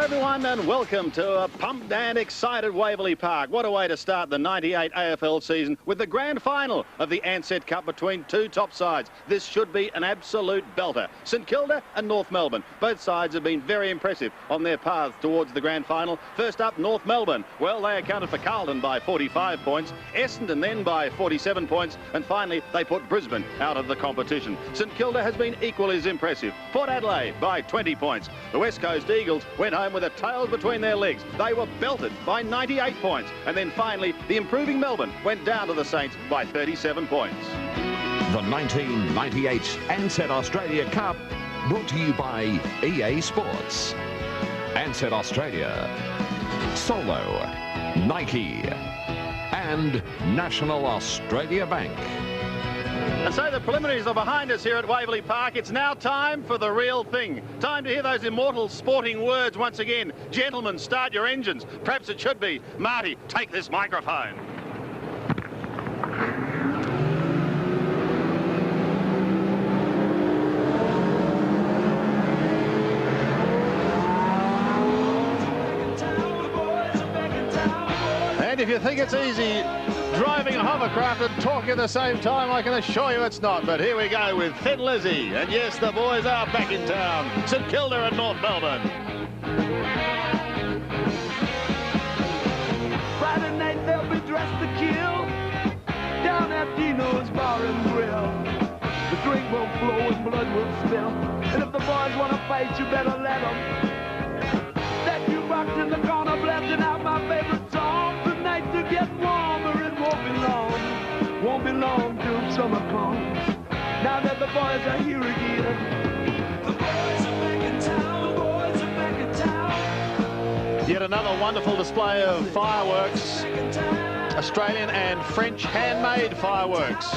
everyone, and welcome to a pumped and excited Waverley Park. What a way to start the 98 AFL season with the grand final of the Ansett Cup between two top sides. This should be an absolute belter. St Kilda and North Melbourne. Both sides have been very impressive on their paths towards the grand final. First up, North Melbourne. Well, they accounted for Carlton by 45 points, Essendon then by 47 points, and finally they put Brisbane out of the competition. St Kilda has been equally as impressive. Port Adelaide by 20 points. The West Coast Eagles went home with their tails between their legs. They were belted by 98 points. And then finally, the improving Melbourne went down to the Saints by 37 points. The 1998 Ansett Australia Cup, brought to you by EA Sports, Ansett Australia, Solo, Nike, and National Australia Bank. And so the preliminaries are behind us here at Waverley Park. It's now time for the real thing. Time to hear those immortal sporting words once again. Gentlemen, start your engines. Perhaps it should be, Marty, take this microphone. And if you think it's easy driving a hovercraft and talking at the same time, I can assure you it's not. But here we go with Thin Lizzy. And yes, the boys are back in town. St Kilda and North Melbourne. Friday night they'll be dressed to kill down at Dino's Bar and Grill. The drink will flow and blood will spill. And if the boys want to fight, you better let them. That jukebox in the corner blasting out my favorite song. Tonight to get warmer, it won't be long till summer comes. Now that the boys are here again. The boys are back in town, boys are back in town. Yet another wonderful display of fireworks. Australian and French handmade fireworks,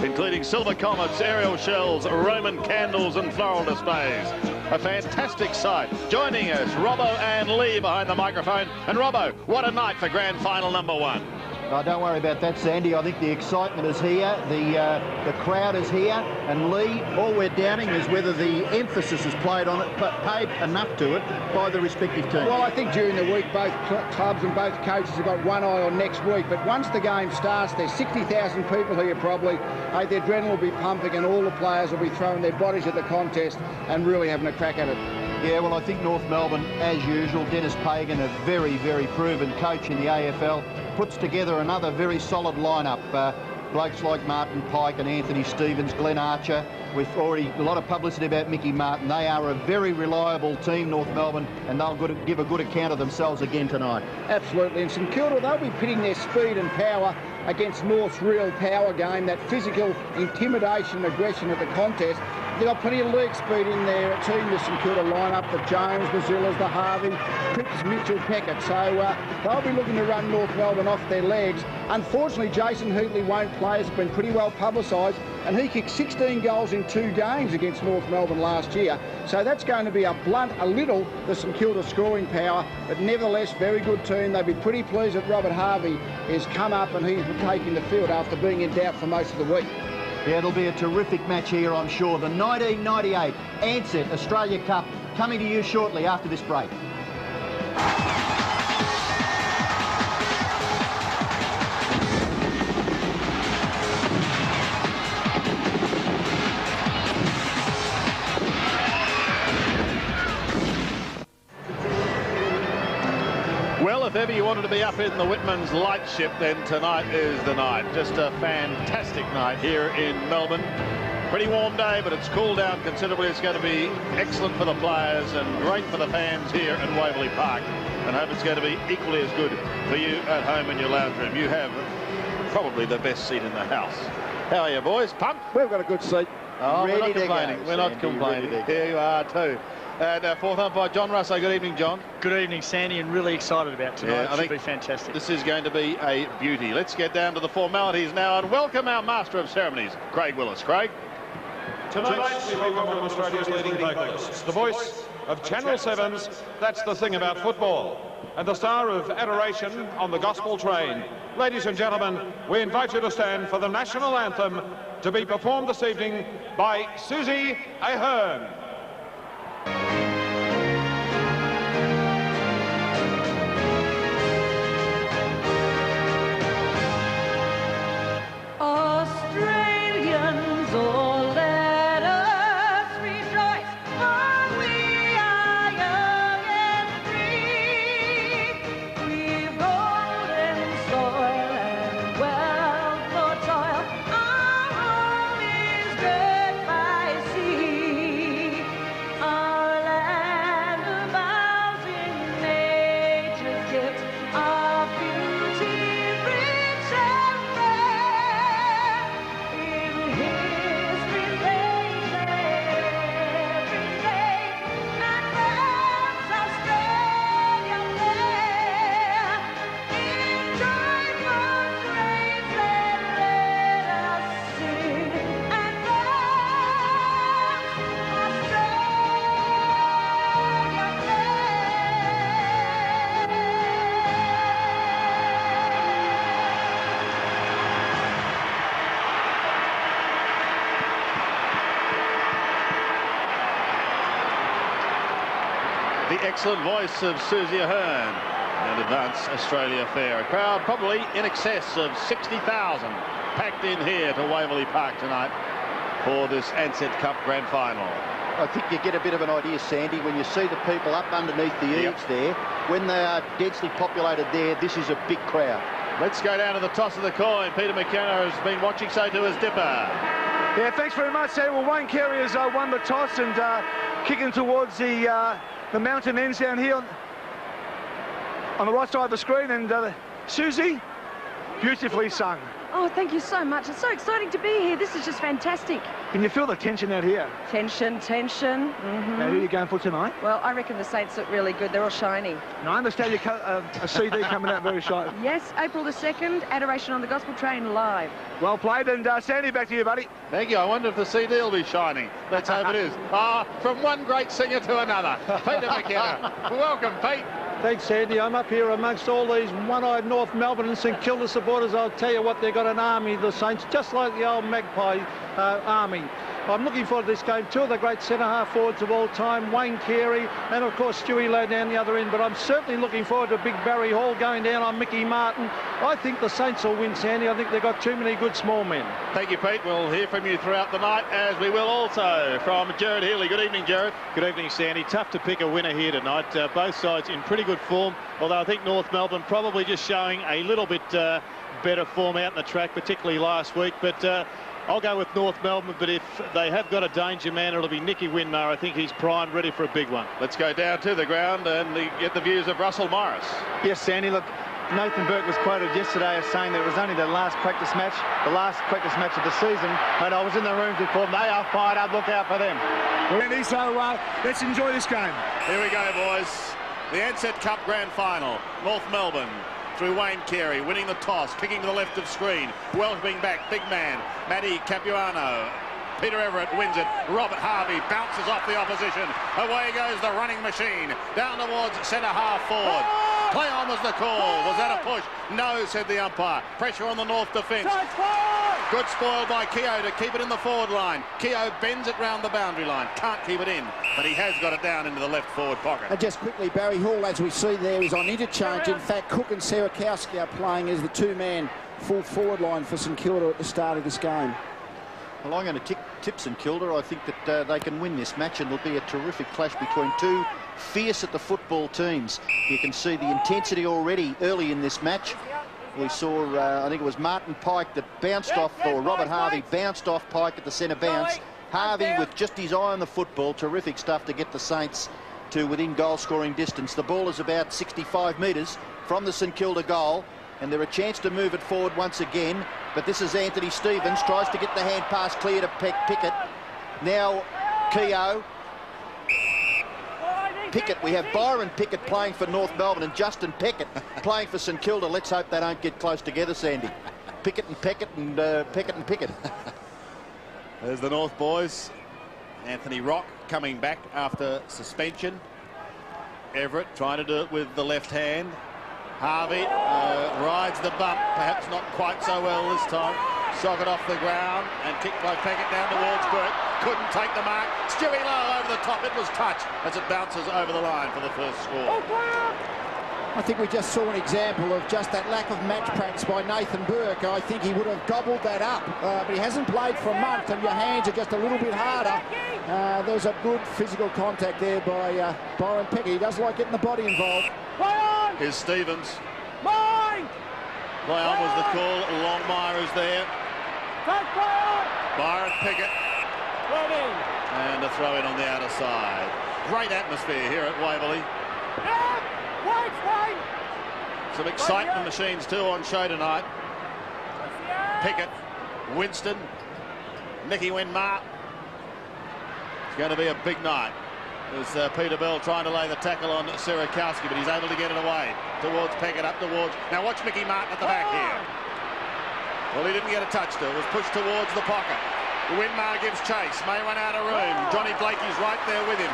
including silver comets, aerial shells, Roman candles and floral displays. A fantastic sight. Joining us, Robbo and Lee behind the microphone. And Robbo, what a night for grand final number one. Oh, don't worry about that, Sandy. I think the excitement is here, the crowd is here, and Lee, all we're doubting is whether the emphasis is paid enough to it by the respective teams. Well, I think during the week both clubs and both coaches have got one eye on next week, but once the game starts, there's 60,000 people here probably. Hey, the adrenaline will be pumping and all the players will be throwing their bodies at the contest and really having a crack at it. Yeah, well, I think North Melbourne, as usual, Dennis Pagan, a very, very proven coach in the AFL, puts together another very solid lineup. Blokes like Martin Pike and Anthony Stevens, Glenn Archer. We've already a lot of publicity about Mickey Martin. They are a very reliable team, North Melbourne, and they'll give a good account of themselves again tonight. Absolutely, and St Kilda, they'll be pitting their speed and power against North's real power game, that physical intimidation and aggression at the contest. They've got plenty of leg speed in their team, the St Kilda lineup, the Jones, the Zillas, the Harvey, Cripps, Mitchell, Peckett. So they'll be looking to run North Melbourne off their legs. Unfortunately, Jason Heatley won't play. It's been pretty well publicised, and he kicked 16 goals in 2 games against North Melbourne last year. So that's going to be a blunt, a little, the St Kilda scoring power, but nevertheless, very good team. They'll be pretty pleased that Robert Harvey has come up and he's taking the field after being in doubt for most of the week. Yeah, it'll be a terrific match here, I'm sure. The 1998 Ansett Australia Cup coming to you shortly after this break. Well, if ever you wanted to be up in the Whitman's light ship, then tonight is the night. Just a fantastic night here in Melbourne. Pretty warm day, but it's cooled down considerably. It's going to be excellent for the players and great for the fans here at Waverley Park. And I hope it's going to be equally as good for you at home in your lounge room. You have probably the best seat in the house. How are you, boys? Pumped? We've got a good seat. Oh, we're not Ready to complaining. go, We're not Sandy, complaining. ready to go. Here you are too. And fourth umpire, John Russo. Good evening, John. Good evening, Sandy, and really excited about tonight. Yeah, I it think should be fantastic. This is going to be a beauty. Let's get down to the formalities now and welcome our Master of Ceremonies, Craig Willis. Craig? Tonight we welcome one of Australia's leading vocalists, the voice of Channel 7's That's the Thing About Football, and the star of Adoration on the Gospel Train. Ladies and gentlemen, we invite you to stand for the national anthem to be performed this evening by Susie Ahern. The excellent voice of Susie Ahern and Advance Australia Fair. A crowd probably in excess of 60,000 packed in here to Waverley Park tonight for this Ansett Cup Grand Final. I think you get a bit of an idea, Sandy, when you see the people up underneath the eaves there. When they are densely populated there, this is a big crowd. Let's go down to the toss of the coin. Peter McKenna has been watching, so too has Dipper. Yeah, thanks very much, Sam. Well, Wayne Carey has won the toss and kicking towards the mountain ends down here on the right side of the screen. And Susie, beautifully sung. Oh, thank you so much. It's so exciting to be here. This is just fantastic. Can you feel the tension out here? Tension, tension. Now, who are you going for tonight? Well, I reckon the Saints look really good. They're all shiny. Now, I understand you a CD coming out very shiny. Yes, April the 2nd, Adoration on the Gospel Train live. Well played, and Sandy, back to you, buddy. Thank you. I wonder if the CD will be shining. Let's hope it is. From one great singer to another. Peter McKenna. Welcome, Pete. Thanks, Sandy. I'm up here amongst all these one-eyed North Melbourne and St Kilda supporters. I'll tell you what, they've got an army, the Saints, just like the old Magpie army. I'm looking forward to this game. Two of the great centre-half forwards of all time, Wayne Carey and, of course, Stewie Lowe down the other end. But I'm certainly looking forward to Big Barry Hall going down on Mickey Martin. I think the Saints will win, Sandy. I think they've got too many good small men. Thank you, Pete. We'll hear from you throughout the night, as we will also from Jared Healy. Good evening, Jared. Good evening, Sandy. Tough to pick a winner here tonight. Both sides in pretty good form, although I think North Melbourne probably just showing a little bit better form out in the track, particularly last week. But I'll go with North Melbourne, but if they have got a danger man, it'll be Nicky Winmar. I think he's primed, ready for a big one. Let's go down to the ground and get the views of Russell Morris. Yes, Sandy, look, Nathan Burke was quoted yesterday as saying that it was only the last practice match of the season, and I was in the rooms before them. They are fired up. Look out for them. Andy, so let's enjoy this game. Here we go, boys. The Ansett Cup Grand Final. North Melbourne through Wayne Carey, winning the toss, kicking to the left of screen, welcoming back, big man, Matty Capuano. Peter Everett wins it. Robert Harvey bounces off the opposition. Away goes the running machine. Down towards centre-half forward. Play on was the call. Was that a push? No, said the umpire. Pressure on the North defence. Good spoil by Keogh to keep it in the forward line. Keogh bends it round the boundary line. Can't keep it in, but he has got it down into the left forward pocket. And just quickly, Barry Hall, as we see there, is on interchange. In fact, Cook and Serakowski are playing as the two-man full forward line for St Kilda at the start of this game. Well, I'm going to tip St Kilda. I think that they can win this match, and there'll be a terrific clash between two fierce at the football teams. You can see the intensity already early in this match. We saw, I think it was Martin Pike that bounced off, or Robert Harvey bounced off Pike at the centre bounce. Harvey with just his eye on the football. Terrific stuff to get the Saints to within goal-scoring distance. The ball is about 65 metres from the St Kilda goal, and they're a chance to move it forward once again. But this is Anthony Stevens, tries to get the hand pass clear to Pickett. Now Keogh. Pickett, we have Byron Pickett playing for North Melbourne and Justin Peckett playing for St Kilda. Let's hope they don't get close together, Sandy. Pickett and Peckett and Peckett and Pickett. There's the North boys. Anthony Rock coming back after suspension. Everett trying to do it with the left hand. Harvey rides the bump, perhaps not quite so well this time. Socket off the ground and kicked by Peckett down towards Burke. Couldn't take the mark. Stewie Lowe over the top. It was touch as it bounces over the line for the first score. I think we just saw an example of just that lack of match practice by Nathan Burke. I think he would have gobbled that up, but he hasn't played for a month, and your hands are just a little bit harder. There's a good physical contact there by Byron Peckett. He does like getting the body involved. Here's Stevens. Play on was the call. Longmire is there. Byron Pickett. And a throw in on the outer side. Great atmosphere here at Waverley. Some excitement machines too on show tonight. Pickett, Winston, Nicky Winmar. It's going to be a big night. There's Peter Bell trying to lay the tackle on Serakowski, but he's able to get it away towards Peckett, up towards. Now watch Mickey Martin at the back here. Well, he didn't get a touch to it. Was pushed towards the pocket. Winmar gives chase. May run out of room. Johnny Blakey's right there with him.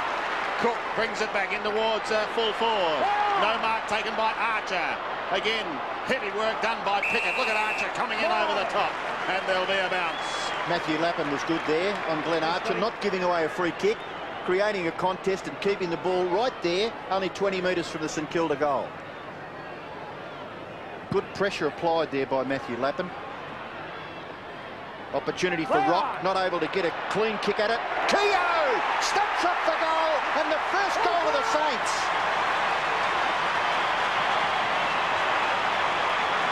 Cook brings it back in towards full forward. No mark taken by Archer. Again, heavy work done by Pickett. Look at Archer coming in over the top, and there'll be a bounce. Matthew Lappin was good there on Glenn Archer, not giving away a free kick. creating a contest and keeping the ball right there, only 20 metres from the St Kilda goal. Good pressure applied there by Matthew Lappin. Opportunity for Rock, not able to get a clean kick at it. Keogh steps up the goal, and the first goal of the Saints.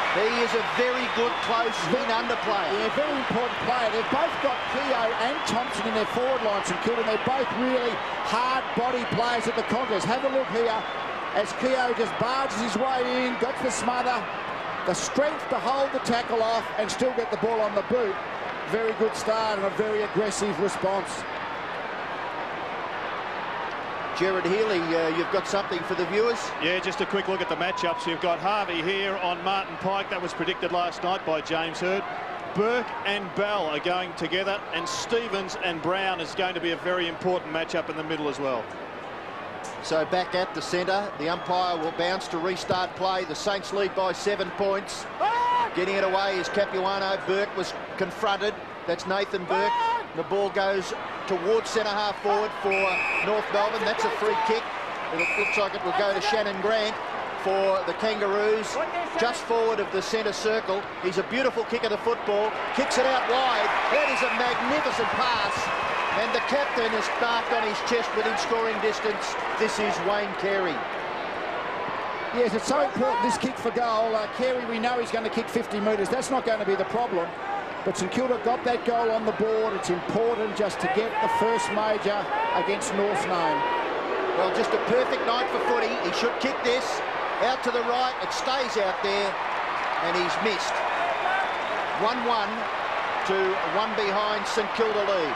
He is a very good close in-under player. Yeah, very important player. They've both got Keogh and Thompson in their forward line, St Kilda. They're both really hard body players at the contest. Have a look here as Keogh just barges his way in, got the smother, the strength to hold the tackle off and still get the ball on the boot. Very good start and a very aggressive response. Gerard Healy, you've got something for the viewers? Yeah, just a quick look at the matchups. You've got Harvey here on Martin Pike. That was predicted last night by James Hird. Burke and Bell are going together, and Stevens and Brown is going to be a very important matchup in the middle as well. So back at the centre, the umpire will bounce to restart play. The Saints lead by 7 points. Getting it away is Capuano. Burke was confronted. That's Nathan Burke. The ball goes towards centre-half forward for North Melbourne. That's a free kick. It looks like it will go to Shannon Grant for the Kangaroos, just forward of the centre circle. He's a beautiful kick of the football. Kicks it out wide. That is a magnificent pass. And the captain is marked on his chest within scoring distance. This is Wayne Carey. Yes, it's so important, this kick for goal. Carey, we know he's going to kick 50 metres. That's not going to be the problem. But St Kilda got that goal on the board. It's important just to get the first major against North's name. Well, just a perfect night for footy. He should kick this out to the right. It stays out there, and he's missed. 1-1 to 1 behind St Kilda lead.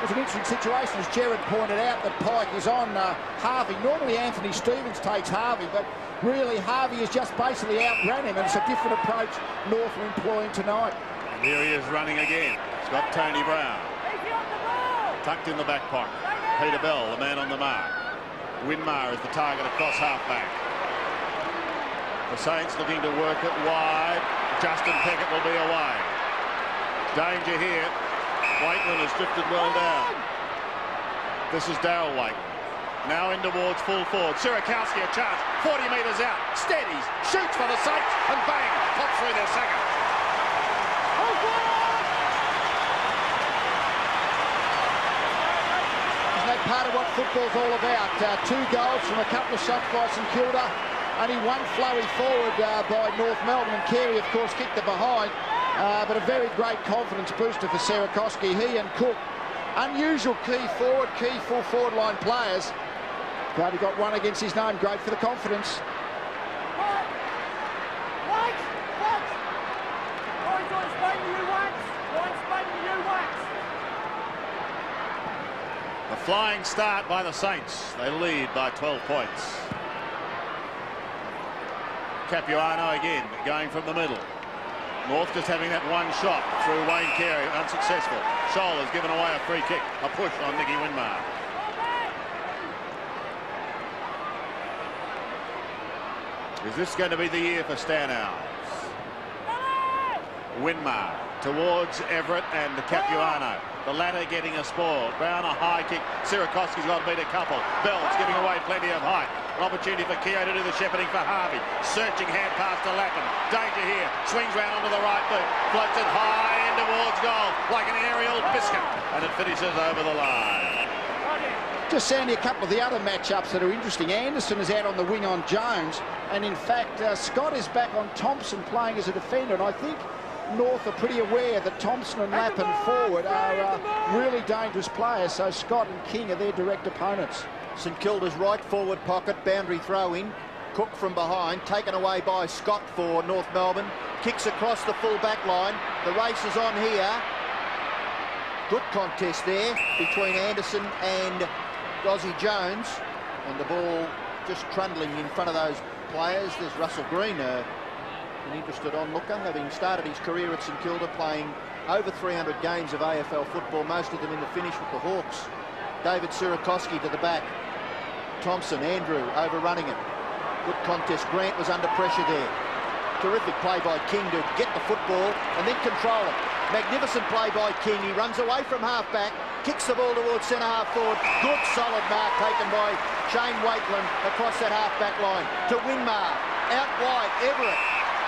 It's an interesting situation, as Gerard pointed out, that Pike is on Harvey. Normally Anthony Stevens takes Harvey, but really Harvey has just basically outran him, and it's a different approach North are employing tonight. And here he is running again. He's got Tony Brown. Tucked in the back pocket. Peter Bell, the man on the mark. Winmar is the target across half-back. The Saints looking to work it wide. Justin Peckett will be away. Danger here. Waitland has drifted well down. This is Darryl Waitland. Now in towards full forward. Sirakowski a chance. 40 metres out. Steadies. Shoots for the Saints. And bang. Pops through their second. Isn't that part of what football's all about? 2 goals from a couple of shots by St Kilda. Only one flurry forward by North Melbourne. And Carey, of course, kicked it behind. But a very great confidence booster for Sirakowski. He and Cook, unusual key full forward line players. But he got one against his name. Great for the confidence. A flying start by the Saints. They lead by 12 points. Capuano again, going from the middle. North just having that one shot through Wayne Carey, unsuccessful. Scholl has given away a free kick, a push on Nicky Winmar. Is this going to be the year for Stanhouse? Winmar towards Everett and Capuano. The latter getting a spoil. Brown a high kick. Sirakowski's got to beat a couple. Bell's giving away plenty of height. An opportunity for Keogh to do the shepherding for Harvey. Searching hand pass to Lappin. Danger here. Swings round onto the right boot. Floats it high in towards goal like an aerial biscuit. And it finishes over the line. Just saying a couple of the other matchups that are interesting. Anderson is out on the wing on Jones. And in fact, Scott is back on Thompson playing as a defender. And I think North are pretty aware that Thompson and Lappin forward are really dangerous players. So Scott and King are their direct opponents. St Kilda's right forward pocket, boundary throw in. Cook from behind, taken away by Scott for North Melbourne. Kicks across the full back line. The race is on here. Good contest there between Anderson and Gozzie Jones. And the ball just trundling in front of those players. There's Russell Green, an interested onlooker, having started his career at St Kilda, playing over 300 games of AFL football, most of them in the finish with the Hawks. David Sirakowski to the back. Thompson, Andrew overrunning it. Good contest. Grant was under pressure there. Terrific play by King to get the football and then control it. Magnificent play by King. He runs away from half-back, kicks the ball towards centre-half forward. Good, solid mark taken by Shane Wakeland across that half-back line to Winmar. Out wide, Everett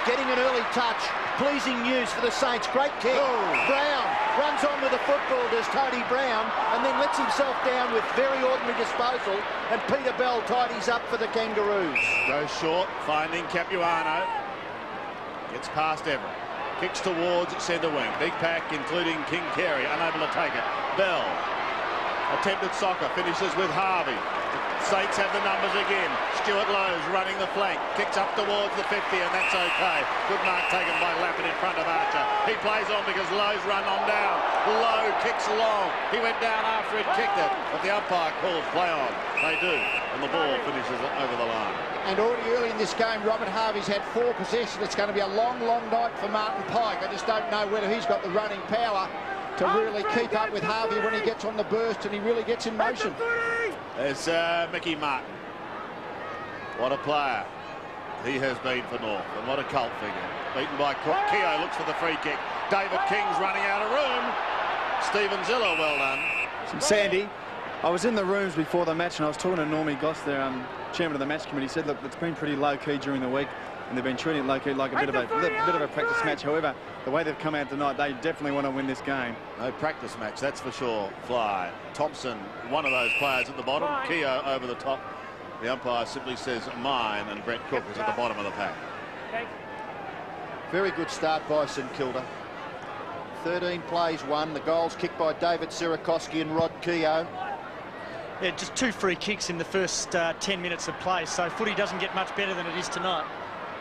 getting an early touch. Pleasing news for the Saints. Great kick. Brown runs on with the football, does Tony Brown, and then lets himself down with very ordinary disposal, and Peter Bell tidies up for the Kangaroos. Goes short, finding Capuano. Gets past Everett. Kicks towards centre wing. Big pack, including King Carey, unable to take it. Bell. Attempted soccer, finishes with Harvey. Saints have the numbers again. Stuart Lowe's running the flank. Kicks up towards the 50, and that's okay. Good mark taken by Lappin in front of Archer. He plays on because Lowe's run on down. Lowe kicks long. He went down after he'd kicked it, but the umpire calls play on. They do, and the ball finishes over the line. And already early in this game, Robert Harvey's had 4 possessions. It's going to be a long, long night for Martin Pike. I just don't know whether he's got the running power to really keep up with Harvey when he gets on the burst and he really gets in motion. There's Mickey Martin. What a player he has been for North, and what a cult figure. Beaten by Keogh, looks for the free kick. David King's running out of room. Stephen Ziller, well done. Sandy, I was in the rooms before the match and I was talking to Normie Goss, their chairman of the match committee. He said, look, it's been pretty low-key during the week and they've been treating it low-key like a bit of a practice match. However, the way they've come out tonight, they definitely want to win this game. No practice match, that's for sure. Fly. Thompson, one of those players at the bottom. Keogh over the top. The umpire simply says mine, and Brett Cook is at the bottom of the pack. Very good start by St Kilda. 13 plays won. The goals kicked by David Sierakowski and Rod Keogh. Yeah, just 2 free kicks in the first 10 minutes of play, so footy doesn't get much better than it is tonight.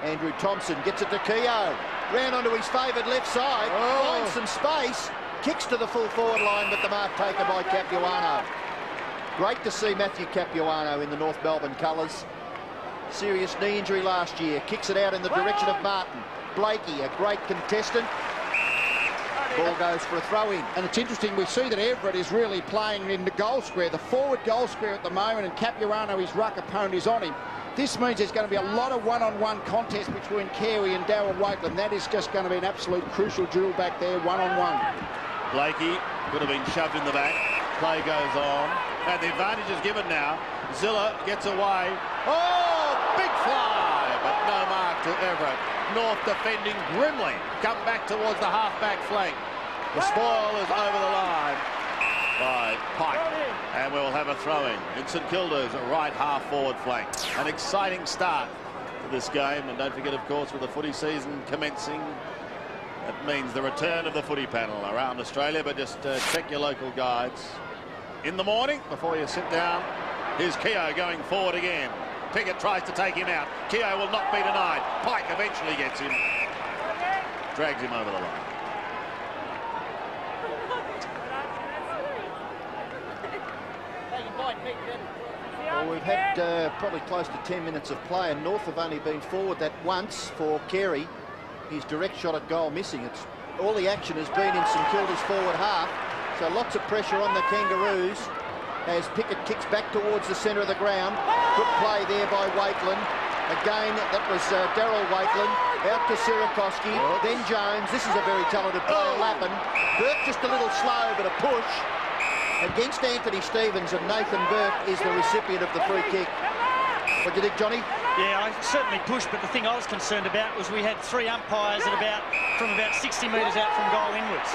Andrew Thompson gets it to Keogh. Round onto his favoured left side. Finds some space. Kicks to the full forward line, but the mark taken by Capuano. Great to see Matthew Capuano in the North Melbourne colours. Serious knee injury last year. Kicks it out in the direction of Martin. Blakey, a great contestant. Ball goes for a throw-in. And it's interesting, we see that Everett is really playing in the goal square, the forward goal square at the moment, and Capuano, his ruck opponent, is on him. This means there's going to be a lot of one-on-one contest between Carey and Darryl Wakeland. That is just going to be an absolute crucial duel back there, one-on-one. Blakey could have been shoved in the back. Play goes on, and the advantage is given now. Ziller gets away. Oh, big fly, but no mark to Everett. North defending grimly. Come back towards the half-back flank. The spoil is over the line by Pike, and we'll have a throw-in in St Kilda's right half-forward flank. An exciting start to this game, and don't forget, of course, with the footy season commencing, that means the return of the footy panel around Australia. But just check your local guides in the morning before you sit down. Here's Keogh going forward again. Pickett tries to take him out. Keogh will not be denied. Pike eventually gets him. Drags him over the line. Well, we've had probably close to 10 minutes of play, and North have only been forward that once for Carey. His direct shot at goal missing. It's all the action has been in St Kilda's forward half, so lots of pressure on the Kangaroos as Pickett kicks back towards the centre of the ground. Good play there by Wakeland. Again, that was Darryl Wakeland. Out to Sierakowski, then Jones. This is a very talented player, Lappin. Burke just a little slow, but a push against Anthony Stevens, and Nathan Burke is the recipient of the free kick. What do you think, Johnny? Yeah, I certainly pushed, but the thing I was concerned about was we had 3 umpires at from about 60 metres out from goal inwards.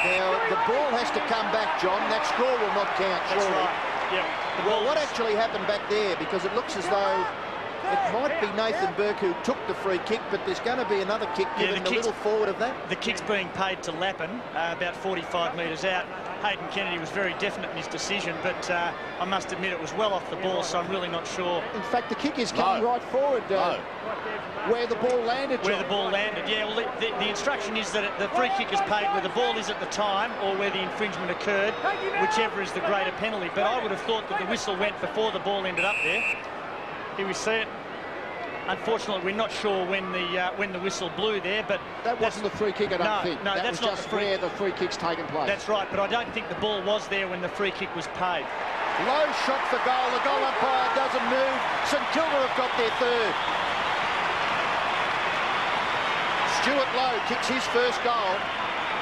Now, the ball has to come back, John. That score will not count, surely. That's right. Yeah. Well, what actually happened back there? Because it looks as though it might be Nathan Burke who took the free kick, but there's going to be another kick given a little forward of that. The kick's being paid to Lappin, about 45 metres out. Hayden Kennedy was very definite in his decision, but I must admit it was well off the ball, so I'm really not sure. In fact, the kick is coming right forward, where the ball landed, John. Where the ball landed, yeah. Well, the instruction is that the free kick is paid where the ball is at the time or where the infringement occurred, whichever is the greater penalty. But I would have thought that the whistle went before the ball ended up there. Here we see it. Unfortunately, we're not sure when the whistle blew there, but that wasn't the free kick, I don't think. No, that's not just where the free kick's taken place. That's right, but I don't think the ball was there when the free kick was paid. Low shot for goal. The goal umpire doesn't move. St Kilda have got their third. Stuart Lowe kicks his first goal.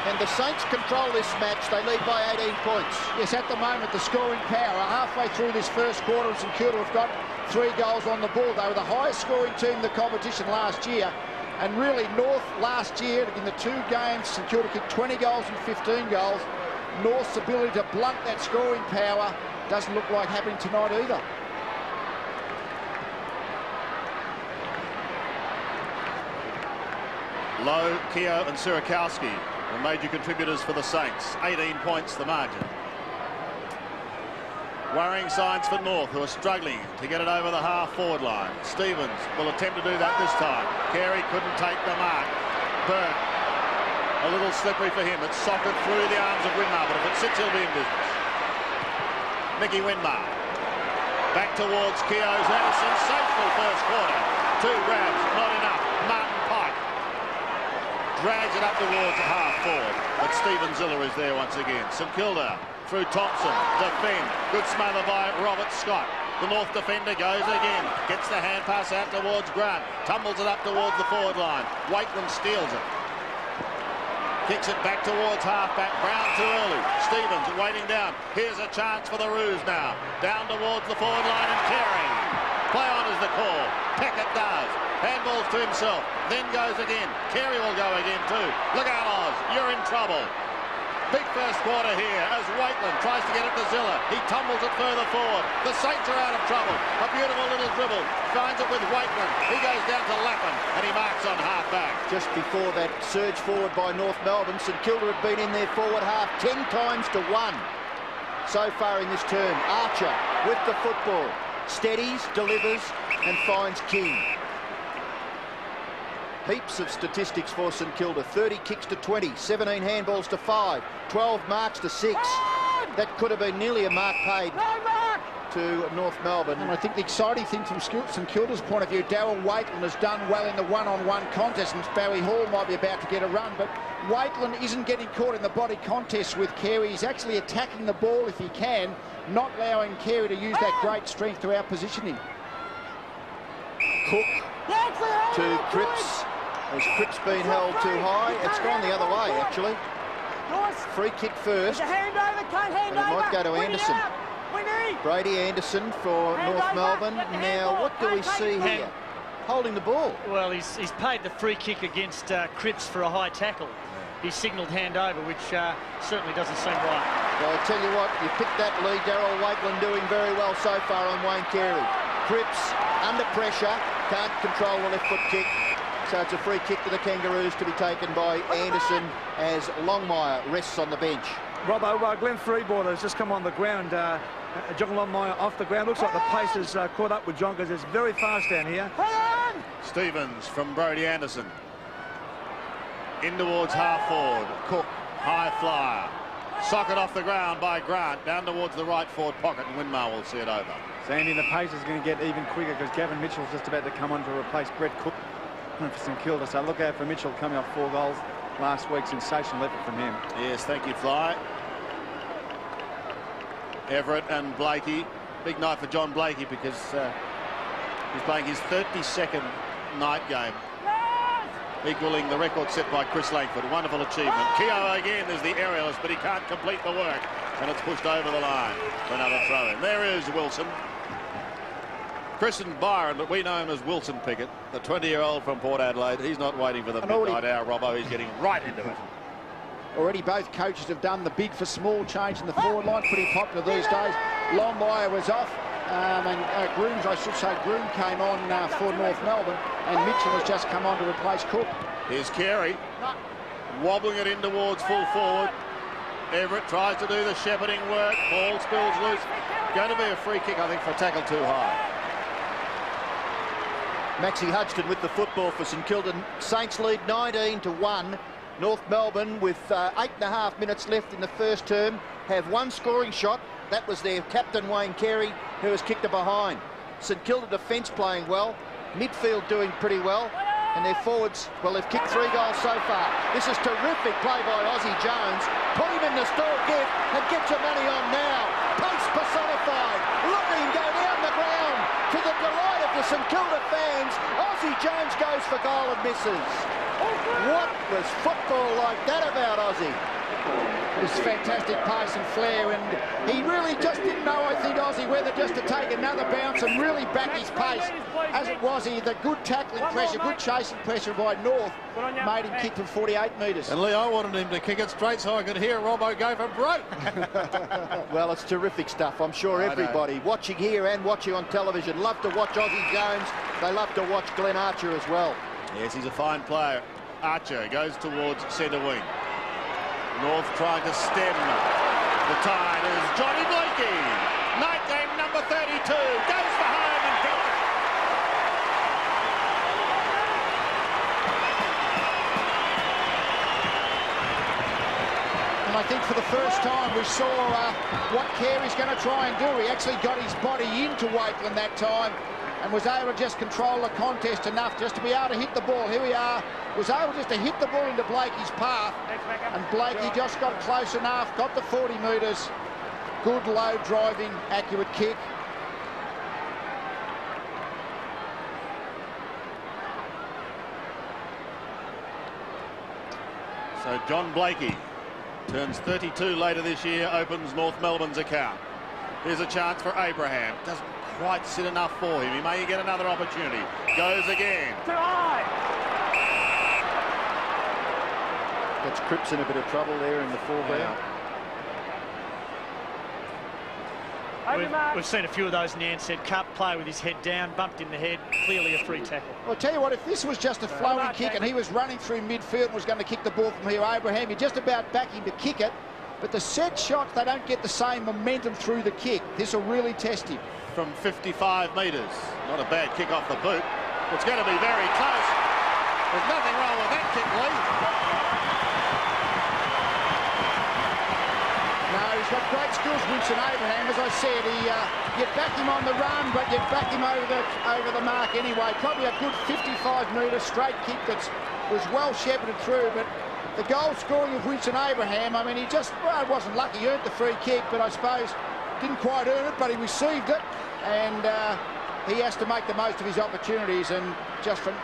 And the Saints control this match. They lead by 18 points. Yes, at the moment, the scoring power. Halfway through this first quarter, St Kilda have got 3 goals on the board. They were the highest scoring team in the competition last year. And really, North last year, in the 2 games, St Kilda kicked 20 goals and 15 goals. North's ability to blunt that scoring power doesn't look like happening tonight either. Lowe, Keogh and Sirakowski, the major contributors for the Saints. 18 points the margin. Worrying signs for North, who are struggling to get it over the half-forward line. Stevens will attempt to do that this time. Carey couldn't take the mark. Byrne, a little slippery for him. It's socketed through the arms of Winmar, but if it sits, he'll be in business. Mickey Winmar. Back towards Keogh's had a sensational first quarter. 2 grabs, not enough. Martin Pike drags it up towards half-forward, but Stephen Ziller is there once again. St Kilda through Thompson, defend, good smother by Robert Scott. The North defender goes again, gets the hand pass out towards Grant, tumbles it up towards the forward line. Wakeland steals it, kicks it back towards half-back. Brown too early. Stevens waiting down. Here's a chance for the Roos now. Down towards the forward line and Carey. Play on is the call. Peckett does. Handballs to himself. Then goes again. Carey will go again too. Look out, Oz. You're in trouble. Big first quarter here as Wakeland tries to get it to Ziller. He tumbles it further forward. The Saints are out of trouble. A beautiful little dribble. Finds it with Wakeland. He goes down to Lappin and he marks on half-back. Just before that surge forward by North Melbourne, St Kilda have been in their forward half 10 times to 1 so far in this term. Archer with the football. Steadies, delivers and finds King. Heaps of statistics for St Kilda. 30 kicks to 20, 17 handballs to 5, 12 marks to 6. That could have been nearly a mark paid to North Melbourne. And I think the exciting thing from St Kilda's point of view, Darryl Wakeland has done well in the one-on-one contest, and Barry Hall might be about to get a run, but Wakeland isn't getting caught in the body contest with Carey. He's actually attacking the ball if he can, not allowing Carey to use that great strength to out-position him. Cook to Cripps. Has Cripps been held too high? It's gone the other way, actually. Free kick first. And it might go to Anderson. Brady Anderson for North Melbourne. Now, what do we see here? Holding the ball. Well, he's paid the free kick against Cripps for a high tackle. He signalled hand over, which certainly doesn't seem right. Well, I'll tell you what, you picked that lead. Darryl Wakeland doing very well so far on Wayne Carey. Cripps under pressure, can't control the left foot kick. So it's a free kick to the Kangaroos to be taken by Anderson as Longmire rests on the bench. Robbo, Glenn Freebourne has just come on the ground. John Longmire off the ground. Looks like the pace has caught up with John because it's very fast down here. Stevens from Brody Anderson. In towards half-forward. Cook, high flyer. Socket off the ground by Grant. Down towards the right forward pocket, and Winmar will see it over. Sandy, the pace is going to get even quicker because Gavin Mitchell's just about to come on to replace Brett Cook for St Kilda. So look out for Mitchell coming off 4 goals last week. Sensational effort from him. Yes, thank you, Fly. Everett and Blakey. Big night for John Blakey because he's playing his 32nd night game, equaling the record set by Chris Langford. Wonderful achievement. Keogh again is the aerialist, but he can't complete the work, and it's pushed over the line for another throw-in. There is Wilson. Christened Byron, but we know him as Wilson Pickett, the 20-year-old from Port Adelaide. He's not waiting for the midnight hour, Robbo. He's getting right into it. Already both coaches have done the big for small change in the forward line, pretty popular these days. Longmire was off, and Grooms, I should say, Groom came on for North Melbourne, and Mitchell has just come on to replace Cook. Here's Carey, wobbling it in towards full forward. Everett tries to do the shepherding work. Ball spills loose. Going to be a free kick, I think, for a tackle too high. Maxie Hudson with the football for St Kilda. Saints lead 19-1. North Melbourne, with 8.5 minutes left in the first term, have 1 scoring shot. That was their captain, Wayne Carey, who has kicked it behind. St Kilda defence playing well. Midfield doing pretty well. And their forwards, well, they've kicked 3 goals so far. This is terrific play by Ozzie Jones. Put him in the store gift and get your money on now. Pace personified. Look at him go down the ground to the delight of the St Kilda fans. Aussie Jones goes for goal and misses. What was football like that about Aussie? It was fantastic pace and flair, and he really just didn't know, I think, Aussie, whether just to take another bounce and really back his pace. As it was, the good tackling pressure, good chasing pressure by North made him kick from 48 metres. And Lee, I wanted him to kick it straight so I could hear Robbo go for broke. Well, it's terrific stuff. I'm sure everybody watching here and watching on television love to watch Aussie Jones. They love to watch Glenn Archer as well. Yes, he's a fine player. Archer goes towards centre wing. North trying to stem the tide is Johnny Blakey. Night game number 32 goes for home and gets it. And I think for the first time we saw what Carey's going to try and do. He actually got his body into Wakeland that time and was able to just control the contest enough just to be able to hit the ball. Here we are, was able just to hit the ball into Blakey's path, and Blakey just got close enough, got the 40 metres. Good low driving, accurate kick. So John Blakey turns 32 later this year, opens North Melbourne's account. Here's a chance for Abraham. Doesn't quite sit enough for him. He may get another opportunity. Goes again. Too high. Gets Cripps in a bit of trouble there in the foreground. We've seen a few of those in the Ansett Cup. Player with his head down, bumped in the head, clearly a free tackle. I'll tell you what, if this was just a flowing kick and he was running through midfield and was going to kick the ball from here, Abraham, you just about back him to kick it. But the set shots, they don't get the same momentum through the kick. This will really test him. From 55 metres. Not a bad kick off the boot. It's going to be very close. There's nothing wrong with that kick, Lee. No, he's got great skills, Winston Abraham. As I said, you'd back him on the run, but you'd back him over the mark anyway. Probably a good 55-metre straight kick that was well shepherded through, but the goal scoring of Winston Abraham, I mean, he just, well, wasn't lucky. He earned the free kick, but I suppose didn't quite earn it, but he received it, and he has to make the most of his opportunities, and just from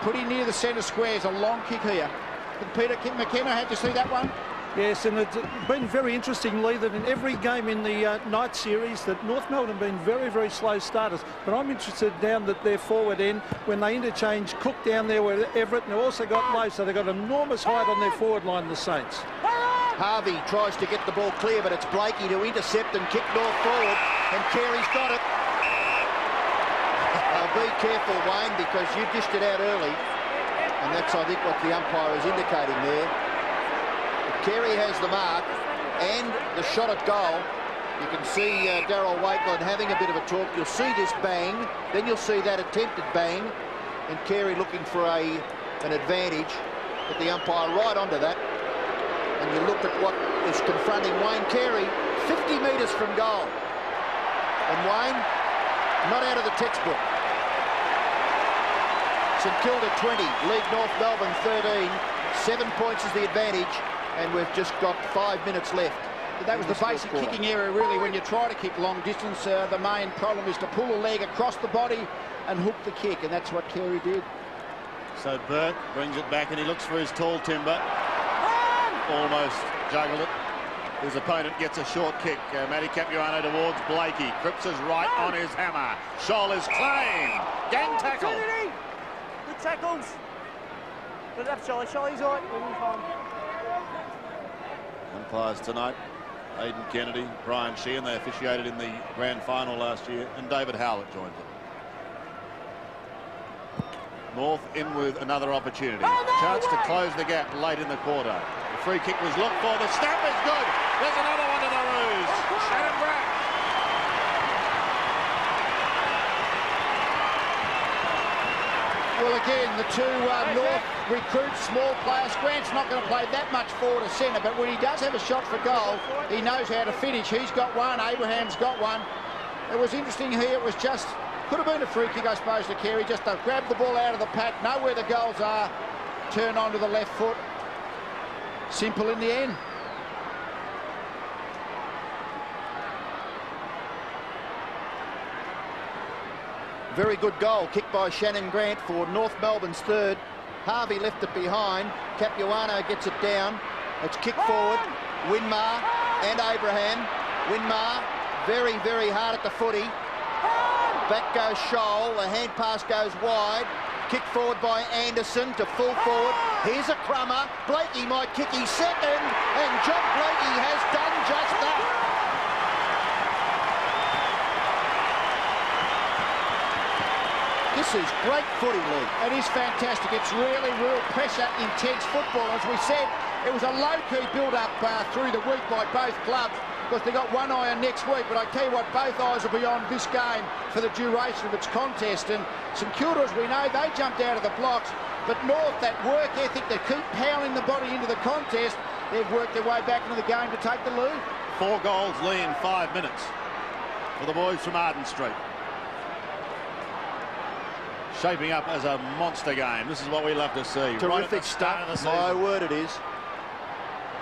putting near the centre square is a long kick here. Did Peter McKenna had to see that one? Yes, and it's been very interesting, Lee, that in every game in the night series that North Melbourne have been very, very slow starters. But I'm interested down at their forward end when they interchange Cook down there with Everett, and they've also got Lowe, so they've got enormous height on their forward line, the Saints. Harvey tries to get the ball clear, but it's Blakey to intercept and kick North forward, and Carey's got it. Be careful, Wayne, because you dished it out early, and that's, I think, what the umpire is indicating there. Carey has the mark and the shot at goal. You can see Darryl Wakeland having a bit of a talk. You'll see this bang, then you'll see that attempted bang, and Carey looking for an advantage, but the umpire right onto that. And you look at what is confronting Wayne Carey, 50 metres from goal. And Wayne, not out of the textbook. St Kilda 20, lead North Melbourne 13. 7 points is the advantage, and we've just got 5 minutes left. That was the basic kicking area, really. When you try to kick long distance, the main problem is to pull a leg across the body and hook the kick, and that's what Carey did. So Burke brings it back, and he looks for his tall timber. Almost juggled it. His opponent gets a short kick. Matty Capuano towards Blakey. Cripps is right on his hammer. Scholl is claimed. Gang tackle. Good tackles. Good enough, Charlie. Charlie's all right. Umpires tonight, Aidan Kennedy, Brian Sheehan. They officiated in the grand final last year, and David Howlett joined them. North in with another opportunity. Chance to close the gap late in the quarter. The free kick was looked for. The snap is good. There's another one to the Roos. Shannon Brack. Well, again, the two North recruits, small players. Grant's not going to play that much forward to centre, but when he does have a shot for goal, he knows how to finish. He's got one. Abraham's got one. It was interesting here. It was just, could have been a free kick, I suppose, to Carey. Just to grab the ball out of the pack, know where the goals are, turn onto the left foot. Simple in the end. Very good goal, kicked by Shannon Grant for North Melbourne's third. Harvey left it behind. Capuano gets it down. It's kicked forward. Winmar and Abraham. Winmar very, very hard at the footy. Back goes Scholl. The hand pass goes wide. Kicked forward by Anderson to full forward. Here's a crummer. Blakey might kick his second, and John Blakey has done just that. This is great footy, Lee. It is fantastic. It's really real pressure, intense football. As we said, it was a low-key build-up through the week by both clubs, because they got one eye on next week. But I tell you what, both eyes will be on this game for the duration of its contest. And St Kilda, as we know, they jumped out of the blocks. But North, that work ethic, they keep pounding the body into the contest. They've worked their way back into the game to take the lead. 4 goals, Lee, in 5 minutes for the boys from Arden Street. Shaping up as a monster game. This is what we love to see. Terrific start. My word, it is.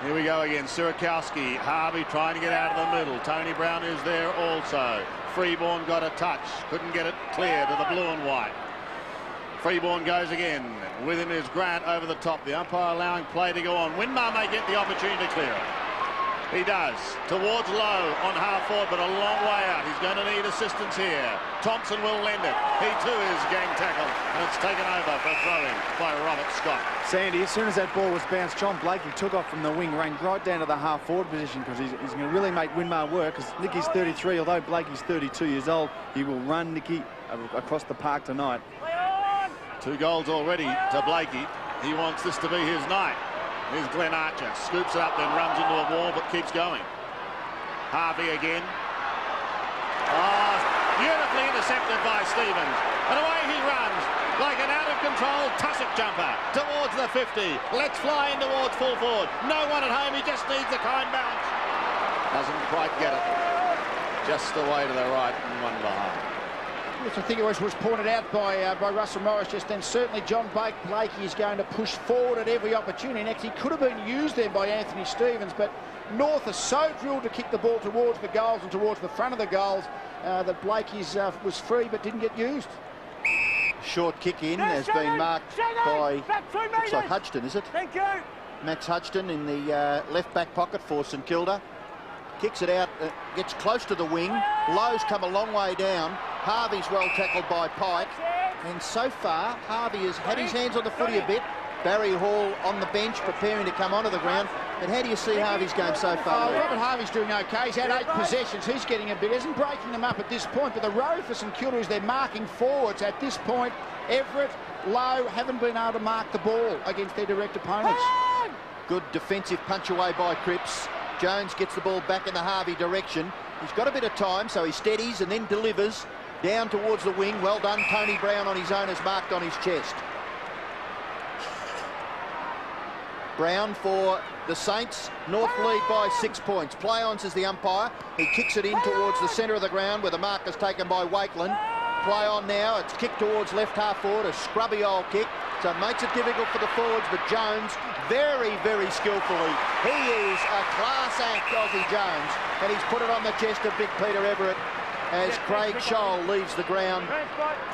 Here we go again. Sirakowski, Harvey trying to get out of the middle. Tony Brown is there also. Freeborn got a touch. Couldn't get it clear to the blue and white. Freeborn goes again. With him is Grant over the top. The umpire allowing play to go on. Winmar may get the opportunity to clear it. He does. Towards Lowe on half forward, but a long way out. He's going to need assistance here. Thompson will lend it. He too is gang tackled, and it's taken over for throw-in by Robert Scott. Sandy, as soon as that ball was bounced, John Blakey took off from the wing, ran right down to the half-forward position, because he's going to really make Winmar work, because Nicky's 33, although Blakey's 32 years old. He will run Nicky across the park tonight. 2 goals already to Blakey. He wants this to be his night. Here's Glenn Archer, scoops it up, then runs into a wall, but keeps going. Harvey again. Oh, beautifully intercepted by Stevens. And away he runs, like an out-of-control tussock jumper, towards the 50. Let's fly in towards full forward. No one at home, he just needs a kind bounce. Doesn't quite get it. Just away to the right and one behind. Yes, I think it was pointed out by Russell Morris just then. Certainly John Blakey is going to push forward at every opportunity. Next, he could have been used then by Anthony Stevens, but North are so drilled to kick the ball towards the goals and towards the front of the goals that Blakey's was free but didn't get used. Short kick in has been marked by, looks like Hudson, is it? Thank you. Max Hudson in the left back pocket for St Kilda. Kicks it out, gets close to the wing. Lowe's come a long way down. Harvey's well tackled by Pike. And so far, Harvey has had his hands on the footy a bit. Barry Hall on the bench preparing to come onto the ground. And how do you see Harvey's game so far? Robert Harvey's doing okay. He's had 8 possessions. He's getting a bit. Isn't breaking them up at this point. But the row for St Kilda is they're marking forwards. At this point, Everett, Lowe haven't been able to mark the ball against their direct opponents. Good defensive punch away by Cripps. Jones gets the ball back in the Harvey direction. He's got a bit of time, so he steadies and then delivers down towards the wing. Well done. Tony Brown on his own has marked on his chest. Brown for the Saints. North lead by 6 points. Play on, says the umpire. He kicks it in towards the centre of the ground where the mark is taken by Wakeland. Play on now. It's kicked towards left half forward. A scrubby old kick. So it makes it difficult for the forwards, but Jones very, very skillfully. He is a class act, Aussie Jones, and he's put it on the chest of big Peter Everett as Craig Scholl leaves the ground,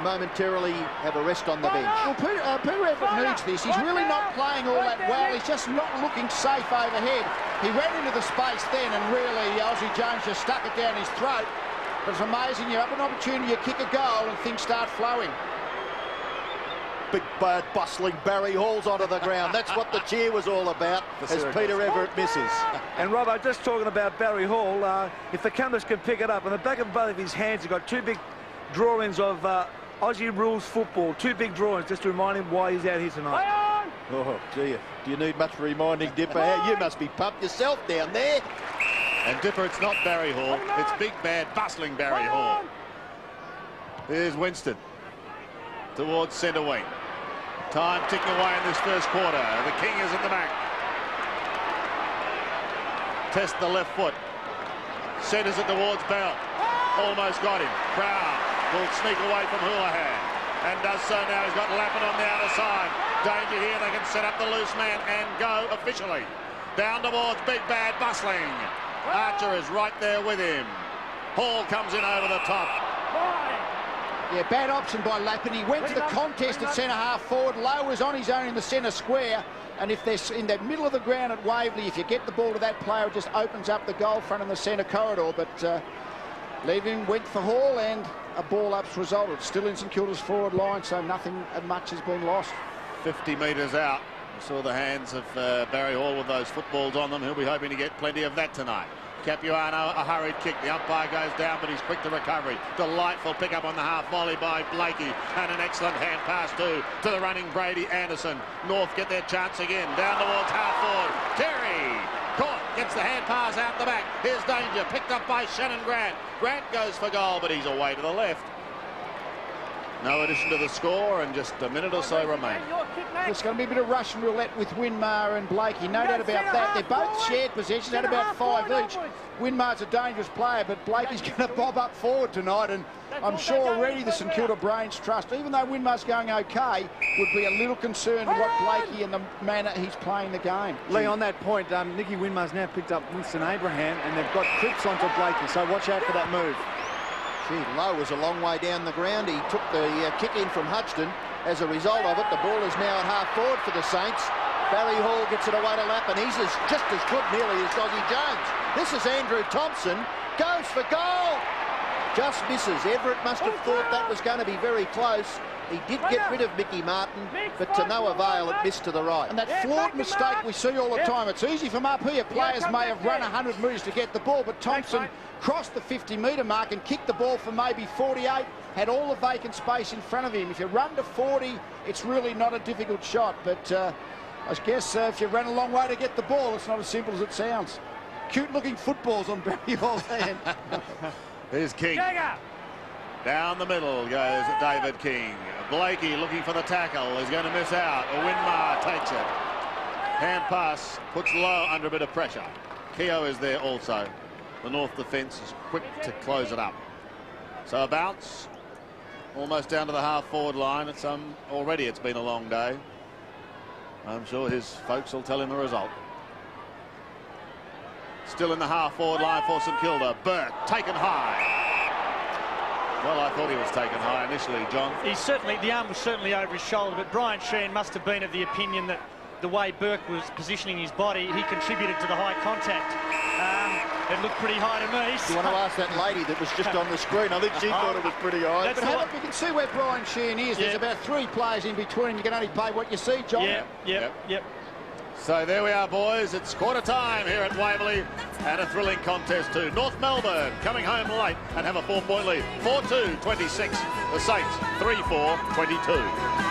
momentarily have a rest on the bench. Well, Peter Everett needs this. He's really not playing all that well. He's just not looking safe overhead. He ran into the space then, and really Aussie Jones just stuck it down his throat. But it's amazing. You have an opportunity, you kick a goal, and things start flowing. Big bird bustling Barry Hall's onto the ground. That's what the cheer was all about as Peter Everett misses. And Robbo, just talking about Barry Hall, if the cameras can pick it up, on the back of both of his hands, he's got 2 big drawings of Aussie rules football. 2 big drawings, just to remind him why he's out here tonight. Oh, gee, do you need much reminding, Dipper? You must be pumped yourself down there. And Dipper, it's not Barry Hall. It's big, bad, bustling Barry Hall. Here's Winston towards centre wing. Time ticking away in this first quarter. The King is at the back. Test the left foot. Centres it towards Bell. Almost got him. Brown will sneak away from Houlihan. And does so now. He's got Lappin on the outer side. Danger here. They can set up the loose man and go officially. Down towards Big Bad Bustling. Archer is right there with him. Hall comes in over the top. Yeah, bad option by Lappin. He went to the contest at centre-half forward. Lowe was on his own in the centre square. And if they're in the middle of the ground at Waverley, if you get the ball to that player, it just opens up the goal front in the centre corridor. But Levin went for Hall, and a ball-up's resulted. Still in St Kilda's forward line, so nothing much has been lost. 50 metres out. We saw the hands of Barry Hall with those footballs on them. He'll be hoping to get plenty of that tonight. Capuano, a hurried kick. The umpire goes down, but he's quick to recovery. Delightful pick up on the half volley by Blakey, and an excellent hand pass too to the running Brady Anderson. North get their chance again. Down towards half forward. Terry caught, gets the hand pass out the back. Here's danger, picked up by Shannon Grant. Grant goes for goal, but he's away to the left. No addition to the score, and just a minute or so remain. There's going to be a bit of Russian roulette with Winmar and Blakey, no doubt about that. They're both shared possessions at about 5 each. Winmar's a dangerous player, but Blakey's going to bob up forward tonight, and I'm sure already the St Kilda Brains trust, even though Winmar's going okay, would be a little concerned with what Blakey and the manner he's playing the game. Lee, on that point, Nicky Winmar's now picked up Winston Abraham, and they've got Cripps onto Blakey, so watch out for that move. Gee, Lowe was a long way down the ground. He took the kick in from Hudson. As a result of it, the ball is now at half forward for the Saints. Barry Hall gets it away to Lap, and he's just as good nearly as Dozzy Jones. This is Andrew Thompson, goes for goal. Just misses. Everett must have thought that was going to be very close. He did get rid of Mickey Martin, but to no avail, it missed to the right. And that flawed mistake we see all the time. It's easy from up here. Players may have run 100 metres to get the ball, but Thompson crossed the 50-metre mark and kicked the ball for maybe 48, had all the vacant space in front of him. If you run to 40, it's really not a difficult shot, but I guess if you run a long way to get the ball, it's not as simple as it sounds. Cute-looking footballs on Barry Hall's hand. Here's King. Down the middle goes David King. Blakey looking for the tackle, is going to miss out. Winmar takes it. Hand pass, puts Lowe under a bit of pressure. Keogh is there also. The North defence is quick to close it up. So a bounce, almost down to the half-forward line. Already it's been a long day. I'm sure his folks will tell him the result. Still in the half-forward line for St Kilda. Burke taken high. Well, I thought he was taken high initially, John. The arm was certainly over his shoulder, but Brian Sheehan must have been of the opinion that the way Burke was positioning his body, he contributed to the high contact. It looked pretty high to me. You want to ask that lady that was just on the screen? I think she thought it was pretty high. But you can see where Brian Sheehan is. There's about 3 players in between. You can only play what you see, John. Yep. So there we are, boys. It's quarter time here at Waverley, and a thrilling contest too. North Melbourne coming home late and have a 4-point lead. 4-2-26. The Saints 3-4-22.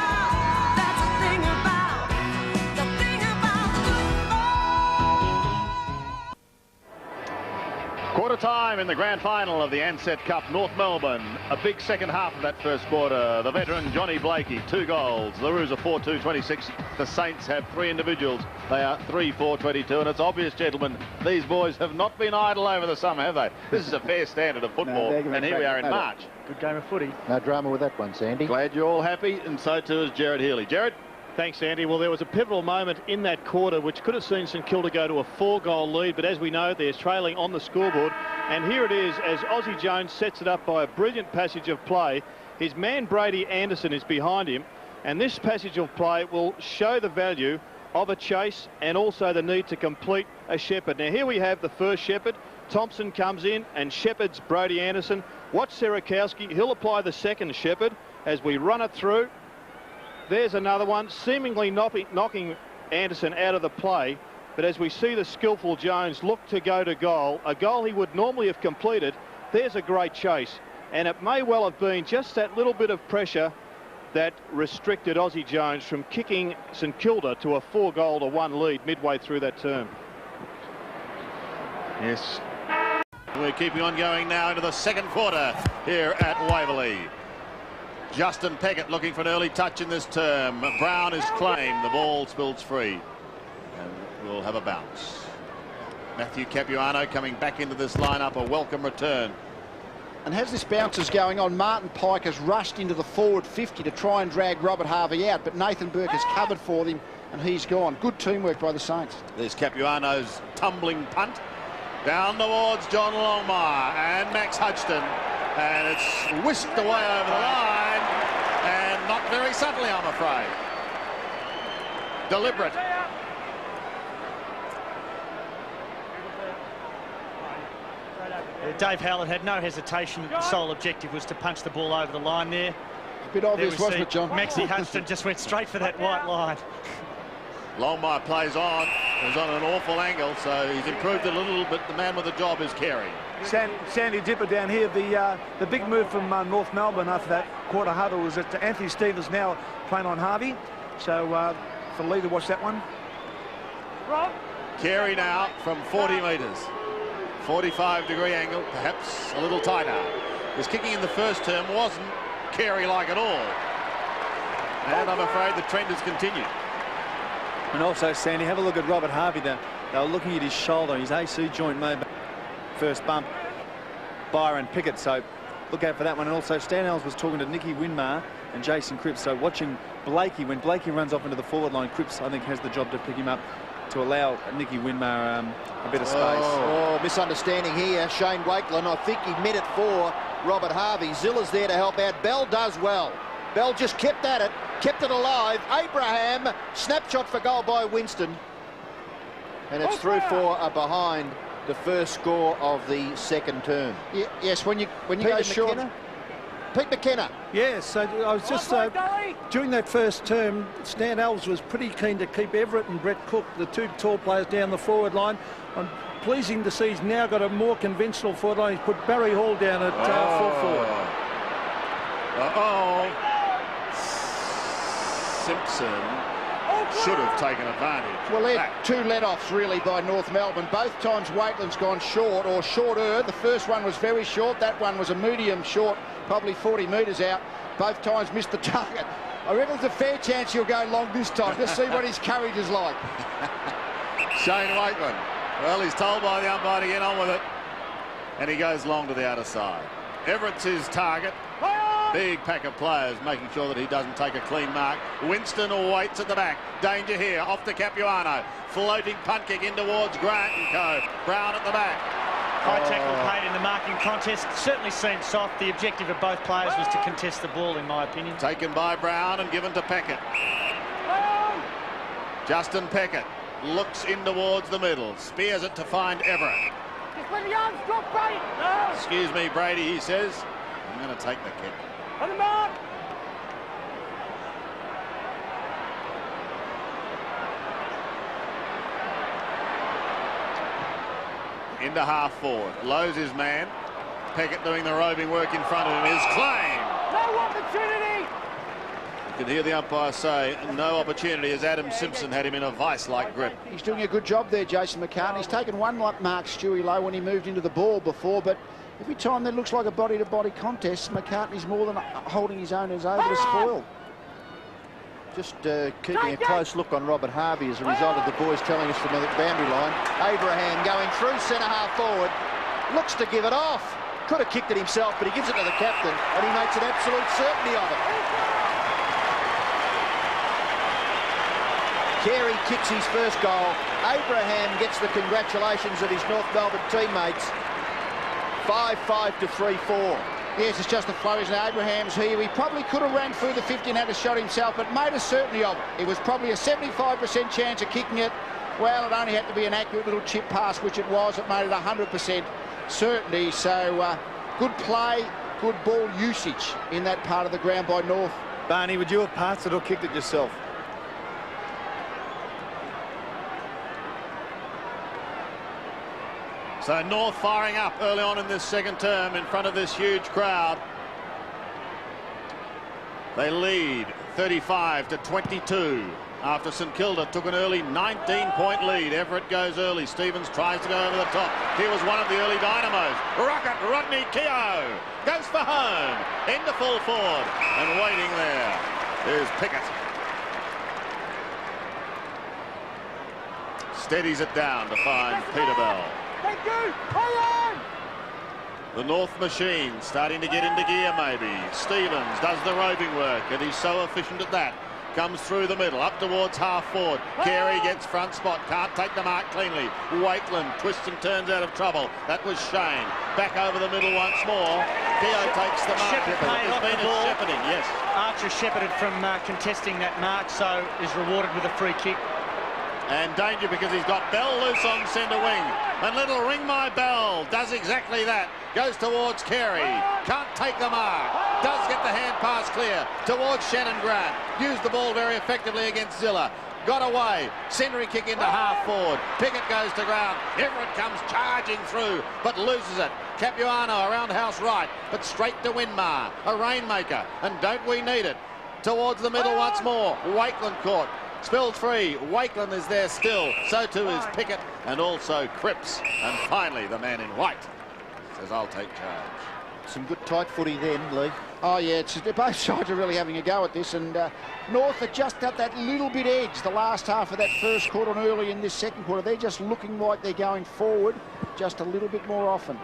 Quarter time in the grand final of the Ansett Cup, North Melbourne. A big second half of that first quarter. The veteran Johnny Blakey, 2 goals. The Roos are 4-2-26. The Saints have 3 individuals. They are 3-4-22. And it's obvious, gentlemen, these boys have not been idle over the summer, have they? This is a fair standard of football. And here we are in March. Good game of footy. No drama with that one, Sandy. Glad you're all happy, and so too is Jared Healy. Jared? Thanks, Andy. Well, there was a pivotal moment in that quarter which could have seen St Kilda go to a 4-goal lead, but as we know, they're trailing on the scoreboard. And here it is as Ozzy Jones sets it up by a brilliant passage of play. His man Brady Anderson is behind him, and this passage of play will show the value of a chase and also the need to complete a shepherd. Now, here we have the first shepherd. Thompson comes in and shepherds Brady Anderson. Watch Serakowski. He'll apply the second shepherd as we run it through. There's another one, seemingly knocking Anderson out of the play. But as we see the skillful Jones look to go to goal, a goal he would normally have completed, there's a great chase. And it may well have been just that little bit of pressure that restricted Ozzy Jones from kicking St Kilda to a 4-goal-to-1 lead midway through that term. Yes. We're keeping on going now into the second quarter here at Waverley. Justin Peckett looking for an early touch in this term. Brown is claimed. The ball spills free. And we'll have a bounce. Matthew Capuano coming back into this lineup. A welcome return. And as this bounce is going on, Martin Pike has rushed into the forward 50 to try and drag Robert Harvey out, but Nathan Burke has covered for him and he's gone. Good teamwork by the Saints. There's Capuano's tumbling punt. Down towards John Longmire and Max Hodgson. And it's whisked away over the line, and not very subtly, I'm afraid. Deliberate. Dave Howlett had no hesitation. The sole objective was to punch the ball over the line there. A bit obvious, wasn't it, John? Maxie Hudson just went straight for that white line. Longmire plays on. It was on an awful angle, so he's improved a little, but the man with the job is Carey. Sandy Dipper down here. The big move from North Melbourne after that quarter huddle was that Anthony Stevens now playing on Harvey. So for Lee to watch that one. Carey now from 40 metres. 45-degree angle, perhaps a little tighter. His kicking in the first term wasn't Carey-like at all. And I'm afraid the trend has continued. And also, Sandy, have a look at Robert Harvey there. They were looking at his shoulder, his AC joint made first bump. Byron Pickett, so look out for that one. And also, Stan Ells was talking to Nicky Winmar and Jason Cripps. So watching Blakey, when Blakey runs off into the forward line, Cripps, I think, has the job to pick him up to allow Nicky Winmar a bit of space. Oh, misunderstanding here. Shane Wakelin, I think he meant it for Robert Harvey. Zilla's there to help out. Bell does well. Bell just kept at it, kept it alive. Abraham, snapshot for goal by Winston. And it's through for a behind the first score of the second term. Yes, when you go short. Pete McKenna. Yes, so I was just during that first term, Stan Elves was pretty keen to keep Everett and Brett Cook, the two tall players, down the forward line. I'm pleasing to see he's now got a more conventional forward line. He's put Barry Hall down at full forward. Simpson should have taken advantage. Well, they're two let-offs really by North Melbourne. Both times Wakelin's gone short or shorter. The first one was very short. That one was a medium short, probably 40 metres out. Both times missed the target. I reckon there's a fair chance he'll go long this time. Just see what his courage is like. Shane Wakelin. Well, he's told by the umpire to get on with it. And he goes long to the outer side. Everett's his target. Big pack of players making sure that he doesn't take a clean mark. Winston waits at the back. Danger here. Off to Capuano. Floating punt kick in towards Grant and Co. Brown at the back. High tackle paid in the marking contest. Certainly seemed soft. The objective of both players was to contest the ball, in my opinion. Taken by Brown and given to Peckett. Justin Peckett looks in towards the middle. Spears it to find Everett. Excuse me, Brady, he says. I'm going to take the kick. On the mark. Into half forward. Lowe's his man. Peckett doing the roving work in front of him is claim. No opportunity. You can hear the umpire say no opportunity as Adam Simpson had him in a vice-like grip. He's doing a good job there, Jason McCartney. He's taken one like Mark Stewie Lowe when he moved into the ball before, but every time that looks like a body-to-body contest, McCartney's more than holding his own, is able to spoil. Just keeping a close look on Robert Harvey as a result of the boys telling us from the boundary line. Abraham going through centre-half forward. Looks to give it off. Could have kicked it himself, but he gives it to the captain, and he makes an absolute certainty of it. Carey kicks his first goal. Abraham gets the congratulations of his North Melbourne teammates. 5-5 to 3-4. Yes, it's just a flow, isn't it? Abraham's here. He probably could have ran through the 50 and had a shot himself, but made a certainty of it. It was probably a 75% chance of kicking it. Well, it only had to be an accurate little chip pass, which it was. It made it 100% certainty. So good play, good ball usage in that part of the ground by North. Barney, would you have passed it or kicked it yourself? So North firing up early on in this second term in front of this huge crowd. They lead 35 to 22 after St Kilda took an early 19-point lead. Everett goes early. Stevens tries to go over the top. He was one of the early dynamos. Rocket Rodney Keogh goes for home. Into full forward and waiting there is Pickett. Steadies it down to find Peterbell. Thank you. Hold on. The North machine starting to get into gear maybe. Stevens does the roving work and he's so efficient at that. Comes through the middle, up towards half forward. Carey gets front spot, can't take the mark cleanly. Wakelin twists and turns out of trouble. That was Shane. Back over the middle once more. Keogh takes the mark. It's been a shepherding, yes. Archer shepherded from contesting that mark, so is rewarded with a free kick. And danger because he's got Bell loose on centre wing. And little Ring My Bell does exactly that. Goes towards Carey. Can't take the mark. Does get the hand pass clear towards Shannon Grant. Used the ball very effectively against Zilla. Got away. Centering kick into half forward. Pickett goes to ground. Everett comes charging through, but loses it. Capuano around house right, but straight to Winmar. A rainmaker, and don't we need it? Towards the middle once more. Wakeland caught. Spilled free. Wakeland is there still. So too is Pickett and also Cripps. And finally the man in white says, I'll take charge. Some good tight footy then, Lee. Oh, yeah, both sides are really having a go at this, and North are just at that little bit edge the last half of that first quarter and early in this second quarter. They're just looking like they're going forward just a little bit more often.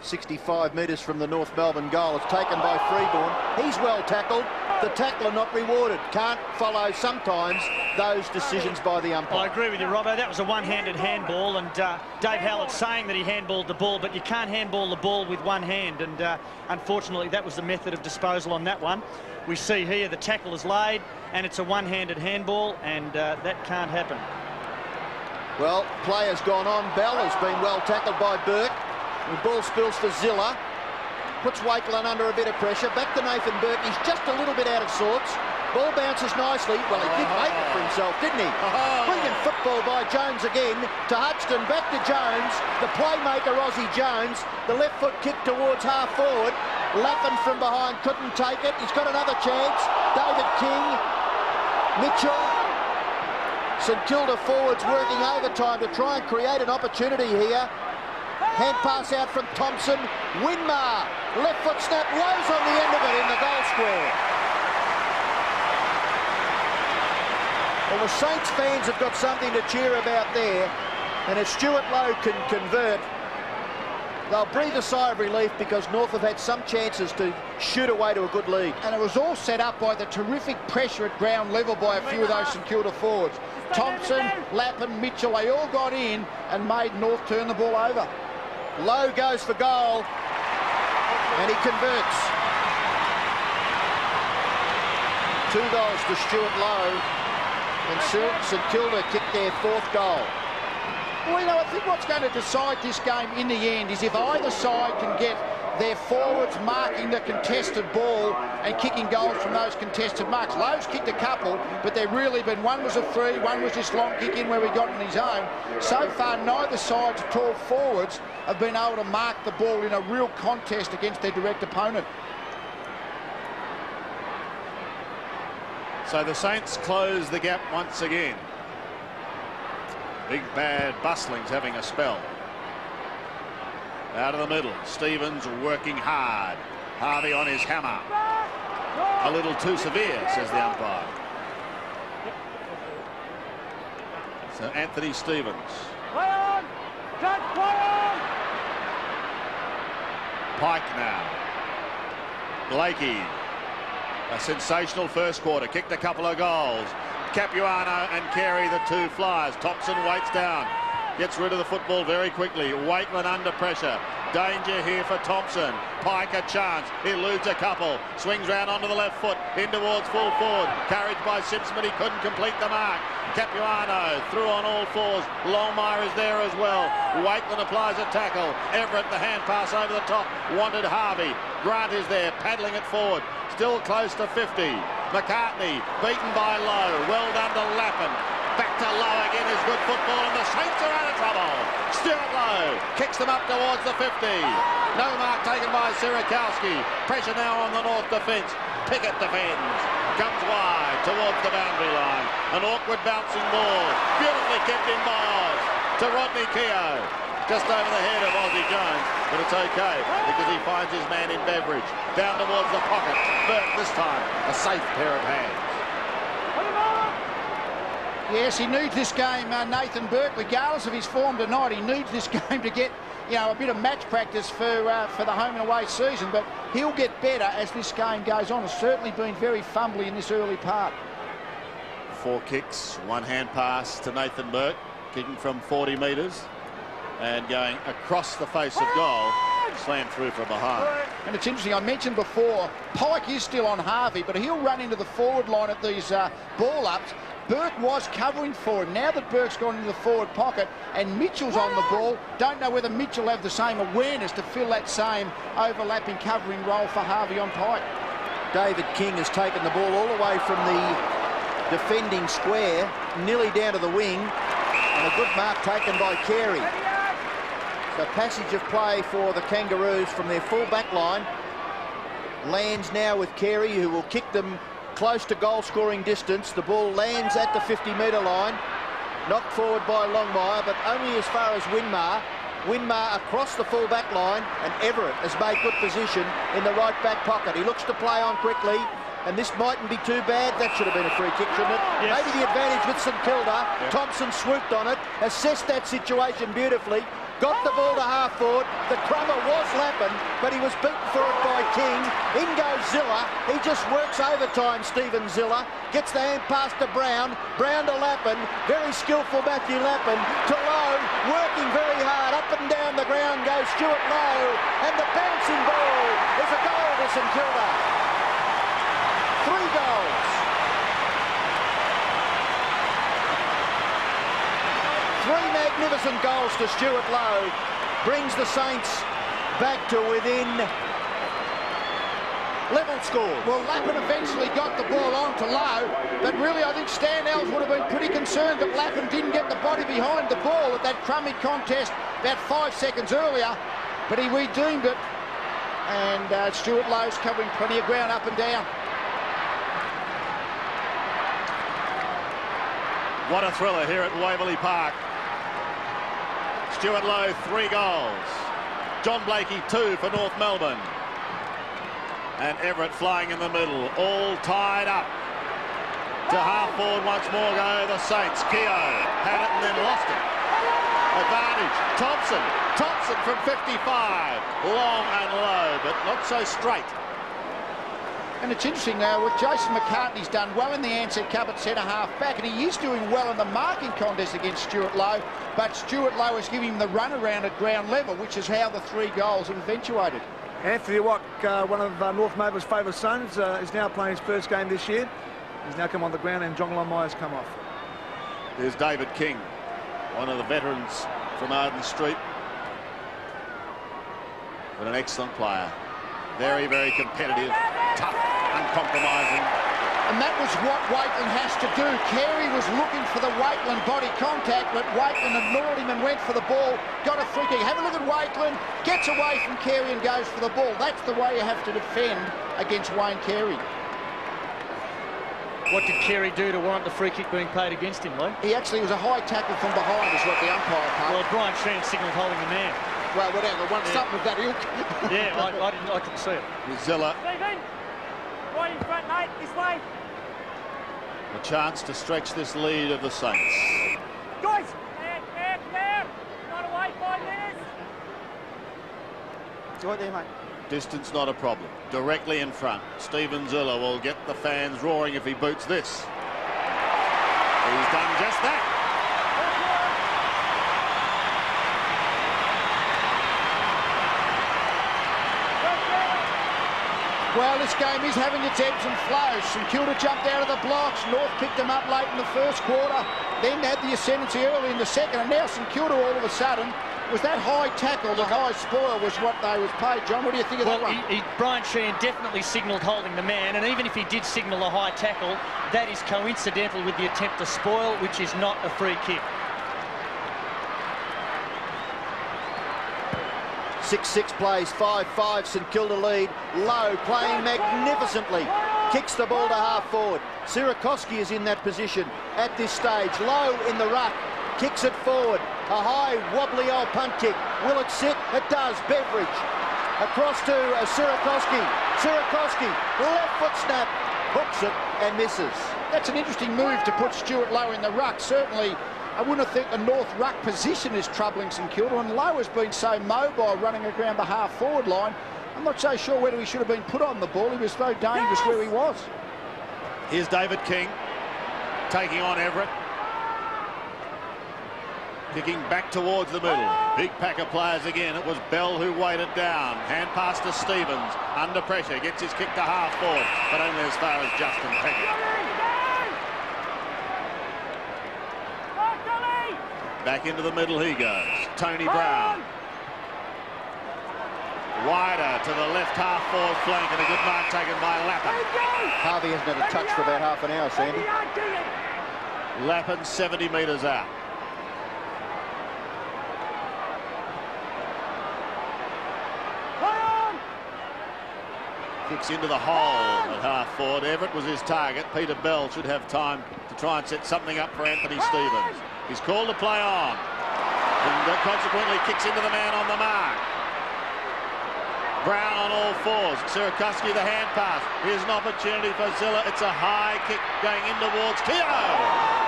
65 metres from the North Melbourne goal. It's taken by Freeborn. He's well tackled. The tackler not rewarded. Can't follow sometimes those decisions by the umpire. I agree with you, Robbo. That was a one-handed handball, and Dave Howlett saying that he handballed the ball, but you can't handball the ball with one hand, and unfortunately that was the method of disposal on that one. We see here the tackle is laid, and it's a one-handed handball, and that can't happen. Well, play has gone on. Bell has been well tackled by Burke. The ball spills for Zilla. Puts Wakeland under a bit of pressure. Back to Nathan Burke. He's just a little bit out of sorts. Ball bounces nicely. Well, he did make it for himself, didn't he? Brilliant football by Jones again. To Hudson. Back to Jones. The playmaker, Aussie Jones. The left foot kick towards half forward. Lappin from behind. Couldn't take it. He's got another chance. David King. Mitchell. St Kilda forwards working overtime to try and create an opportunity here. Hand pass out from Thompson. Winmar. Left foot snap. Lowe's on the end of it in the goal square. Well, the Saints fans have got something to cheer about there. And if Stuart Lowe can convert, they'll breathe a sigh of relief because North have had some chances to shoot away to a good lead. And it was all set up by the terrific pressure at ground level by a few of those St Kilda forwards. Thompson, Lappin, Mitchell, they all got in and made North turn the ball over. Lowe goes for goal, and he converts. 2 goals to Stuart Lowe, and St Kilda kicked their 4th goal. Well, you know, I think what's going to decide this game in the end is if either side can get their forwards marking the contested ball and kicking goals from those contested marks. Lowe's kicked a couple, but they've really been, one was a free, one was this long kick in where he got in his own. So far, neither side's tall forwards have been able to mark the ball in a real contest against their direct opponent. So the Saints close the gap once again. Big bad Bustling's having a spell. Out of the middle, Stevens working hard. Harvey on his hammer. A little too severe, says the umpire. So Anthony Stevens. Play on! Play on! Pike now. Blakey. A sensational first quarter. Kicked a couple of goals. Capuano and Carey, the 2 flyers. Thompson waits down. Gets rid of the football very quickly. Wakeland under pressure. Danger here for Thompson. Pike a chance. He eludes a couple. Swings round onto the left foot. In towards full forward. Carried by Simpson, but he couldn't complete the mark. Capuano through on all fours. Longmire is there as well. Wakeland applies a tackle. Everett the hand pass over the top. Wanted Harvey. Grant is there paddling it forward. Still close to 50. McCartney beaten by Lowe. Well done to Lappin. Back to Lowe again is good football, and the Saints are out of trouble. Stuart Lowe kicks them up towards the 50. No mark taken by Sierakowski. Pressure now on the North defence. Pickett defends. Comes wide towards the boundary line. An awkward bouncing ball. Beautifully kept in bounds to Rodney Keogh. Just over the head of Aussie Jones, but it's okay because he finds his man in Beveridge. Down towards the pocket. Burke this time, a safe pair of hands. Yes, he needs this game, Nathan Burke, regardless of his form tonight. He needs this game to get, you know, a bit of match practice for the home and away season, but he'll get better as this game goes on. It's certainly been very fumbly in this early part. 4 kicks, 1 hand pass to Nathan Burke, kicking from 40 metres and going across the face of goal slammed through from behind. And it's interesting, I mentioned before, Pike is still on Harvey, but he'll run into the forward line at these ball ups. Burke was covering for him. Now that Burke's gone into the forward pocket and Mitchell's on the ball, don't know whether Mitchell have the same awareness to fill that same overlapping covering role for Harvey on Pike. David King has taken the ball all the way from the defending square, nearly down to the wing, and a good mark taken by Carey. So passage of play for the Kangaroos from their full back line. Lands now with Carey, who will kick them close to goal-scoring distance. The ball lands at the 50-metre line. Knocked forward by Longmire, but only as far as Winmar. Winmar across the full back line, and Everett has made good position in the right back pocket. He looks to play on quickly, and this mightn't be too bad. That should have been a free kick, shouldn't it? Yes. Maybe the advantage with St Kilda. Yep. Thompson swooped on it, assessed that situation beautifully, got the ball to half forward. The crummer was Lappin, but he was beaten for it by King. In goes Zilla. He just works overtime, Stephen Zilla. Gets the hand pass to Brown. Brown to Lappin. Very skillful Matthew Lappin. To Lowe. Working very hard. Up and down the ground goes Stuart Lowe. And the bouncing ball is a goal to St Kilda. 3 goals. 3 magnificent goals to Stuart Lowe, brings the Saints back to within level score. Well, Lappin eventually got the ball on to Lowe, but really I think Stan Ells would have been pretty concerned that Lappin didn't get the body behind the ball at that crummy contest about 5 seconds earlier, but he redeemed it, and Stuart Lowe's covering plenty of ground up and down. What a thriller here at Waverley Park. Stuart Lowe, 3 goals. John Blakey, 2 for North Melbourne. And Everett flying in the middle, all tied up. To half forward once more go the Saints. Keogh had it and then lost it. Advantage, Thompson. Thompson from 55. Long and low, but not so straight. And it's interesting now, with Jason McCartney's done well in the Ansett Cup at centre-half back, and he is doing well in the marking contest against Stuart Lowe, but Stuart Lowe is giving him the run around at ground level, which is how the 3 goals have eventuated. Anthony Watt, one of North Melbourne's favourite sons, is now playing his first game this year. He's now come on the ground, and John Longmire's come off. There's David King, one of the veterans from Arden Street, but an excellent player. Very, very competitive, tough, uncompromising. And that was what Waitland has to do. Carey was looking for the Waitland body contact, but Waitland ignored him and went for the ball, got a free kick. Have a look at Waitland, gets away from Carey and goes for the ball. That's the way you have to defend against Wayne Carey. What did Carey do to warrant the free kick being played against him, Lee? He actually was a high tackle from behind is what the umpire paid. Well, Brian Sheehan signalled holding the man. Well, whatever, something with that ilk. Yeah, I couldn't see it. Zilla. Stephen, right in front, mate, this way. A chance to stretch this lead of the Saints. Guys, clear. Not away, 5 minutes. It's right there, mate. Distance not a problem. Directly in front. Stephen Zilla will get the fans roaring if he boots this. He's done just that. Well, this game is having its ebbs and flows. St Kilda jumped out of the blocks. North picked them up late in the first quarter, then had the ascendancy early in the second, and now St Kilda all of a sudden, was that high tackle, the high spoil was what they was paid. John, what do you think of that one? Brian Sheehan definitely signalled holding the man, and even if he did signal a high tackle, that is coincidental with the attempt to spoil, which is not a free kick. 6-6 plays, 5-5, St Kilda lead. Lowe playing magnificently. Kicks the ball to half forward. Sierakowski is in that position at this stage. Lowe in the ruck. Kicks it forward. A high, wobbly old punt kick. Will it sit? It does. Beveridge. Across to Sierakowski. Sierakowski, left foot snap. Hooks it and misses. That's an interesting move to put Stuart Lowe in the ruck. Certainly, I wouldn't think the north ruck position is troubling St Kilda, and Lowe has been so mobile running around the half-forward line. I'm not so sure whether he should have been put on the ball. He was so dangerous where he was. Here's David King taking on Everett. Kicking back towards the middle. Big pack of players again. It was Bell who weighted down. Hand pass to Stevens. Under pressure. Gets his kick to half forward, but only as far as Justin Peckett. Back into the middle he goes. Tony Brown. Wider to the left half forward flank, and a good mark taken by Lappin. Harvey hasn't had a touch for about half an hour, Sandy. Lappin 70 metres out. Kicks into the hole at half forward. Everett was his target. Peter Bell should have time to try and set something up for Anthony Stevens. He's called to play on, and consequently kicks into the man on the mark. Brown on all fours. Sirakuski the hand pass. Here's an opportunity for Zilla. It's a high kick going in towards Keogh.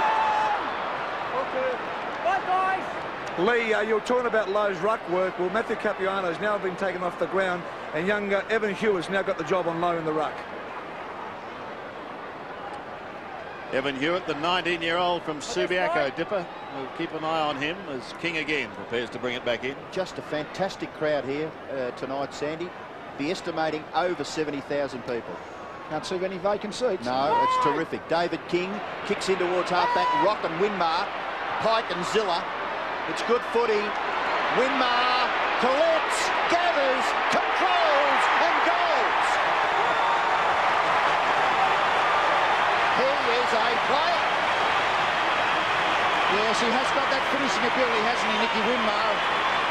Lee, you're talking about Lowe's ruck work. Well, Matthew Capuano's now been taken off the ground, and young Evan Hewitt's now got the job on Lowe in the ruck. Evan Hewitt, the 19-year-old from Subiaco. Dipper, we'll keep an eye on him as King again prepares to bring it back in. Just a fantastic crowd here tonight, Sandy. Be estimating over 70,000 people. Can't see any vacant seats. No, it's terrific. David King kicks in towards halfback. Rock and Winmar. Pike and Zilla. It's good footy. Winmar collects, gathers, controls and goals. He is a player. Yes, he has got that finishing ability, hasn't he, Nicky Winmar?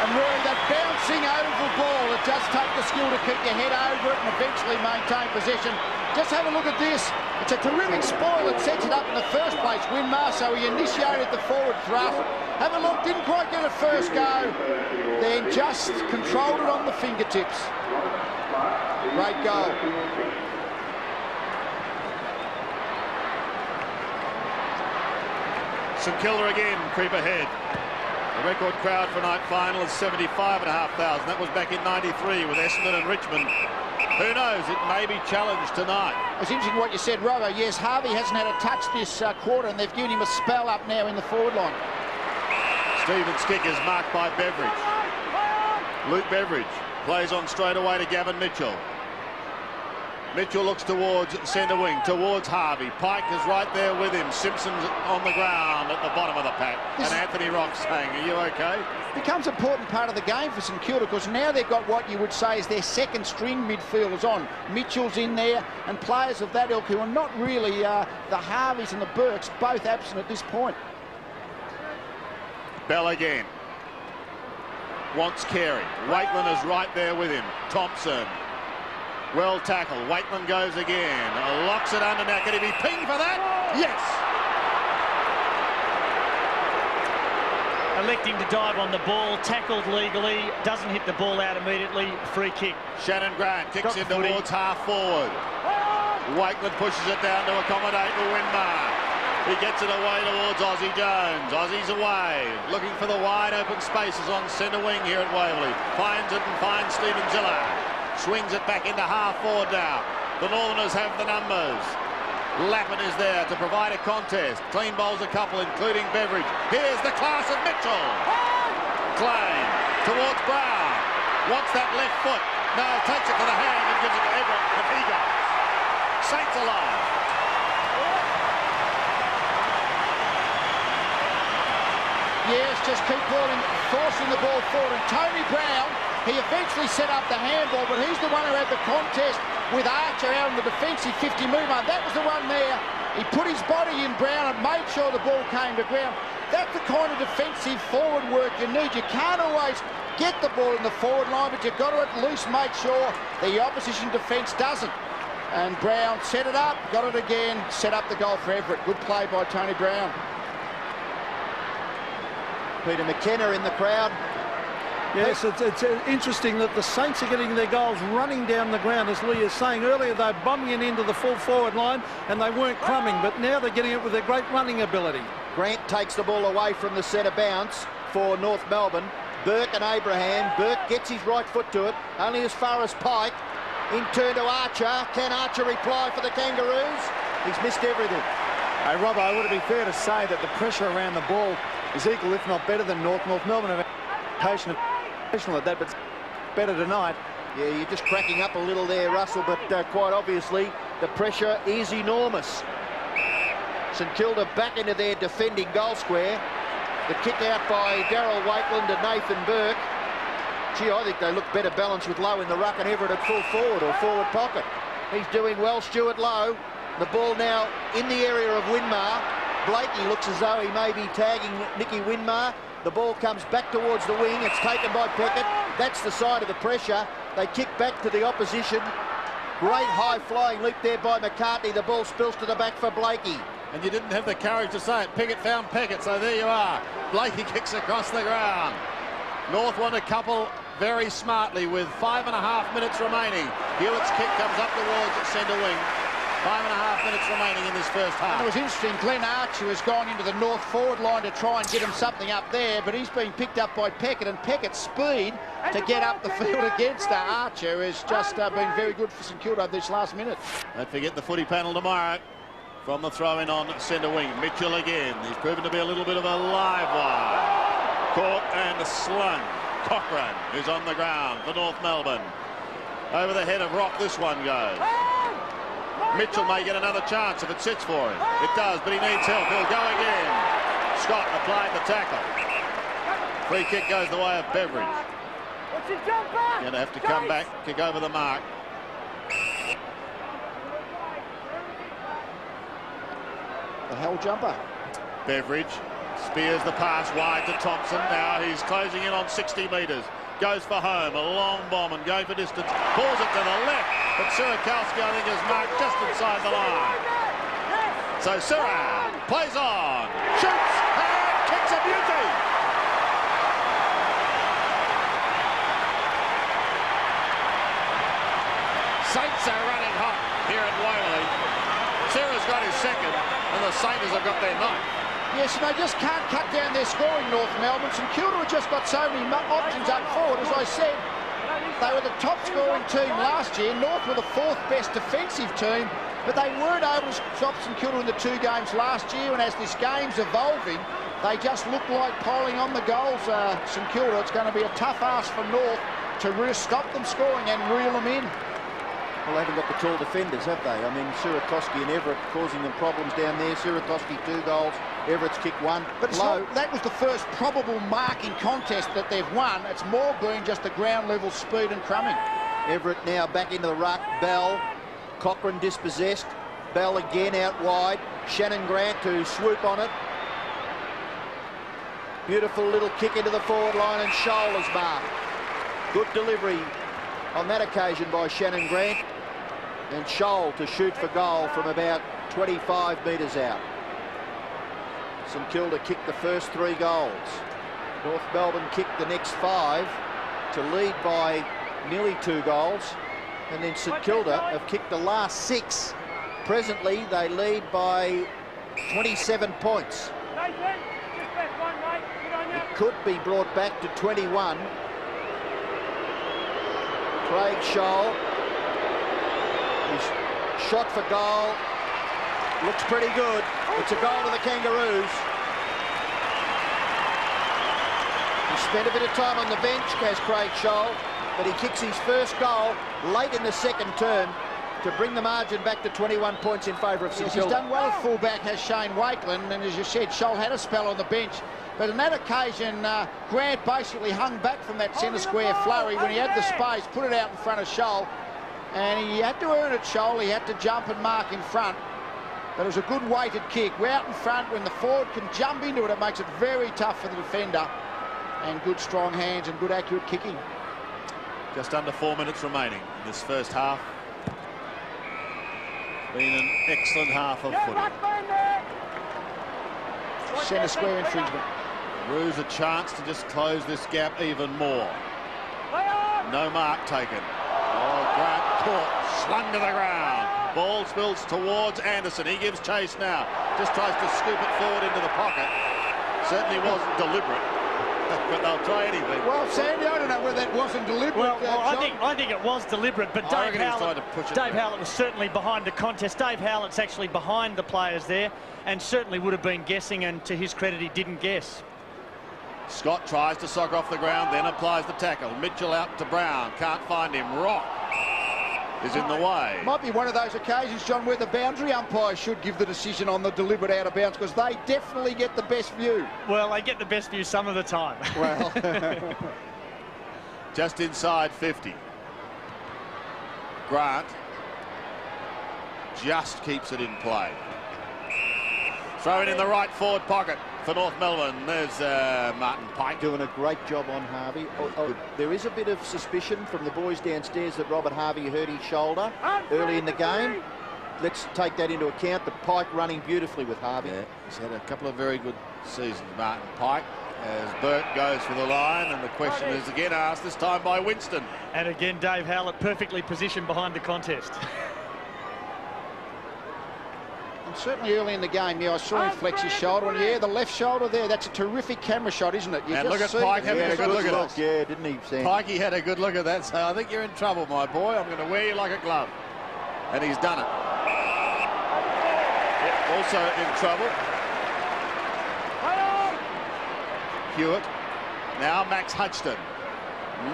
And really, that bouncing oval ball, it does take the skill to keep your head over it and eventually maintain possession. Just have a look at this. It's a terrific spoil that sets it up in the first place. Winmar, so he initiated the forward thrust. Have a look, didn't quite get it first go. Then just controlled it on the fingertips. Great goal. St Kilda again creep ahead. The record crowd for night final is 75,500. That was back in '93 with Essendon and Richmond. Who knows, it may be challenged tonight. It's interesting what you said, Robbo. Yes, Harvey hasn't had a touch this quarter, and they've given him a spell up now in the forward line. Stevens' kick is marked by Beveridge. Luke Beveridge plays on straight away to Gavin Mitchell. Mitchell looks towards centre wing, towards Harvey. Pike is right there with him. Simpson's on the ground at the bottom of the pack. And Anthony Rock saying, are you okay? Becomes an important part of the game for St Kilda, because now they've got what you would say is their second string midfielders on. Mitchell's in there, and players of that ilk who are not really the Harveys and the Burks, both absent at this point. Bell again. Wants Carey. Wakeland is right there with him. Thompson. Well tackled. Wakeland goes again. Locks it under now. Can he be pinged for that? Yes. Electing to dive on the ball, tackled legally, doesn't hit the ball out immediately, free kick. Shannon Grant kicks in towards half forward. Wakeland pushes it down to accommodate the Winmar. He gets it away towards Aussie Jones. Aussie's away, looking for the wide open spaces on centre wing here at Waverley. Finds it and finds Stephen Zilla. Swings it back into half forward now. The Northerners have the numbers. Lappin is there to provide a contest. Clean bowls a couple, including Beveridge. Here's the class of Mitchell. Klein towards Brown. Wants that left foot. No, takes it to the hand and gives it to Everett, and he goes. Saints alive. Yes, just keep forcing the ball forward. And Tony Brown, he eventually set up the handball, but he's the one who had the contest with Archer out on the defensive 50 mover. That was the one there. He put his body in Brown and made sure the ball came to ground. That's the kind of defensive forward work you need. You can't always get the ball in the forward line, but you've got to at least make sure the opposition defence doesn't. And Brown set it up, got it again, set up the goal for Everett. Good play by Tony Brown. Peter McKenna in the crowd. Yes, it's interesting that the Saints are getting their goals running down the ground. As Lee is saying earlier, they're bombing it into the full forward line and they weren't crumbing, but now they're getting it with their great running ability. Grant takes the ball away from the centre bounce for North Melbourne. Burke and Abraham. Burke gets his right foot to it, only as far as Pike. In turn to Archer. Can Archer reply for the Kangaroos? He's missed everything. Hey, Robbo, would it be fair to say that the pressure around the ball is equal, if not better, than North Melbourne have occasion at that, but better tonight? Yeah, you're just cracking up a little there, Russell, but quite obviously the pressure is enormous. St Kilda back into their defending goal square. The kick out by Darryl Wakeland and Nathan Burke. Gee, I think they look better balanced with Lowe in the ruck and Everett at full forward or forward pocket. He's doing well, Stuart Lowe. The ball now in the area of Winmar. Blakey looks as though he may be tagging Nicky Winmar. The ball comes back towards the wing. It's taken by Peckett. That's the side of the pressure. They kick back to the opposition. Great high-flying leap there by McCartney. The ball spills to the back for Blakey. And you didn't have the courage to say it. Pickett found Peckett, so there you are. Blakey kicks across the ground. North won a couple very smartly with 5.5 minutes remaining. Hewitt's kick comes up towards centre wing. 5.5 minutes remaining in this first half. And it was interesting, Glenn Archer has gone into the north forward line to try and get him something up there, but he's been picked up by Peckett, and Peckett's speed to get up the field against Archer has just been very good for St Kilda this last minute. Don't forget the footy panel tomorrow from the throw-in on centre wing. Mitchell again. He's proven to be a little bit of a live wire. Caught and slung. Cochrane, who's on the ground for North Melbourne. Over the head of Rock, this one goes. Mitchell may get another chance if it sits for him. It does, but he needs help. He'll go again. Scott applied the tackle. Free kick goes the way of Beveridge. Going to have to come back, kick over the mark. The hell jumper. Beveridge spears the pass wide to Thompson. Now he's closing in on 60 metres. Goes for home, a long bomb and going for distance. Pulls it to the left, but Surakowski, I think, is marked just inside the line. So Surak plays on, shoots, and kicks a beauty. Saints are running hot here at Waverley. Sarah's got his second, and the Saints have got their ninth. Yes, and they just can't cut down their scoring, North Melbourne. St Kilda have just got so many options up forward. As I said, they were the top scoring team last year. North were the 4th best defensive team, but they weren't able to stop St Kilda in the 2 games last year. And as this game's evolving, they just look like piling on the goals. St Kilda, it's going to be a tough ask for North to really stop them scoring and reel them in. Well, they haven't got the tall defenders, have they? I mean, Surakowski and Everett causing them problems down there. Surakowski 2 goals, Everett's kicked 1. But that was the first probable marking contest that they've won. It's more been just the ground level speed and crumbing. Everett now back into the ruck. Bell, Cochrane dispossessed. Bell again out wide. Shannon Grant to swoop on it. Beautiful little kick into the forward line, and Scholl is marked. Good delivery on that occasion by Shannon Grant. And Scholl to shoot for goal from about 25 metres out. St Kilda kicked the first 3 goals. North Melbourne kicked the next 5 to lead by nearly 2 goals. And then St Kilda have kicked the last 6. Presently, they lead by 27 points. It could be brought back to 21. Craig Scholl. He's shot for goal. Looks pretty good. It's a goal to the Kangaroos. He spent a bit of time on the bench, as Craig Scholl, but he kicks his first goal late in the second term to bring the margin back to 21 points in favour of St Kilda. He's done well at fullback, has Shane Wakeland, and as you said, Scholl had a spell on the bench. But on that occasion, Grant basically hung back from that centre square flurry when he had the space, put it out in front of Scholl, and he had to earn it, Scholl. He had to jump and mark in front. But it was a good weighted kick. We're out in front. When the forward can jump into it, it makes it very tough for the defender. And good strong hands and good accurate kicking. Just under 4 minutes remaining in this first half. Been an excellent half of footy. Centre square infringement. Roos a chance to just close this gap even more. No mark taken. Oh, Grant caught, slung to the ground. Ball spills towards Anderson. He gives chase now. Just tries to scoop it forward into the pocket. Certainly wasn't deliberate. but they'll try anything. Well, Sandy, I don't know whether that wasn't deliberate. Well, I think it was deliberate, but Dave Howlett was certainly behind the contest. Dave Howlett's actually behind the players there and certainly would have been guessing, and to his credit, he didn't guess. Scott tries to sock off the ground, then applies the tackle. Mitchell out to Brown. Can't find him. Rock is in the way. Might be one of those occasions, John, where the boundary umpire should give the decision on the deliberate out of bounds, because they definitely get the best view. Well, they get the best view some of the time. Well, just inside 50. Grant just keeps it in play. Throw it in the right forward pocket for North Melbourne. There's Martin Pike. Doing a great job on Harvey. There is a bit of suspicion from the boys downstairs that Robert Harvey hurt his shoulder early in the game. Let's take that into account. But Pike running beautifully with Harvey. Yeah, he's had a couple of very good seasons, Martin Pike, as Burt goes for the line, and the question is again asked, this time by Winston. And again, Dave Howlett perfectly positioned behind the contest. certainly early in the game, yeah, I saw him flex his shoulder, and yeah, the left shoulder there, that's a terrific camera shot, isn't it? You and just look at Pike having a good look at it. Yeah, didn't he, Sam? Pikey had a good look at that, so I think you're in trouble, my boy. I'm going to wear you like a glove. And he's done it. Yep, also in trouble. Hewitt. Now Max Hudson.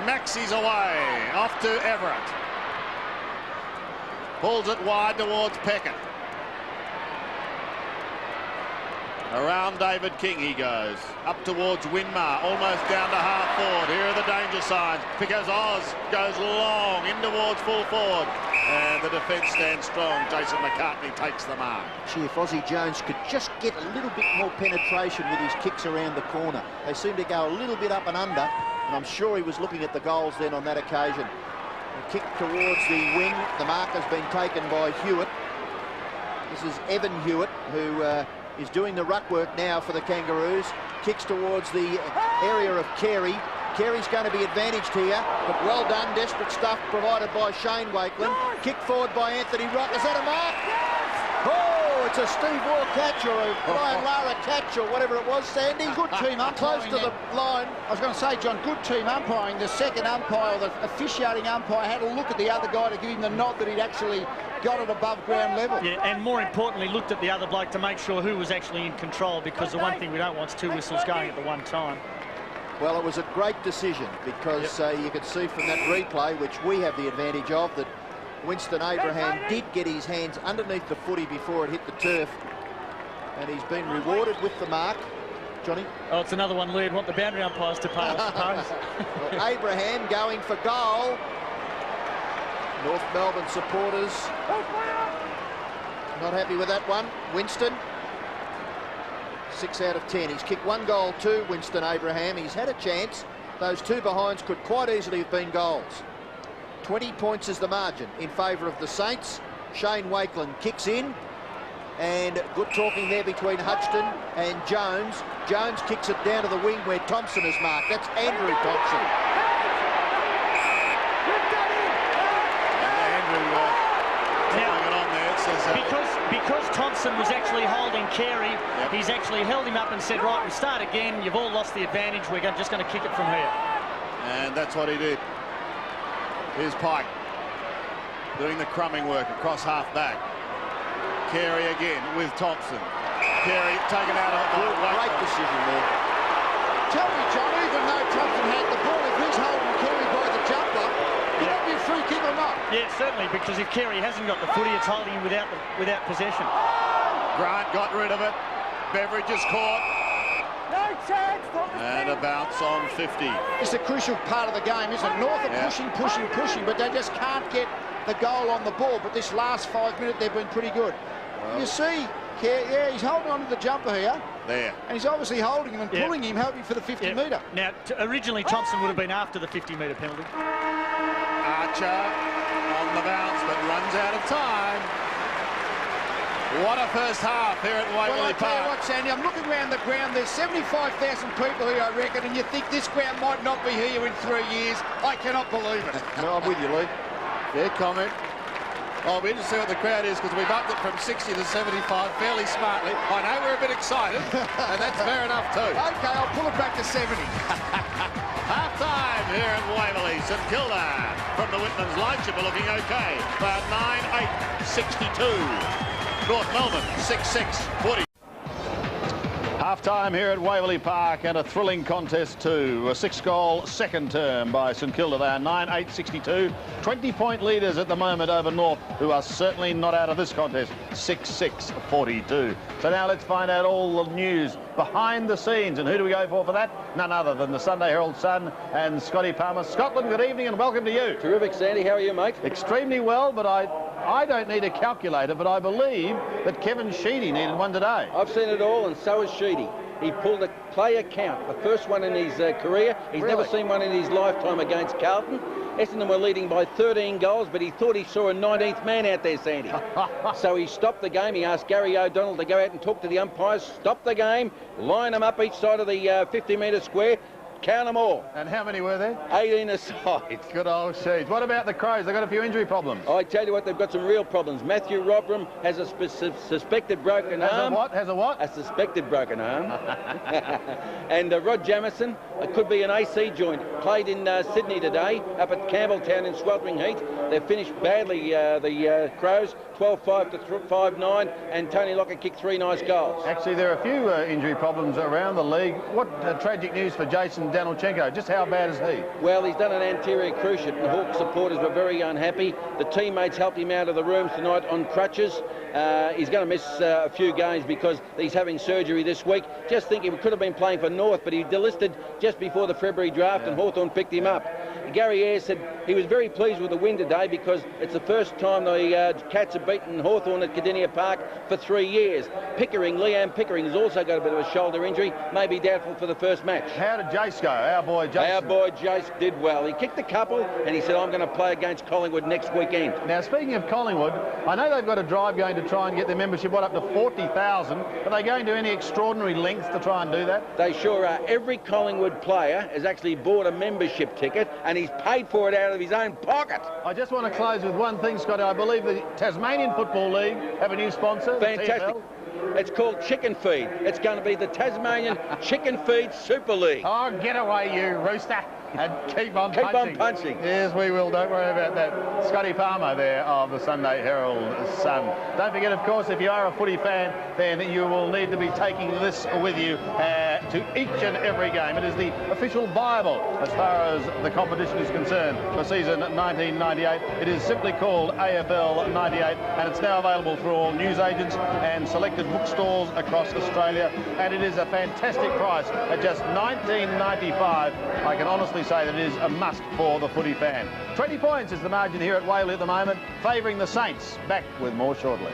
Maxie's away. Off to Everett. Pulls it wide towards Peckett. Around David King he goes. Up towards Winmar. Almost down to half forward. Here are the danger signs. Because Oz goes long in towards full forward. And the defence stands strong. Jason McCartney takes the mark. Gee, if Ozzie Jones could just get a little bit more penetration with his kicks around the corner. They seem to go a little bit up and under. And I'm sure he was looking at the goals then on that occasion. A kick towards the wing. The mark has been taken by Hewitt. This is Evan Hewitt, who is doing the ruck work now for the Kangaroos. Kicks towards the area of Carey. Carey's going to be advantaged here, but well done. Desperate stuff provided by Shane Wakeland. Kick forward by Anthony Rock. Is that a mark? Oh, it's a Steve Waugh catch or a Brian Lara catch or whatever it was, Sandy. Good team umpiring. Close to the line. I was going to say, John, good team umpiring. The second umpire, the officiating umpire, had a look at the other guy to give him the nod that he'd actually got it above ground level. Yeah, and more importantly, looked at the other bloke to make sure who was actually in control, because the one thing we don't want is two whistles going at the one time. Well, it was a great decision because you could see from that replay, which we have the advantage of, that Winston Abraham did get his hands underneath the footy before it hit the turf, and he's been rewarded with the mark. Johnny? Oh, it's another one Lead want the boundary umpires to pay, I suppose. Well, Abraham going for goal. North Melbourne supporters not happy with that one. Winston, 6 out of 10. He's kicked 1 goal to Winston Abraham. He's had a chance. Those two behinds could quite easily have been goals. 20 points is the margin in favour of the Saints. Shane Wakeland kicks in, and good talking there between Hudson and Jones. Jones kicks it down to the wing where Thompson is marked. That's Andrew Thompson. Because Thompson was actually holding Carey, he's actually held him up and said, right, we start again. You've all lost the advantage. We're just going to kick it from here. And that's what he did. Here's Pike doing the crumbing work across half back. Carey again with Thompson. Carey taken out of it. Great decision there. Tell me, John, even though Thompson had the ball, if he's holding Carey by the jumper, would that be a free kick or not? Yeah, certainly, because if Carey hasn't got the footy, it's holding him without possession. Grant got rid of it. Beveridge is caught. No chance. And a bounce on 50. It's a crucial part of the game, isn't it? North are pushing, but they just can't get the goal on the ball. But this last 5 minutes, they've been pretty good. Well, you see, yeah, he's holding on to the jumper here. There. And he's obviously holding him and pulling him, hoping for the 50 metre. Now, originally, Thompson would have been after the 50-metre penalty. Archer on the bounce, but runs out of time. What a first half here at Waverley Park. Well, I tell you what, Sandy, I'm looking around the ground. There's 75,000 people here, I reckon, and you think this ground might not be here in 3 years. I cannot believe it. No, I'm with you, Lee. Fair comment. I'll be interested to see what the crowd is, because we've upped it from 60 to 75 fairly smartly. I know we're a bit excited, and that's fair enough too. OK, I'll pull it back to 70. Half-time here at Waverley. St Kilda from the Whitman's line should be looking OK. About 9-8-62. North Melbourne 6-6-40. Half-time here at Waverley Park, and a thrilling contest too. A 6-goal second term by St Kilda. They are 9-8-62. 20-point leaders at the moment over North, who are certainly not out of this contest. 6-6-42. So now let's find out all the news behind the scenes. And who do we go for that? None other than the Sunday Herald Sun and Scotty Palmer. Scotland, good evening and welcome to you. Terrific, Sandy. How are you, mate? Extremely well, but I don't need a calculator, but I believe that Kevin Sheedy needed one today. I've seen it all, and so has Sheedy. He pulled a player count, the first one in his career. He's never seen one in his lifetime against Carlton. Essendon were leading by 13 goals, but he thought he saw a 19th man out there, Sandy. So he stopped the game. He asked Gary O'Donnell to go out and talk to the umpires, stop the game, line them up each side of the 50-metre square, count them all. And how many were there? 18 aside. Good old Sheeds. What about the Crows? They've got a few injury problems. I tell you what, they've got some real problems. Matthew Robram has a suspected broken arm. Has a what? A suspected broken arm. And Rod Jamieson, it could be an AC joint. Played in Sydney today, up at Campbelltown in sweltering heat. They've finished badly, the Crows, 12-5 to 5-9, and Tony Lockett kicked 3 nice goals. Actually, there are a few injury problems around the league. What tragic news for Jason Danilchenko. Just how bad is he? Well, he's done an anterior cruciate, and the Hawks supporters were very unhappy. The teammates helped him out of the rooms tonight on crutches. He's going to miss a few games because he's having surgery this week. Just think he could have been playing for North, but he delisted just before the February draft, and Hawthorn picked him up. Gary Ayres said he was very pleased with the win today because it's the first time the Cats have beaten Hawthorn at Cardinia Park for 3 years. Liam Pickering has also got a bit of a shoulder injury, may be doubtful for the first match. How did Jace go? Our boy Jace. Our boy Jace did well. He kicked a couple and he said, I'm going to play against Collingwood next weekend. Now, speaking of Collingwood, I know they've got a drive going to try and get their membership up to 40,000. Are they going to any extraordinary lengths to try and do that? They sure are. Every Collingwood player has actually bought a membership ticket and he's paid for it out of his own pocket. I just want to close with one thing, Scotty. I believe the Tasmanian Football League have a new sponsor. Fantastic. It's called Chicken Feed. It's going to be the Tasmanian Chicken Feed Super League. Oh, get away, you rooster. And keep on punching. Keep on punching. Yes, we will. Don't worry about that. Scotty Palmer there of the Sunday Herald Sun. Don't forget, of course, if you are a footy fan, then you will need to be taking this with you to each and every game. It is the official Bible as far as the competition is concerned for season 1998. It is simply called AFL 98, and it's now available through all newsagents and selected bookstores across Australia. And it is a fantastic price at just $19.95. I can honestly say that it is a must for the footy fan. 20 points is the margin here at Waverley at the moment, favouring the Saints. Back with more shortly.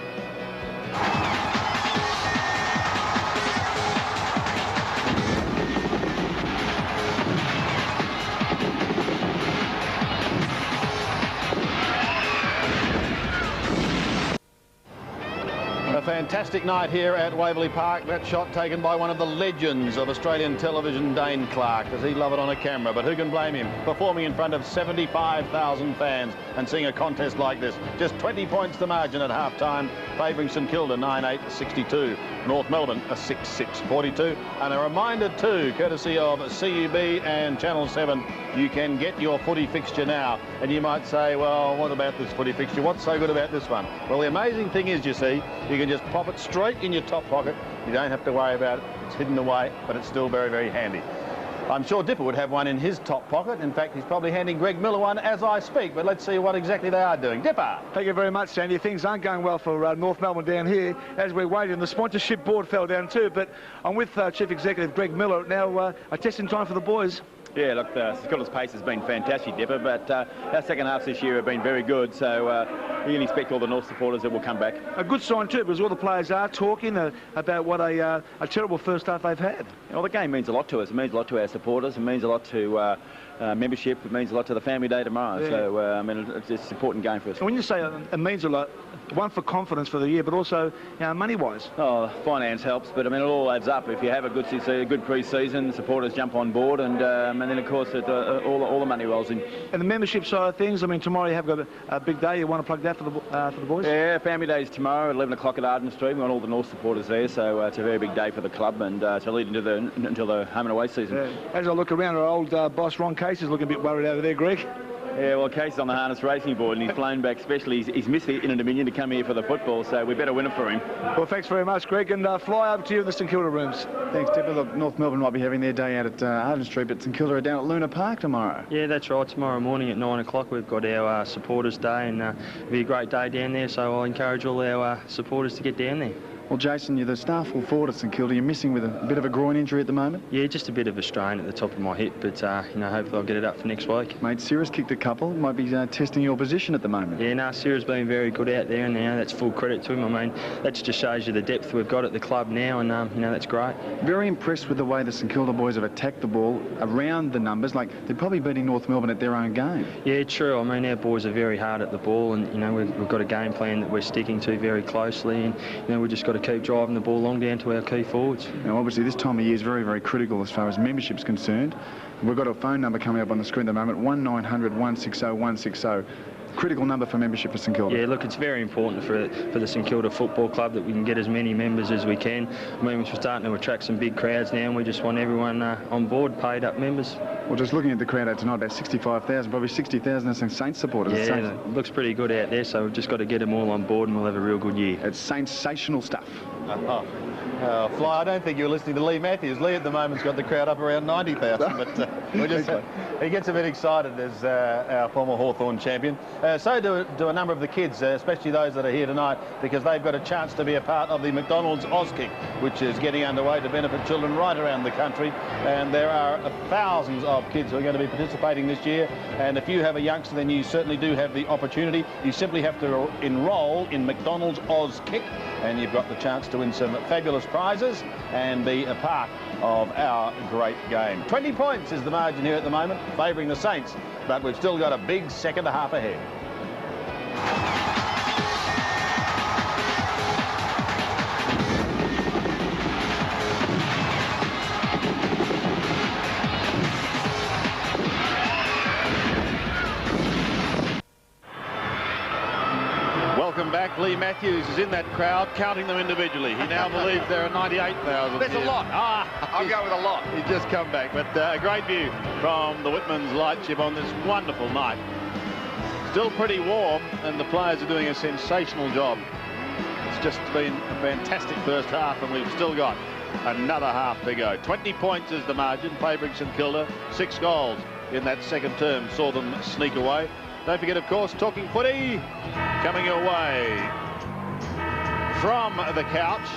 A fantastic night here at Waverley Park. That shot taken by one of the legends of Australian television, Dane Clark. Does he love it on a camera? But who can blame him? Performing in front of 75,000 fans and seeing a contest like this. Just 20 points the margin at half-time, favouring St Kilda 9-8-62. North Melbourne a 6-6-42. And a reminder too, courtesy of CUB and Channel 7, you can get your footy fixture now. And you might say, well, what about this footy fixture? What's so good about this one? Well, the amazing thing is, you see, you can just pop it straight in your top pocket. You don't have to worry about it. It's hidden away, but it's still very, very handy. I'm sure Dipper would have one in his top pocket. In fact, he's probably handing Greg Miller one as I speak. But let's see what exactly they are doing. Dipper. Thank you very much, Sandy. Things aren't going well for North Melbourne down here. As we're waiting, the sponsorship board fell down too. But I'm with Chief Executive Greg Miller. Now, a testing time for the boys. Yeah, look, Scotland's pace has been fantastic, Dipper, but our second halves this year have been very good, so you can expect all the North supporters that will come back. A good sign too, because all the players are talking about what a terrible first half they've had. Well, the game means a lot to us. It means a lot to our supporters. It means a lot to membership. It means a lot to the family day tomorrow. Yeah. So, I mean, it's an important game for us. And when you say it means a lot, one for confidence for the year, but also money-wise. Oh, finance helps, but I mean, it all adds up. If you have a good pre-season, supporters jump on board, and then of course all the money rolls in. And the membership side of things, I mean, tomorrow you have got a big day. You want to plug that for the boys? Yeah, family day is tomorrow at 11 o'clock at Arden Street. We want all the North supporters there, so it's a very big day for the club, and to lead into the home and away season. Yeah. As I look around, our old boss Ron Case is looking a bit worried over there, Greg. Yeah, well, Casey's on the harness racing board, and he's flown back specially. He's missed the Inner Dominion to come here for the football, so we better win it for him. Well, thanks very much, Greg, and fly over to you in the St Kilda rooms. Thanks, Tipper. Look, North Melbourne might be having their day out at Arden Street, but St Kilda are down at Luna Park tomorrow. Yeah, that's right. Tomorrow morning at 9 o'clock we've got our supporters day, and it'll be a great day down there, so I encourage all our supporters to get down there. Well, Jason, you're the star full forward at St Kilda. You're missing with a bit of a groin injury at the moment. Yeah, just a bit of a strain at the top of my hip, but hopefully I'll get it up for next week. Mate, Sarah's kicked a couple. Might be testing your position at the moment. Yeah, no, Sarah's been very good out there, and that's full credit to him. I mean, that just shows you the depth we've got at the club now, and that's great. Very impressed with the way the St Kilda boys have attacked the ball around the numbers. Like, they're probably beating North Melbourne at their own game. Yeah, true. I mean, our boys are very hard at the ball, and we've got a game plan that we're sticking to very closely, and we've just got to keep driving the ball long down to our key forwards. Now, obviously, this time of year is very, very critical as far as membership's concerned. We've got a phone number coming up on the screen at the moment, 1900 160 160. Critical number for membership for St Kilda. Yeah, look, it's very important for the St Kilda Football Club that we can get as many members as we can. I mean, we're starting to attract some big crowds now, and we just want everyone on board, paid up members. Well, just looking at the crowd out tonight, about 65,000, probably 60,000 are some Saints supporters. Yeah, it looks pretty good out there, so we've just got to get them all on board, and we'll have a real good year. It's sensational stuff. Fly, I don't think you're listening to Lee Matthews. Lee at the moment's got the crowd up around 90,000, but he gets a bit excited as our former Hawthorn champion. So do a number of the kids, especially those that are here tonight, because they've got a chance to be a part of the McDonald's Auskick, which is getting underway to benefit children right around the country. And there are thousands of kids who are going to be participating this year. And if you have a youngster, then you certainly do have the opportunity. You simply have to enrol in McDonald's Auskick, and you've got the chance to win some fabulous prizes and be a part of our great game. 20 points is the margin here at the moment, favouring the Saints, but we've still got a big second half ahead. Welcome back. Lee Matthews is in that crowd, counting them individually. He now believes there are 98,000. There's a lot. I'll go with a lot. He's just come back, but a great view from the Whitman's lightship on this wonderful night. Still pretty warm, and the players are doing a sensational job. It's just been a fantastic first half, and we've still got another half to go. 20 points is the margin, favouring St Kilda. 6 goals in that second term saw them sneak away. Don't forget, of course, Talking Footy coming your way from the couch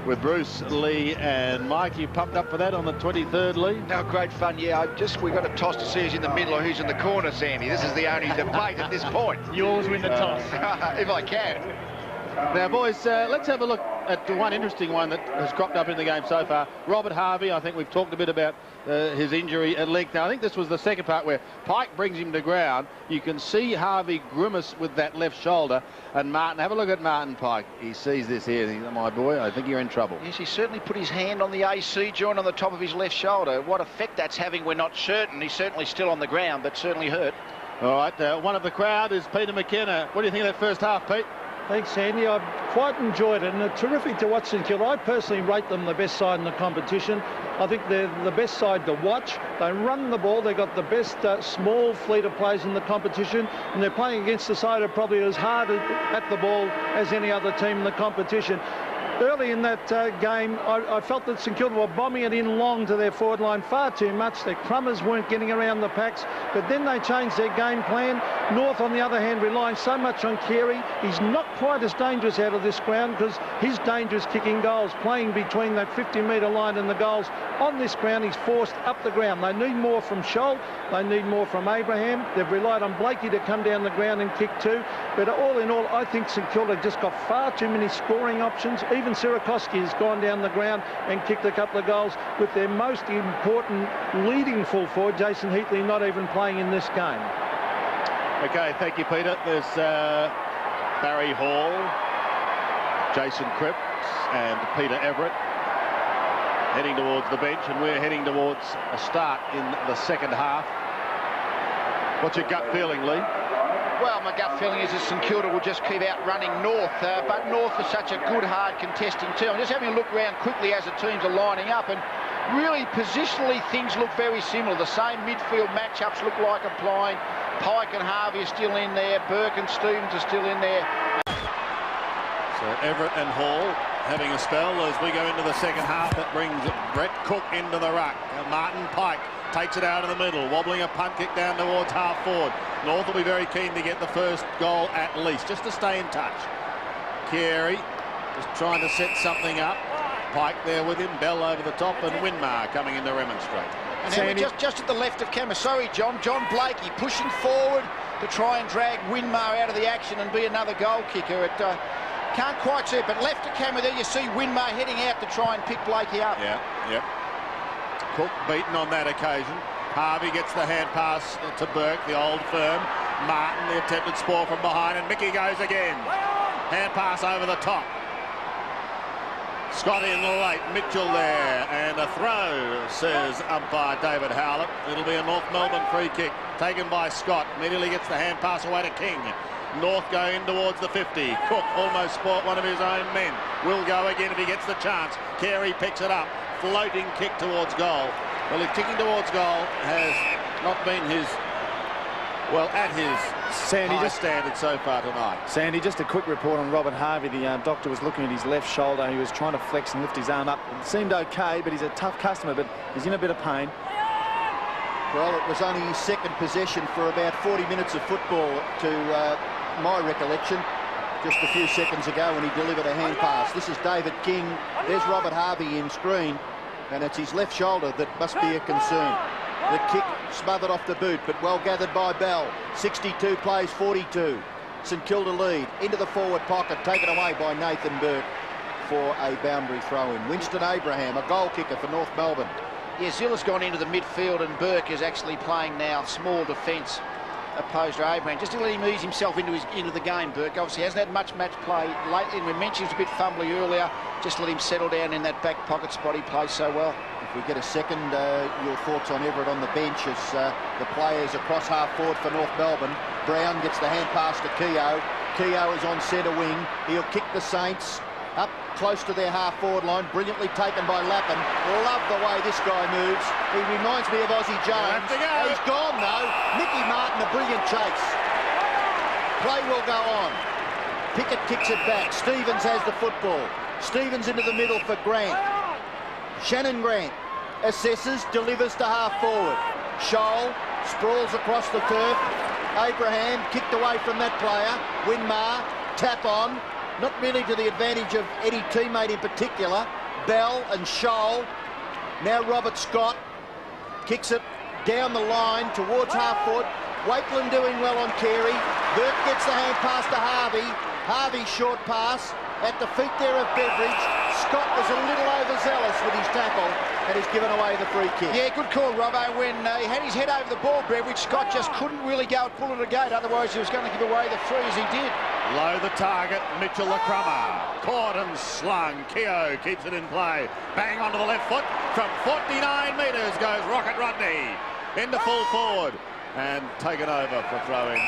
with Bruce, Lee and Mike. You pumped up for that on the 23rd, Lee? No, great fun, yeah. We've got a toss to see who's in the middle or who's in the corner, Sandy. This is the only debate at this point. Yours win the toss. If I can. Now, boys, let's have a look at the one interesting one that has cropped up in the game so far. Robert Harvey, I think we've talked a bit about his injury at length. Now, I think this was the second part where Pike brings him to ground. You can see Harvey grimace with that left shoulder. And Martin, have a look at Martin Pike. He sees this here. And he's, my boy, I think you're in trouble. Yes, he certainly put his hand on the AC joint on the top of his left shoulder. What effect that's having, we're not certain. He's certainly still on the ground, but certainly hurt. All right, one of the crowd is Peter McKenna. What do you think of that first half, Pete? Thanks, Sandy. I've quite enjoyed it, and terrific to watch St Kilda. I personally rate them the best side in the competition. I think they're the best side to watch. They run the ball. They've got the best small fleet of players in the competition, and they're playing against the side that probably as hard at the ball as any other team in the competition. Early in that game, I felt that St Kilda were bombing it in long to their forward line far too much. Their crummers weren't getting around the packs, but then they changed their game plan. North, on the other hand, relying so much on Carey. He's not quite as dangerous out of of this ground because he's dangerous kicking goals, playing between that 50-metre line and the goals. On this ground, he's forced up the ground. They need more from Scholl. They need more from Abraham. They've relied on Blakey to come down the ground and kick too. But all in all, I think St Kilda just got far too many scoring options. Even Sierakowski has gone down the ground and kicked a couple of goals with their most important leading full forward, Jason Heatley, not even playing in this game. Okay, thank you, Peter. There's Barry Hall, Jason Cripps and Peter Everett heading towards the bench, and we're heading towards a start in the second half. What's your gut feeling, Lee? Well, my gut feeling is that St Kilda will just keep outrunning North, but North is such a good, hard contesting team. I'm just having a look around quickly as the teams are lining up, and really positionally things look very similar. The same midfield matchups look like applying. Pike and Harvey are still in there. Burke and Stevens are still in there. So Everett and Hall having a spell as we go into the second half. That brings Brett Cook into the ruck. Martin Pike takes it out of the middle, wobbling a punt kick down towards half forward. North will be very keen to get the first goal at least, just to stay in touch. Carey just trying to set something up. Pike there with him, Bell over the top, and Winmar coming in to remonstrate. And just at the left of Camasoe, John Blakey pushing forward to try and drag Winmar out of the action and be another goal kicker. It can't quite see it, but left of Cama there you see Winmar heading out to try and pick Blakey up. Yeah. Cook beaten on that occasion. Harvey gets the hand pass to Burke, the old firm. Martin, the attempted spoil from behind, and Mickey goes again. Hand pass over the top. Scott in late, Mitchell there, and a throw, says umpire David Howlett. It'll be a North Melbourne free kick taken by Scott. Immediately gets the hand pass away to King. North go in towards the 50. Cook almost spoilt one of his own men. Will go again if he gets the chance. Carey picks it up. Floating kick towards goal. Well, his kicking towards goal has not been his, well, at his high standard so far tonight. Sandy, just a quick report on Robert Harvey. The doctor was looking at his left shoulder. He was trying to flex and lift his arm up. It seemed okay, but he's a tough customer, but he's in a bit of pain. Well, it was only his second possession for about 40 minutes of football to my recollection. Just a few seconds ago when he delivered a hand pass. This is David King. There's Robert Harvey in screen, and it's his left shoulder that must be a concern. The kick smothered off the boot, but well gathered by Bell. 62 plays 42. St Kilda lead into the forward pocket, taken away by Nathan Burke for a boundary throw-in. Winston Abraham, a goal kicker for North Melbourne. Yeah, Zilla's gone into the midfield, and Burke is actually playing now small defence opposed to Abraham. Just to let him ease himself into the game, Burke. Obviously hasn't had much match play lately, and we mentioned he was a bit fumbly earlier. Just let him settle down in that back pocket spot. He plays so well. If we get a second, your thoughts on Everett on the bench as the players across half forward for North Melbourne. Brown gets the hand pass to Keogh. Keogh is on centre wing. He'll kick the Saints up close to their half forward line. Brilliantly taken by Lappin. Love the way this guy moves. He reminds me of Aussie Jones. He's gone though. Mickey Martin, a brilliant chase. Play will go on. Pickett kicks it back. Stevens has the football. Stevens into the middle for Grant. Shannon Grant assesses, delivers to half forward. Scholl sprawls across the turf. Abraham kicked away from that player. Winmar, tap on. Not really to the advantage of any teammate in particular. Bell and Scholl. Now Robert Scott kicks it down the line towards half foot. Wakeland doing well on Carey. Burke gets the hand pass to Harvey. Harvey short pass at the feet there of Beveridge. Scott was a little overzealous with his tackle and he's given away the free kick. Yeah, good call, Robbo. When he had his head over the ball, Beveridge, Scott just couldn't really go and pull it a gate. Otherwise, he was going to give away the free as he did. Low the target, Mitchell Lacrummer. Caught and slung. Keogh keeps it in play. Bang onto the left foot. From 49 metres goes Rocket Rodney. Into full forward. And taken over for throwing.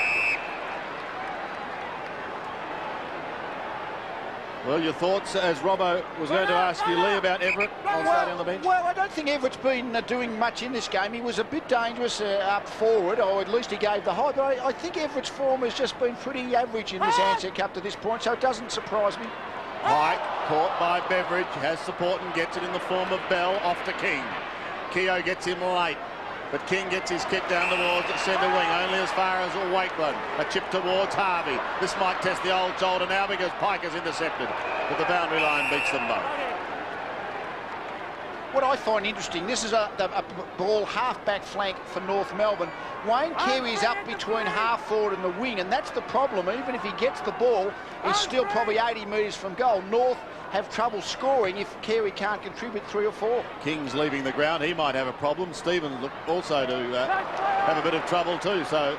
Well, your thoughts as Robbo was going to ask you, Lee, about Everett on the bench? Well, I don't think Everett's been doing much in this game. He was a bit dangerous up forward, or at least he gave the height. But I think Everett's form has just been pretty average in this Ansett Cup to this point, so it doesn't surprise me. Pike caught by Beveridge, has support and gets it in the form of Bell off to King. Keogh gets him late. But King gets his kick down towards centre wing, only as far as Wakeland. A chip towards Harvey. This might test the old shoulder now because Pike is intercepted. But the boundary line beats them both. What I find interesting, this is a ball half-back flank for North Melbourne. Wayne Carey's up between half-forward and the wing, and that's the problem. Even if he gets the ball, he's still probably 80 metres from goal. North have trouble scoring if Carey can't contribute 3 or 4. King's leaving the ground. He might have a problem. Stevens look also to have a bit of trouble too. So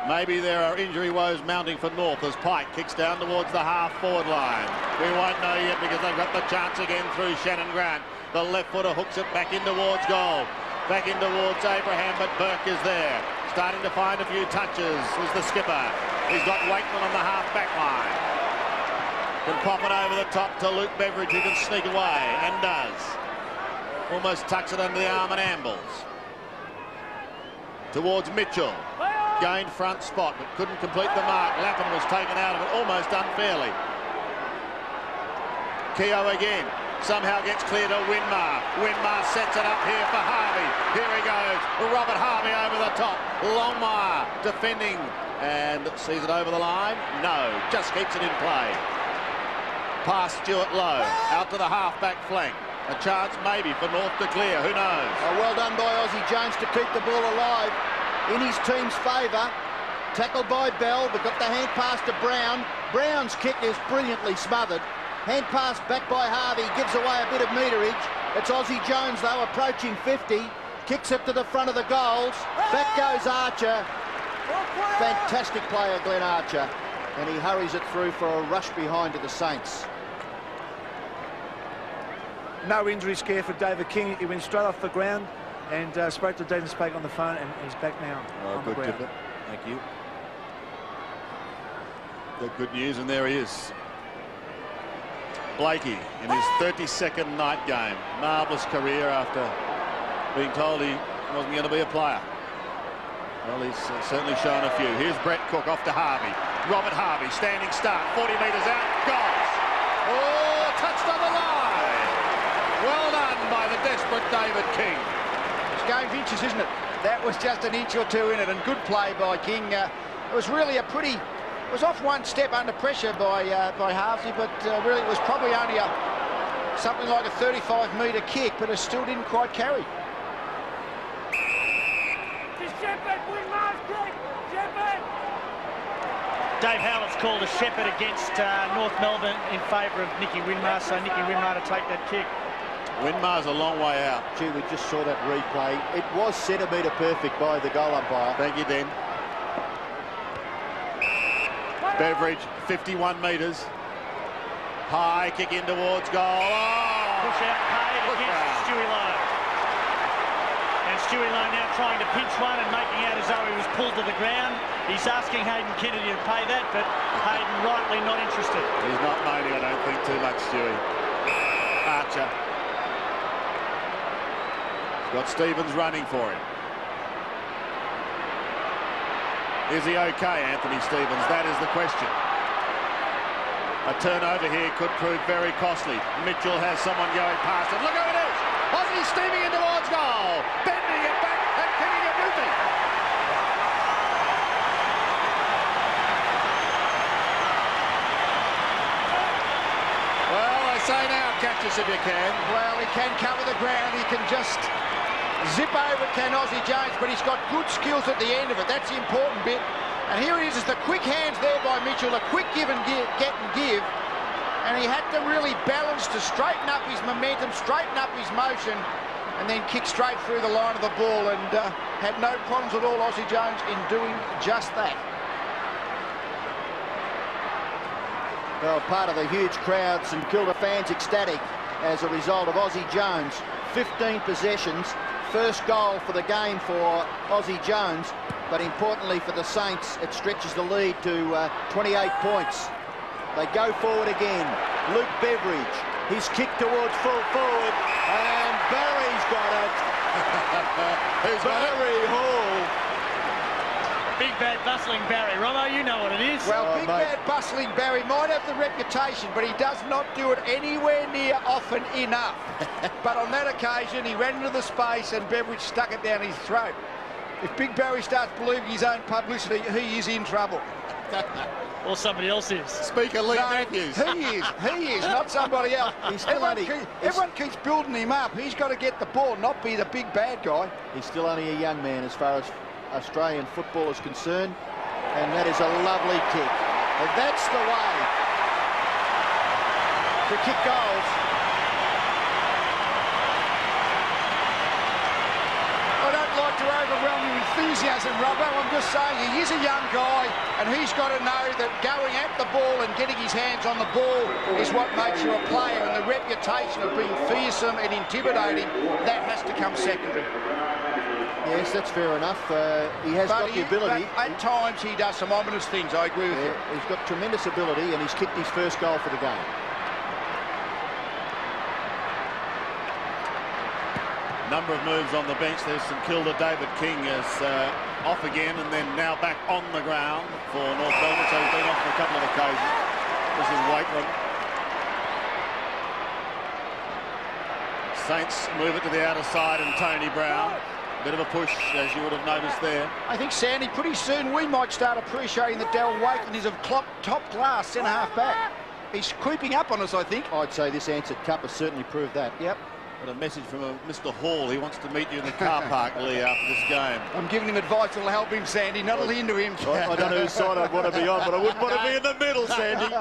maybe there are injury woes mounting for North as Pike kicks down towards the half-forward line. We won't know yet because they've got the chance again through Shannon Grant. The left footer hooks it back in towards goal. Back in towards Abraham, but Burke is there. Starting to find a few touches was the skipper. He's got Wakeman on the half-back line. Can pop it over the top to Luke Beveridge, who can sneak away, and does. Almost tucks it under the arm and ambles. Towards Mitchell. Gained front spot, but couldn't complete the mark. Lappin was taken out of it almost unfairly. Keogh again. Somehow gets clear to Winmar. Winmar sets it up here for Harvey. Here he goes. Robert Harvey over the top. Longmire defending and sees it over the line. No, just keeps it in play. Past Stuart Lowe. Out to the half-back flank. A chance maybe for North to clear. Who knows? Oh, well done by Aussie Jones to keep the ball alive in his team's favour. Tackled by Bell, but got the hand pass to Brown. Brown's kick is brilliantly smothered. Hand pass back by Harvey, gives away a bit of meterage. It's Aussie Jones, though, approaching 50. Kicks it to the front of the goals. Back goes Archer. Fantastic player, Glenn Archer. And he hurries it through for a rush behind to the Saints. No injury scare for David King. He went straight off the ground and spoke to Dennis Pake on the phone, and he's back now on the ground. Tipper. Thank you. Good news, and there he is. Blakey in his 32nd night game. Marvellous career after being told he wasn't going to be a player. Well, he's certainly shown a few. Here's Brett Cook off to Harvey. Robert Harvey, standing start, 40 metres out, goals. Oh, touched on the line. Well done by the desperate David King. It's game of inches, isn't it? That was just an inch or two in it, and good play by King. It was really a pretty... It was off one step under pressure by Harvey, but really it was probably only something like a 35-metre kick, but it still didn't quite carry. Dave Howlett's called a shepherd against North Melbourne in favour of Nicky Winmar, so Nicky Winmar to take that kick. Winmar's a long way out. Gee, we just saw that replay. It was centimetre perfect by the goal umpire. Thank you, Den. Beveridge, 51 metres. High kick in towards goal. Oh! Push out paid against Stewie Lowe. And Stewie Lowe now trying to pinch one and making out as though he was pulled to the ground. He's asking Hayden Kennedy to pay that, but Hayden rightly not interested. He's not moaning, I don't think, too much, Stewie. Archer. He's got Stevens running for him. Is he okay, Anthony Stevens? That is the question. A turnover here could prove very costly. Mitchell has someone going past it. Look who it is! Aussie steaming in towards goal. Bending it back and kicking it moving. Well, I say now, catch us if you can. Well, he can cover the ground. He can just zip over it, can Aussie Jones, but he's got good skills at the end of it. That's the important bit. And here it is the quick hands there by Mitchell, a quick give and give, get and give. And he had to really balance to straighten up his momentum, straighten up his motion, and then kick straight through the line of the ball, and had no problems at all, Aussie Jones, in doing just that. Well, part of the huge crowd, St Kilda fans ecstatic as a result of Aussie Jones. 15 possessions. First goal for the game for Aussie Jones, but importantly for the Saints, it stretches the lead to 28 points. They go forward again. Luke Beveridge, his kick towards full forward, and Barry's got it. Who's got it? Barry Hall. Big Bad Bustling Barry. Romo, you know what it is. Well, Big Bad Bustling Barry might have the reputation, but he does not do it anywhere near often enough. But on that occasion, he ran into the space and Beveridge stuck it down his throat. If Big Barry starts believing his own publicity, he is in trouble. Or somebody else is. Speaker Lee Matthews. He is, not somebody else. Everyone keeps building him up. He's got to get the ball, not be the big bad guy. He's still only a young man as far as Australian football is concerned, and that is a lovely kick. And that's the way to kick goals. I don't like to overwhelm you with enthusiasm, Robbo. I'm just saying he is a young guy, and he's got to know that going at the ball and getting his hands on the ball is what makes you a player, and the reputation of being fearsome and intimidating, that has to come secondary. Yes, that's fair enough. He has got the ability. At times he does some ominous things, I agree with you. He's got tremendous ability, and he's kicked his first goal for the game. Number of moves on the bench. There's St Kilda. David King is off again and then now back on the ground for North Melbourne, so he's been off on a couple of occasions. This is Waitram. Saints move it to the outer side and Tony Brown. Bit of a push, as you would have noticed there. I think, Sandy, pretty soon we might start appreciating that Darryl Waitram is a top-class centre-half back. He's creeping up on us, I think. I'd say this Ansett Cup has certainly proved that. Yep. Got a message from Mr. Hall. He wants to meet you in the car park, Lee, after this game. I'm giving him advice that'll help him, Sandy, not to hinder him. I don't know whose side I'd want to be on, but I wouldn't want to be in the middle, Sandy.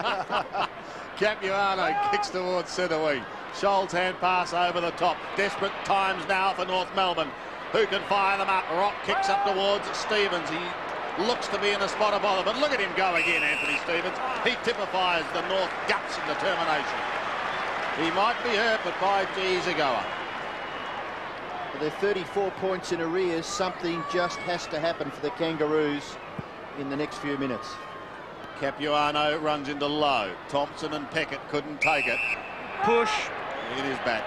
Capuano kicks towards centre wing. Scholl's hand pass over the top. Desperate times now for North Melbourne. Who can fire them up? Rock kicks up towards Stevens. He looks to be in a spot of bother, but look at him go again, Anthony Stevens. He typifies the North guts and determination. He might be hurt, but by he's a goer. They're 34 points in arrears. Something just has to happen for the Kangaroos in the next few minutes. Capuano runs into low. Thompson and Peckett couldn't take it. Push. It is back.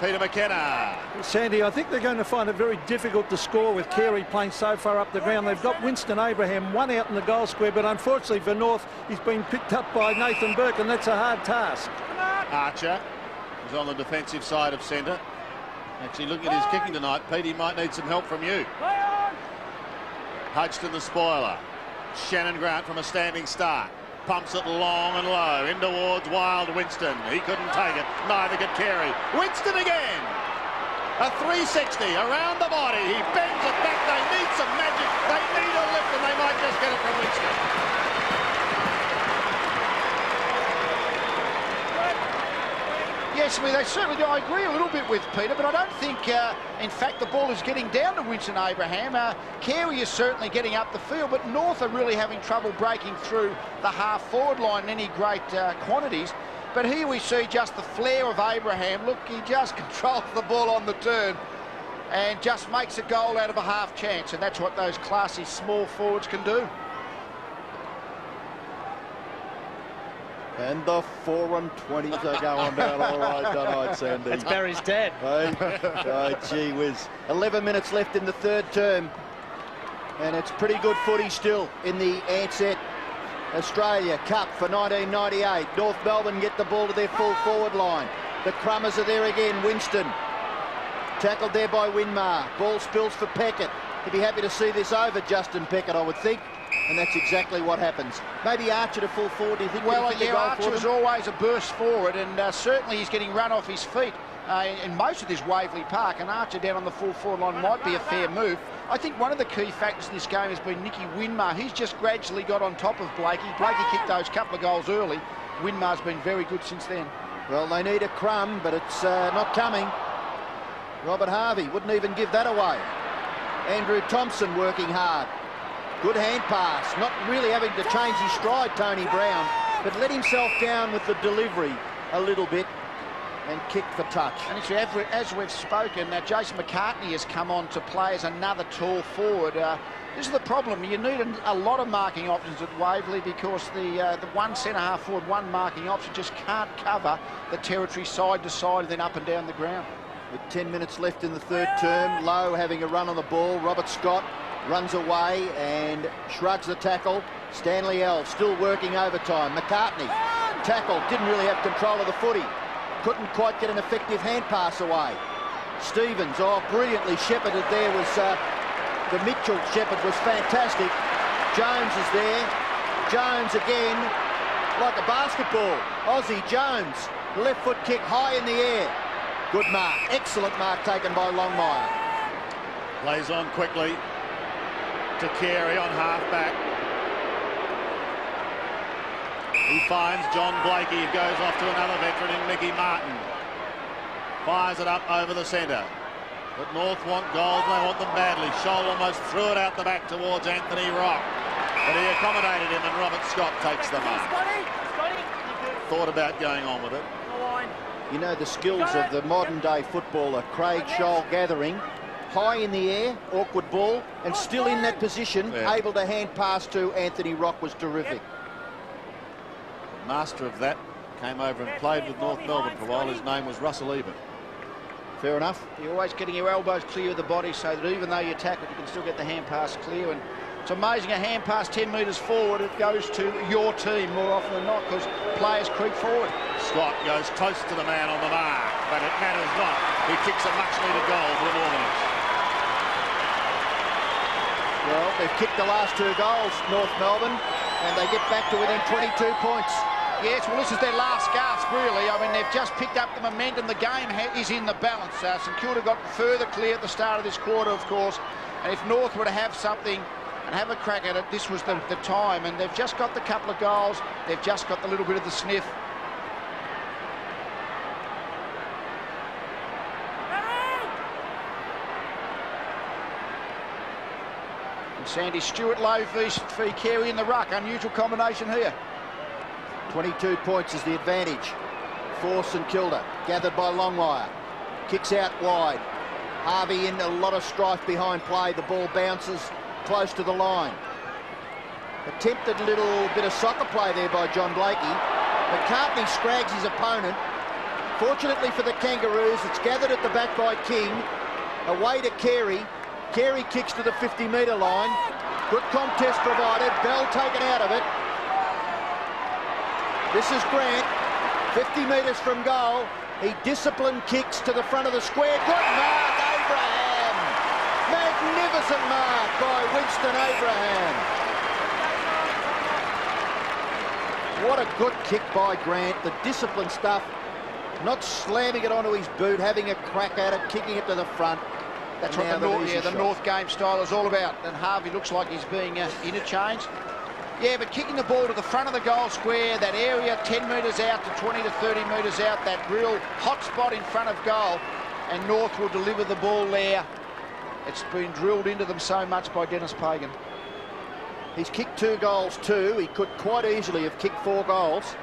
Peter McKenna. Sandy, I think they're going to find it very difficult to score with Carey playing so far up the ground. They've got Winston Abraham, one out in the goal square, but unfortunately for North, he's been picked up by Nathan Burke, and that's a hard task. Archer is on the defensive side of centre. Actually, looking at his kicking tonight, Pete, he might need some help from you. Hodgson the spoiler. Shannon Grant from a standing start. Pumps it long and low in towards Wild Winston. He couldn't take it. Neither could Carey. Winston again. A 360 around the body. He bends it back. They need some magic. They need a lift, and they might just get it from Winston. Yes, I mean, they certainly do. I agree a little bit with Peter, but I don't think, in fact, the ball is getting down to Winston Abraham. Carey is certainly getting up the field, but North are really having trouble breaking through the half-forward line in any great quantities. But here we see just the flair of Abraham. Look, he just controls the ball on the turn and just makes a goal out of a half chance, and that's what those classy small forwards can do. And the 4-20s are going down all right tonight, Sandy. That's Barry's dad. Hey? Oh, gee whiz. 11 minutes left in the third term. And it's pretty good footy still in the Ansett Australia Cup for 1998. North Melbourne get the ball to their full forward line. The Crummers are there again. Winston. Tackled there by Winmar. Ball spills for Peckett. He'd be happy to see this over, Justin Peckett, I would think. And that's exactly what happens. Maybe Archer to full forward, do you think? Well, yeah, Archer is always a burst forward, and certainly he's getting run off his feet in most of this Waverley Park, and Archer down on the full forward line might be a fair move. I think one of the key factors in this game has been Nicky Winmar. He's just gradually got on top of Blakey. Blakey kicked those couple of goals early. Winmar's been very good since then. Well, they need a crumb, but it's not coming. Robert Harvey wouldn't even give that away. Andrew Thompson working hard. Good hand pass, not really having to change his stride, Tony Brown, but let himself down with the delivery a little bit and kick for touch. And as we've spoken, Jason McCartney has come on to play as another tall forward. This is the problem. You need a lot of marking options at Waverley because the one centre-half forward, one marking option just can't cover the territory side to side and then up and down the ground. With 10 minutes left in the third term, Lowe having a run on the ball. Robert Scott runs away and shrugs the tackle. Stanley Elves still working overtime. McCartney tackle, didn't really have control of the footy. Couldn't quite get an effective hand pass away. Stevens, brilliantly shepherded there was the Mitchell shepherd was fantastic. Jones is there. Jones again, like a basketball. Aussie Jones, left foot kick high in the air. Good mark, excellent mark taken by Longmire. Plays on quickly to Carey on half-back. He finds John Blakey, who goes off to another veteran in Mickey Martin. Fires it up over the centre. But North want goals, and they want them badly. Scholl almost threw it out the back towards Anthony Rock. But he accommodated him, and Robert Scott takes the mark. Thought about going on with it. You know the skills of the modern-day footballer, Craig Scholl, gathering. High in the air, awkward ball, and still in that position, able to hand pass to Anthony Rock was terrific. Master of that came over and played with North Melbourne for a while. His name was Russell Ebert. Fair enough. You're always getting your elbows clear of the body so that even though you tackle, you can still get the hand pass clear. And it's amazing, a hand pass 10 metres forward, it goes to your team more often than not because players creep forward. Scott goes close to the man on the mark, but it matters not. He kicks a much-needed goal for the Northerners. Well, they've kicked the last 2 goals, North Melbourne, and they get back to within 22 points. Yes, well, this is their last gasp, really. I mean, they've just picked up the momentum. The game is in the balance. St Kilda got further clear at the start of this quarter, of course. And if North were to have something and have a crack at it, this was the time. And they've just got the couple of goals. They've just got the little bit of the sniff. And Sandy Stewart low v Carey in the ruck. Unusual combination here. 22 points is the advantage for St Kilda, gathered by Longmire. Kicks out wide. Harvey in a lot of strife behind play. The ball bounces close to the line. Attempted little bit of soccer play there by John Blakey. McCartney scrags his opponent. Fortunately for the Kangaroos, it's gathered at the back by King. Away to Carey. Carey kicks to the 50-metre line. Good contest provided. Bell taken out of it. This is Grant, 50 metres from goal. He disciplined kicks to the front of the square. Good mark, Abraham. Magnificent mark by Winston Abraham. What a good kick by Grant. The discipline stuff, not slamming it onto his boot, having a crack at it, kicking it to the front. That's what the North game style is all about. And Harvey looks like he's being interchanged. Yeah, but kicking the ball to the front of the goal square, that area 10 metres out to 20 to 30 metres out, that real hot spot in front of goal, and North will deliver the ball there. It's been drilled into them so much by Dennis Pagan. He's kicked 2 goals too. He could quite easily have kicked 4 goals.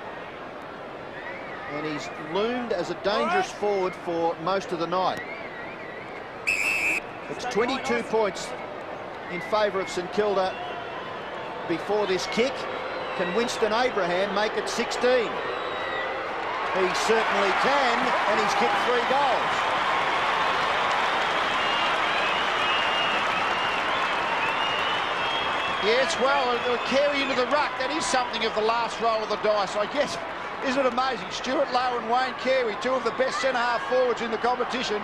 And he's loomed as a dangerous forward for most of the night. It's 22 points in favour of St Kilda before this kick. Can Winston Abraham make it 16? He certainly can, and he's kicked 3 goals. Yes, well, Carey into the ruck. That is something of the last roll of the dice, I guess. Isn't it amazing? Stuart Lowe and Wayne Carey, 2 of the best centre-half forwards in the competition.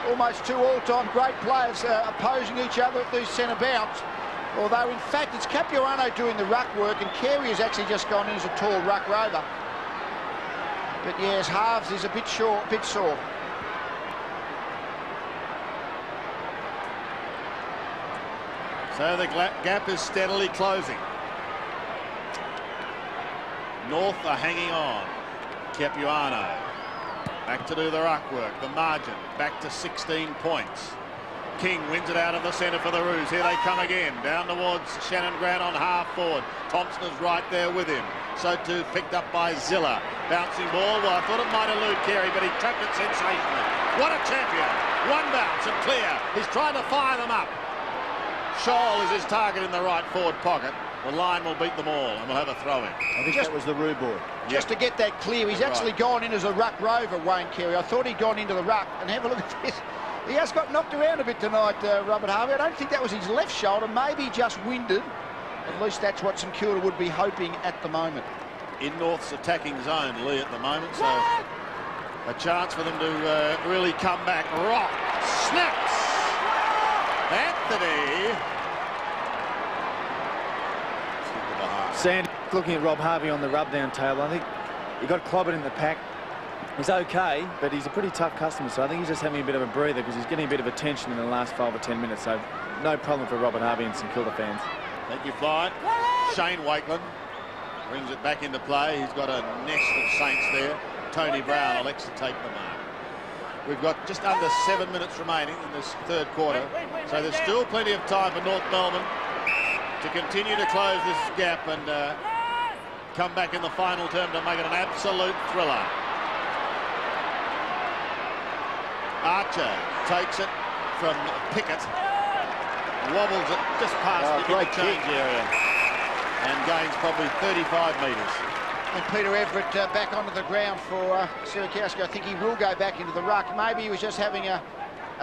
Almost 2 all-time great players opposing each other at these centre bounce. Although, in fact, it's Capuano doing the ruck work, and Carey has actually just gone in as a tall ruck rover. But yes, halves is a bit sore. So the gap is steadily closing. North are hanging on. Capuano back to do the ruck work. The margin back to 16 points. King wins it out of the centre for the Roos. Here they come again, down towards Shannon Grant on half forward. Thompson is right there with him. So too picked up by Zilla. Bouncing ball. Well, I thought it might elude Carey, but he trapped it sensationally. What a champion. 1 bounce and clear. He's trying to fire them up. Scholl is his target in the right forward pocket. The line will beat them all, and we'll have a throw-in. I think that was the Roo boy. Just to get that clear, he's actually gone in as a ruck rover, Wayne Carey. I thought he'd gone into the ruck, and have a look at this. He has got knocked around a bit tonight, Robert Harvey. I don't think that was his left shoulder, maybe just winded. At least that's what St Kilda would be hoping at the moment. In North's attacking zone, Lee, at the moment, so a chance for them to really come back. Rock snaps. Anthony. Sand looking at Rob Harvey on the rub-down table. I think he got clobbered in the pack. He's okay, but he's a pretty tough customer, so I think he's just having a bit of a breather because he's getting a bit of attention in the last 5 or 10 minutes, so no problem for Robert Harvey and St Kilda fans. Thank you, Flying. Shane Wakeland brings it back into play. He's got a nest of Saints there. Tony Brown elects to take the mark. We've got just under 7 minutes remaining in this third quarter, so there's still plenty of time for North Melbourne to continue to close this gap and come back in the final term to make it an absolute thriller. Archer takes it from Pickett, wobbles it just past the interchange area and gains probably 35 metres. And Peter Everett back onto the ground for Sierakowski. I think he will go back into the ruck. Maybe he was just having a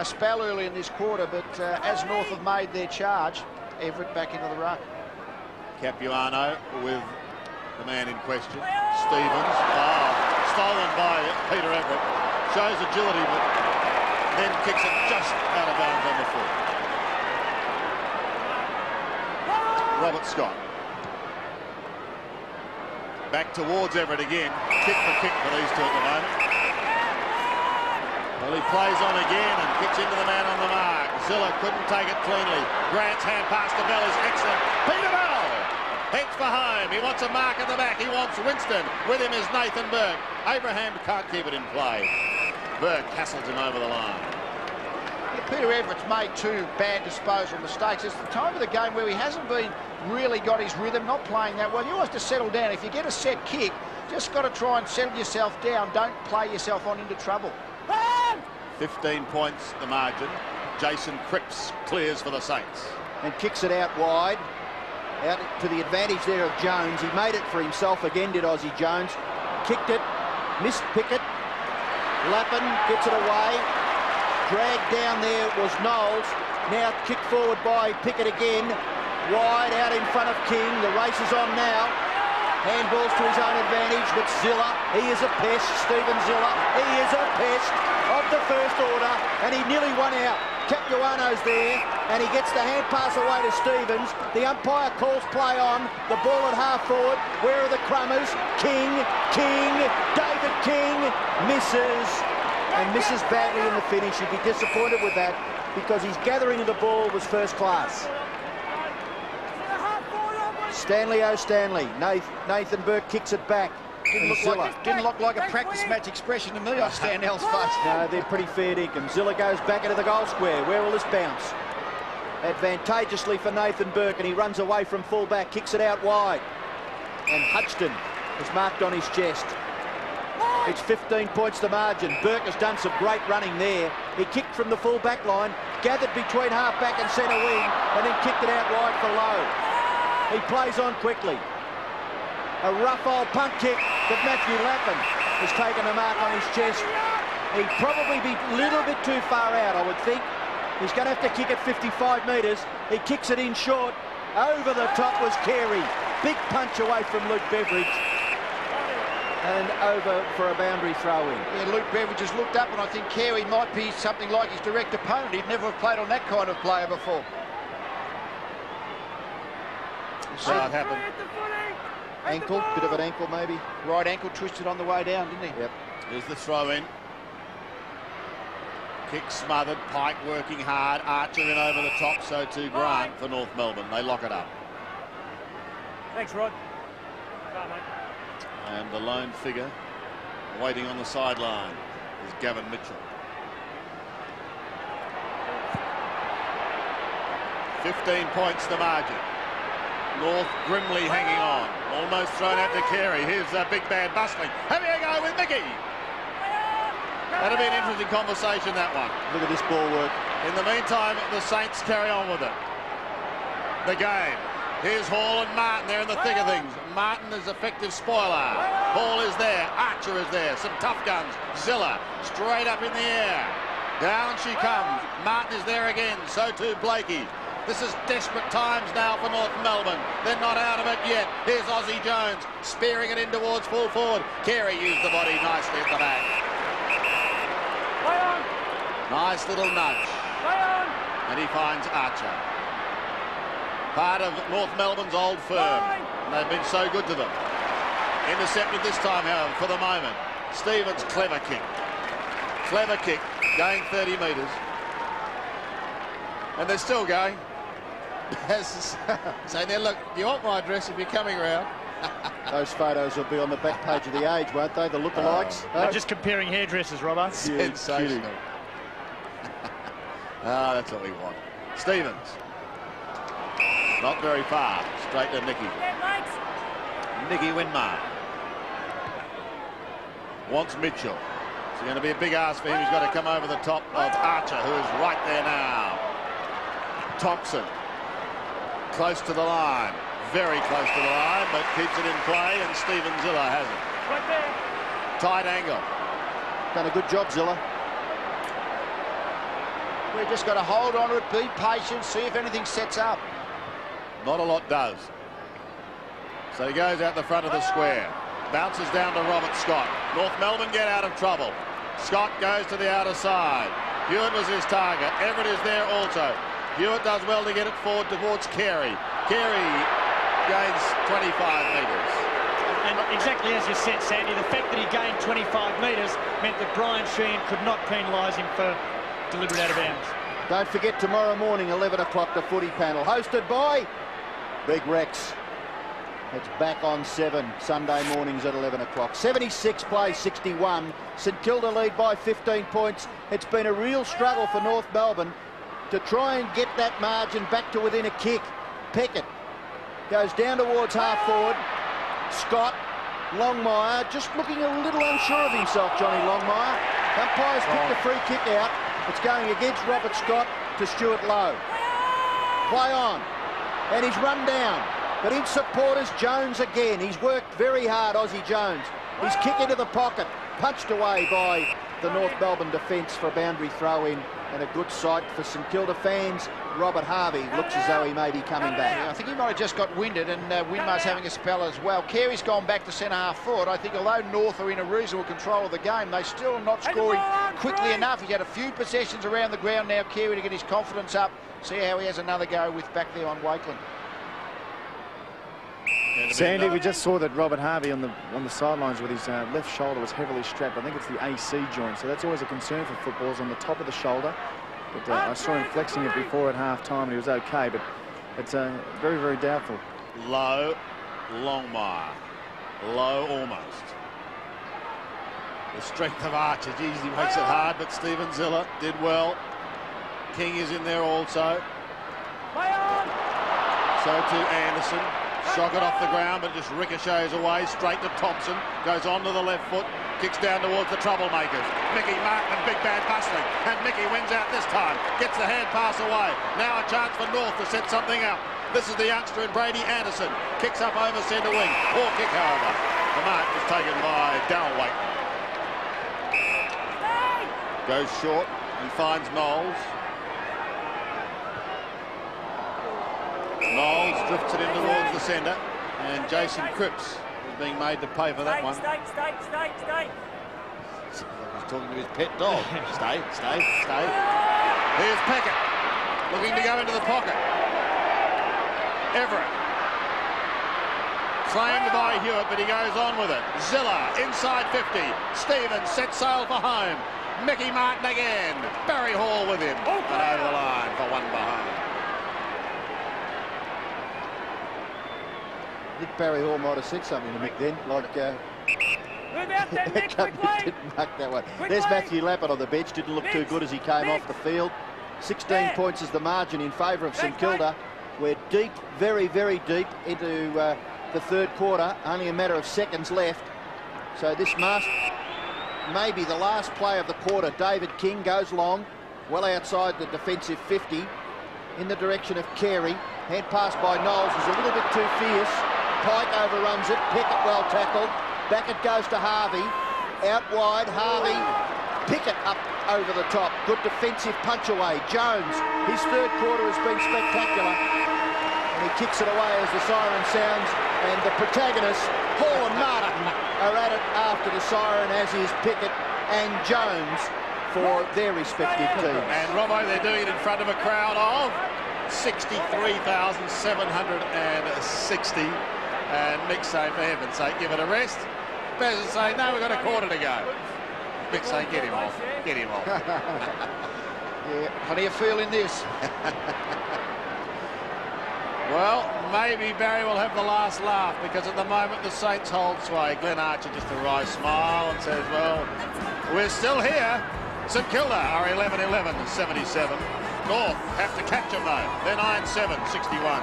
spell early in this quarter, but as North have made their charge, Everett back into the ruck. Capuano with the man in question, Stevens. Stolen by Peter Everett. Shows agility, but then kicks it just out of bounds on the foot. Robert Scott. Back towards Everett again. Kick for kick for these two at the moment. Well, he plays on again and kicks into the man on the mark. Zilla couldn't take it cleanly. Grant's hand pass to Bell is excellent. Peter Bell heads for home. He wants a mark at the back. He wants Winston. With him is Nathan Burke. Abraham can't keep it in play. Burke hassles him over the line. Yeah, Peter Everett's made 2 bad disposal mistakes. It's the time of the game where he hasn't been really got his rhythm, not playing that well. You always have to settle down. If you get a set kick, just got to try and settle yourself down. Don't play yourself on into trouble. 15 points the margin. Jason Cripps clears for the Saints. And kicks it out wide. Out to the advantage there of Jones. He made it for himself again, did Aussie Jones. Kicked it, missed Pickett. Lappin gets it away. Dragged down there was Knowles. Now kicked forward by Pickett again. Wide out in front of King. The race is on now. Handballs to his own advantage, but Zilla, he is a pest. Stephen Zilla, he is a pest of the first order, and he nearly won out. Capuano's there, and he gets the hand pass away to Stevens. The umpire calls play on. The ball at half forward. Where are the Crummers? King, David King misses, and misses badly in the finish. He'd be disappointed with that because his gathering of the ball was first class. Stanley O'Stanley. Nathan Burke kicks it back. Didn't look like a practice match expression to me on Stanell's face. No, they're pretty fair dinkum. Zilla goes back into the goal square. Where will this bounce? Advantageously for Nathan Burke, and he runs away from fullback, kicks it out wide. And Hutchton is marked on his chest. It's 15 points to margin. Burke has done some great running there. He kicked from the full back line, gathered between half back and centre wing, and then kicked it out wide for Lowe. He plays on quickly. A rough old punt kick, but Matthew Lappin has taken a mark on his chest. He'd probably be a little bit too far out, I would think. He's going to have to kick it 55 metres. He kicks it in short. Over the top was Carey. Big punch away from Luke Beveridge. And over for a boundary throw-in. Yeah, Luke Beveridge has looked up, and I think Carey might be something like his direct opponent. He'd never have played on that kind of player before. So it happened. Ankle, bit of an ankle maybe. Right ankle twisted on the way down, didn't he? Yep. Here's the throw in. Kick smothered, Pike working hard, Archer in over the top, so to Grant for North Melbourne. They lock it up. Thanks, Rod. And the lone figure waiting on the sideline is Gavin Mitchell. 15 points the margin. North grimly hanging on. Almost thrown out to Carey. Here's a big bad bustling. Having a go with Mickey. That'll be an interesting conversation, that one. Look at this ball work. In the meantime, the Saints carry on with it. The game. Here's Hall and Martin. They're in the thick of things. Martin is effective spoiler. Hall is there. Archer is there. Some tough guns. Zilla straight up in the air. Down she comes. Martin is there again. So too Blakey. This is desperate times now for North Melbourne. They're not out of it yet. Here's Aussie Jones spearing it in towards full forward. Carey used the body nicely at the back. Nice little nudge. And he finds Archer. Part of North Melbourne's old firm. And they've been so good to them. Intercepted this time, however, for the moment. Stevens, clever kick. Clever kick, going 30 metres. And they're still going. Saying there, look, do you want my address if you're coming around? Those photos will be on the back page of The Age, won't they? The lookalikes. They're just comparing hairdressers, Robbo. Sensational. That's what we want. Stevens. Not very far. Straight to Nicky. Nicky Winmar. Wants Mitchell. It's going to be a big ask for him. He's got to come over the top of Archer, who is right there now. Thompson. Close to the line. Very close to the line, but keeps it in play, and Stephen Zilla has it. Right there. Tight angle. Done a good job, Zilla. We've just got to hold on to it, be patient, see if anything sets up. Not a lot does. So he goes out the front of the square. Bounces down to Robert Scott. North Melbourne get out of trouble. Scott goes to the outer side. Hewitt was his target. Everett is there also. Hewitt does well to get it forward towards Carey. Carey gains 25 metres. And exactly as you said, Sandy, the fact that he gained 25 metres meant that Brian Sheehan could not penalise him for deliberate out of bounds. Don't forget, tomorrow morning, 11 o'clock, the footy panel, hosted by Big Rex. It's back on 7 Sunday mornings at 11 o'clock. 76 plays 61. St Kilda lead by 15 points. It's been a real struggle for North Melbourne to try and get that margin back to within a kick. Peckett goes down towards half forward. Scott, Longmire, just looking a little unsure of himself, Johnny Longmire. Umpires picked the free kick out. It's going against Robert Scott to Stuart Lowe. Play on. And he's run down. But in supporters, Jones again. He's worked very hard, Aussie Jones. He's kicked into the pocket, punched away by the North Melbourne defence for a boundary throw-in, and a good sight for St Kilda fans. Robert Harvey looks as though he may be coming back. Yeah, I think he might have just got winded, and Winmar's having a spell as well. Carey's gone back to centre-half forward. I think although North are in a reasonable control of the game, they're still not scoring quickly enough. He's had a few possessions around the ground now, Carey, to get his confidence up. See how he has another go with back there on Wakeland. Sandy, we just saw that Robert Harvey on the sidelines with his left shoulder was heavily strapped. I think it's the AC joint, so that's always a concern for footballers on the top of the shoulder. But I saw him flexing it before at half-time, and he was okay, but it's very, very doubtful. Low, Longmire. Low almost. The strength of Archer, geez, he makes it hard, but Stephen Zilla did well. King is in there also. So too Anderson. Shock it off the ground, but it just ricochets away straight to Thompson. Goes on to the left foot, kicks down towards the troublemakers. Mickey Martin and Big Bad bustling, and Mickey wins out this time. Gets the hand pass away. Now a chance for North to set something up. This is the youngster in Brady Anderson. Kicks up over centre wing. Poor kick, however. The mark was taken by Darryl Wakeman. Goes short. He finds Knowles. Knowles drifts it in towards the centre, and Jason Cripps is being made to pay for that one. Stay. He's talking to his pet dog. Stay. Here's Peckett, looking to go into the pocket. Everett. Claimed by Hewitt, but he goes on with it. Zilla, inside 50. Stevens sets sail for home. Mickey Martin again. Barry Hall with him. And over the line for one behind. I think Barry Hall might have said something to Mick then, like... Move out there, Mick, quickly! Didn't muck that one. There's Matthew Lappert on the bench, didn't look too good as he came off the field. 16 points is the margin in favour of St Kilda. We're deep, very, very deep into the third quarter, only a matter of seconds left. So this must maybe the last play of the quarter. David King goes long, well outside the defensive 50, in the direction of Carey. Hand pass by Knowles was a little bit too fierce. Pike overruns it. Peckett well tackled. Back it goes to Harvey. Out wide, Harvey Pickett up over the top. Good defensive punch away. Jones, his third quarter has been spectacular. And he kicks it away as the siren sounds. And the protagonists, Hall and Martin, are at it after the siren, as is Pickett and Jones for their respective teams. And Robbo, they're doing it in front of a crowd of 63,760. And Mick's saying, for heaven's sake, give it a rest. Bez is saying, no, we've got a quarter to go. Mick's saying, get him off. Get him off. Yeah, plenty of feel in this. Well, maybe Barry will have the last laugh, because at the moment the Saints hold sway. Glenn Archer just a wry smile and says, well, we're still here. St Kilda are 11-11, 77. North have to catch them though. They're 9-7, 61.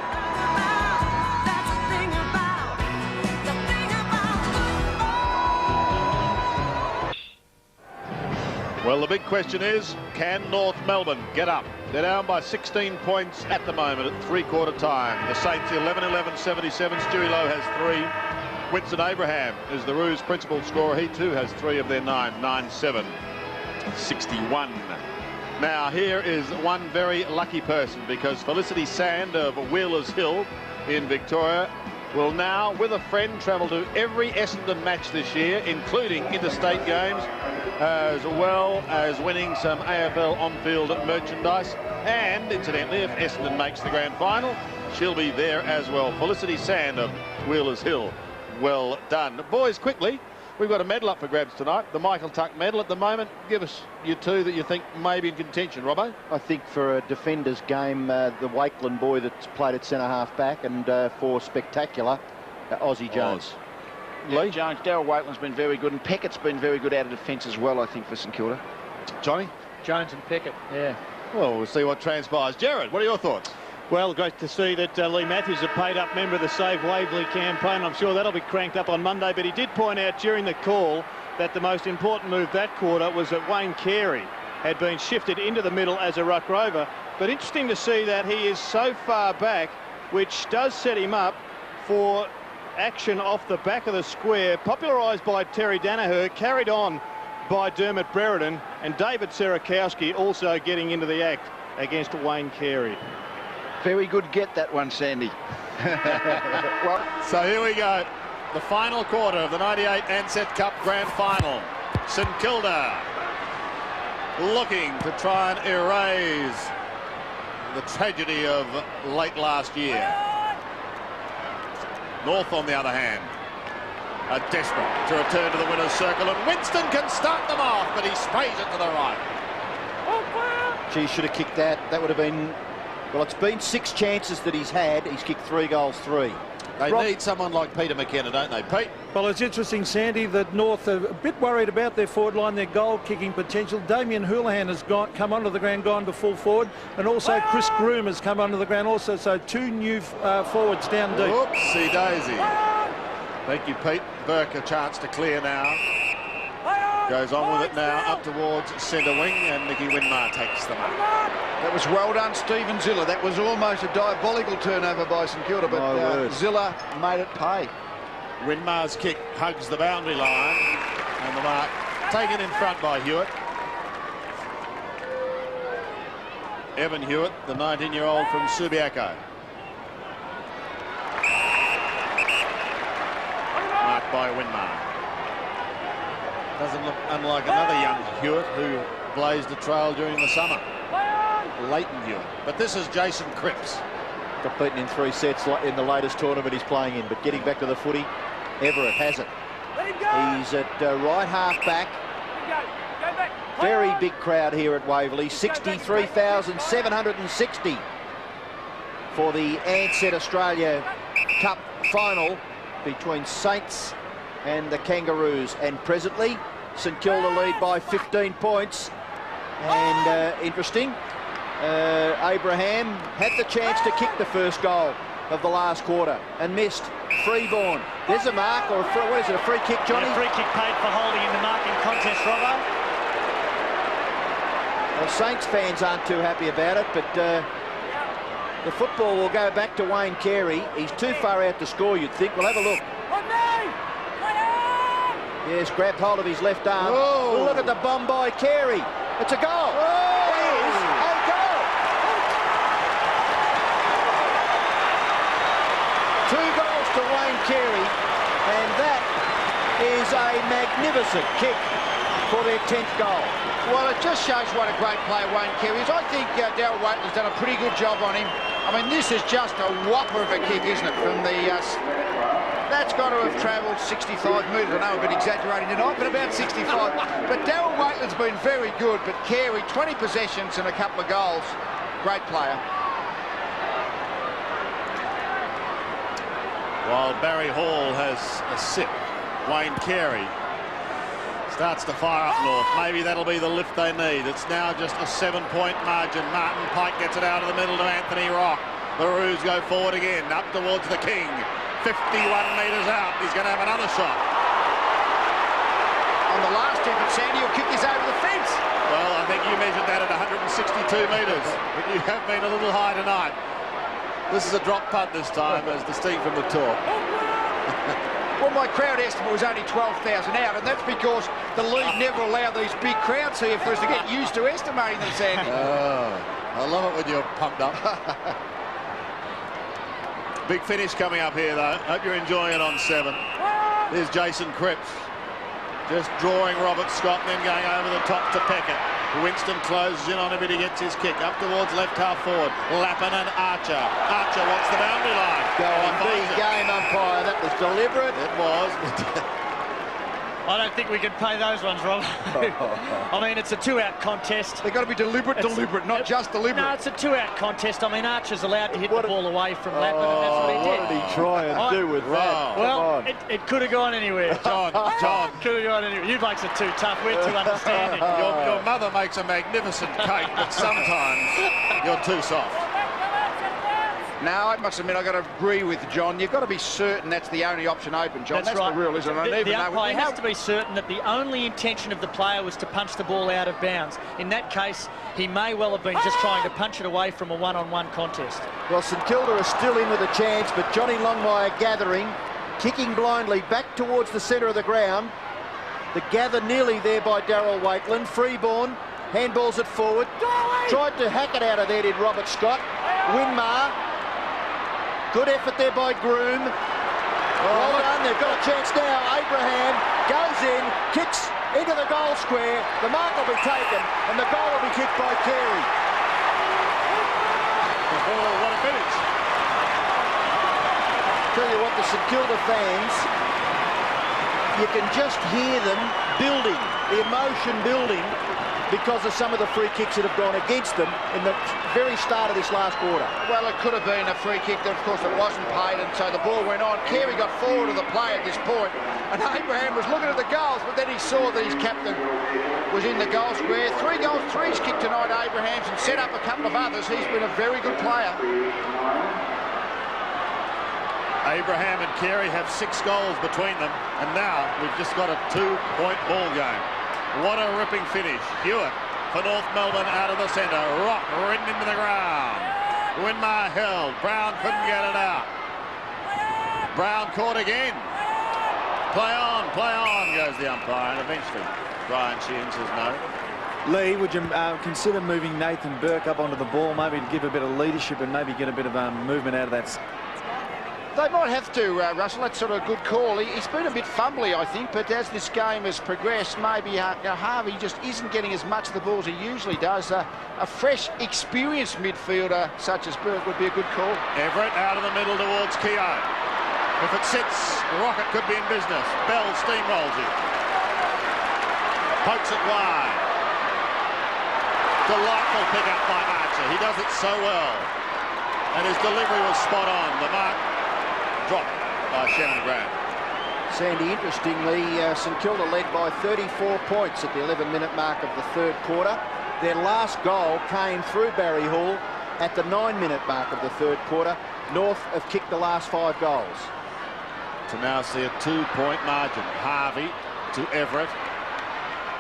Well, the big question is, can North Melbourne get up? They're down by 16 points at the moment at three-quarter time. The Saints 11-11, 77. Stewie Lowe has 3. Winston Abraham is the Roos principal scorer. He too has 3 of their 9, 9-7, 61. Now here is one very lucky person, because Felicity Sand of Wheelers Hill in Victoria will now, with a friend, travel to every Essendon match this year, including interstate games, as well as winning some AFL on-field merchandise. And incidentally, if Essendon makes the grand final, she'll be there as well. Felicity Sand of Wheelers Hill, well done. Boys, quickly, we've got a medal up for grabs tonight, the Michael Tuck medal at the moment. Give us your 2 that you think may be in contention, Robbo. I think for a defenders game, the Wakeland boy that's played at centre-half back, and for spectacular, Aussie Jones. Yeah, Lee Jones, Darryl Wakeland's been very good, and Pickett's been very good out of defence as well, I think, for St Kilda. Johnny? Jones and Pickett, yeah. Well, we'll see what transpires. Jared, what are your thoughts? Well, great to see that Lee Matthews, a paid-up member of the Save Waverley campaign. I'm sure that'll be cranked up on Monday, but he did point out during the call that the most important move that quarter was that Wayne Carey had been shifted into the middle as a ruck rover. But interesting to see that he is so far back, which does set him up for action off the back of the square, popularised by Terry Danaher, carried on by Dermot Brereton, and David Serakowski also getting into the act against Wayne Carey. Very good get, that one, Sandy. Well, so here we go. The final quarter of the 98 Ansett Cup Grand Final. St Kilda looking to try and erase the tragedy of late last year. North, on the other hand, are desperate to return to the winner's circle, and Winston can start them off, but he sprays it to the right. Gee, should have kicked that. That would have been... Well, it's been 6 chances that he's had. He's kicked 3 goals, 3. They need someone like Peter McKenna, don't they, Pete? Well, it's interesting, Sandy, that North are a bit worried about their forward line, their goal-kicking potential. Damien Houlihan has come onto the ground, gone to full forward, and also Chris Groom has come onto the ground also, so 2 new forwards down deep. Whoopsie daisy. Thank you, Pete. Burke a chance to clear now. Goes on with it now up towards centre wing, and Nicky Winmar takes them up. That was well done, Stephen Ziller. That was almost a diabolical turnover by St Kilda, but Ziller made it pay. Winmar's kick hugs the boundary line, and the mark taken in front by Hewitt. Evan Hewitt, the 19-year-old from Subiaco. Marked by Winmar. Doesn't look unlike another young Hewitt who blazed a trail during the summer. Leighton Hewitt. But this is Jason Cripps. Got beaten in 3 sets in the latest tournament he's playing in. But getting back to the footy, Everett has it. He's at right half back. Very big crowd here at Waverley. 63,760 for the Ansett Australia Cup final between Saints and the Kangaroos. And presently, St Kilda lead by 15 points. And interesting, Abraham had the chance to kick the first goal of the last quarter and missed. Freeborn. There's a mark, or what is it, a free kick, Johnny? Yeah, free kick paid for holding in the marking contest, Robbo. Well, Saints fans aren't too happy about it, but the football will go back to Wayne Carey. He's too far out to score, you'd think. We'll have a look. Yes, grabbed hold of his left arm. Whoa. Look at the bomb by Carey. It's a goal. It is a goal. 2 goals to Wayne Carey, and that is a magnificent kick for their 10th goal. Well, it just shows what a great player Wayne Carey is. I think Darryl Waitland's done a pretty good job on him. I mean, this is just a whopper of a kick, isn't it, from the... That's got to have travelled 65 metres. I know I'm a bit exaggerating tonight, but about 65. But Darryl Waitland's been very good, but Carey, 20 possessions and a couple of goals. Great player. While Barry Hall has a sip, Wayne Carey starts to fire up North. Maybe that'll be the lift they need. It's now just a 7-point margin. Martin Pike gets it out of the middle to Anthony Rock. The Roos go forward again, up towards the King. 51 metres out. He's going to have another shot. On the last effort, Sandy will kick this over the fence. Well, I think you measured that at 162 metres. But you have been a little high tonight. This is a drop punt this time, as distinct from the talk. Well, my crowd estimate was only 12,000 out, and that's because the league never allowed these big crowds here for us to get used to estimating them, Sandy. Oh, I love it when you're pumped up. Big finish coming up here, though. Hope you're enjoying it on 7. There's Jason Cripps. Just drawing Robert Scott, then going over the top to Peckett. Winston closes in on him, but he gets his kick up towards left half forward. Lappin and Archer. Archer wants the boundary line. Go on, big game, umpire. That was deliberate. It was. I don't think we can pay those ones, Rob. I mean, it's a 2-out contest. They've got to be deliberate, not just deliberate. No, it's a 2-out contest. I mean, Archer's allowed to hit the ball away from Lappin, and that's what he did. What did he try and do with that? Well, it could have gone anywhere. John. Could have gone anywhere. You blokes are too tough. We're too understanding. Your mother makes a magnificent cake, but sometimes you're too soft. No, I must admit, I've got to agree with John. You've got to be certain that's the only option open, John. That's right. The rule, isn't it? The umpire has to be certain that the only intention of the player was to punch the ball out of bounds. In that case, he may well have been just trying to punch it away from a one-on-one contest. Well, St Kilda are still in with a chance, but Johnny Longmire gathering, kicking blindly back towards the centre of the ground. The gather nearly there by Darryl Waitland. Freeborn, handballs it forward. Tried to hack it out of there, did Robert Scott. Winmar. Good effort there by Groom. Well done, they've got a chance now. Abraham goes in, kicks into the goal square. The mark will be taken, and the goal will be kicked by Carey. Oh, what a finish. Tell you what, the St Kilda fans, you can just hear them building, the emotion building, because of some of the free kicks that have gone against them in the very start of this last quarter. Well, it could have been a free kick that, of course, it wasn't paid, and so the ball went on. Carey got forward of the play at this point, and Abraham was looking at the goals, but then he saw that his captain was in the goal square. 3 goals, 3's kicked tonight, Abraham's, and set up a couple of others. He's been a very good player. Abraham and Carey have 6 goals between them, and now we've just got a 2-point ball game. What a ripping finish. Hewitt for North Melbourne out of the centre. Rock ridden into the ground. Winmar held. Brown couldn't get it out. Brown caught again. Play on, goes the umpire, and eventually Brian Sheehan says no. Lee, would you consider moving Nathan Burke up onto the ball, maybe to give a bit of leadership and maybe get a bit of movement out of that? They might have to, Russell. That's sort of a good call. He's been a bit fumbly, I think, but as this game has progressed, maybe Harvey just isn't getting as much of the balls he usually does. A fresh, experienced midfielder such as Burke would be a good call. Everett out of the middle towards Keogh. If it sits, Rocket could be in business. Bell steamrolls it. Pokes it wide. Delightful pick-up by Archer. He does it so well. And his delivery was spot on. The mark dropped by Shannon Graham. Sandy, interestingly, St Kilda led by 34 points at the 11-minute mark of the 3rd quarter. Their last goal came through Barry Hall at the 9-minute mark of the 3rd quarter. North have kicked the last 5 goals. To now see a 2-point margin. Harvey to Everett.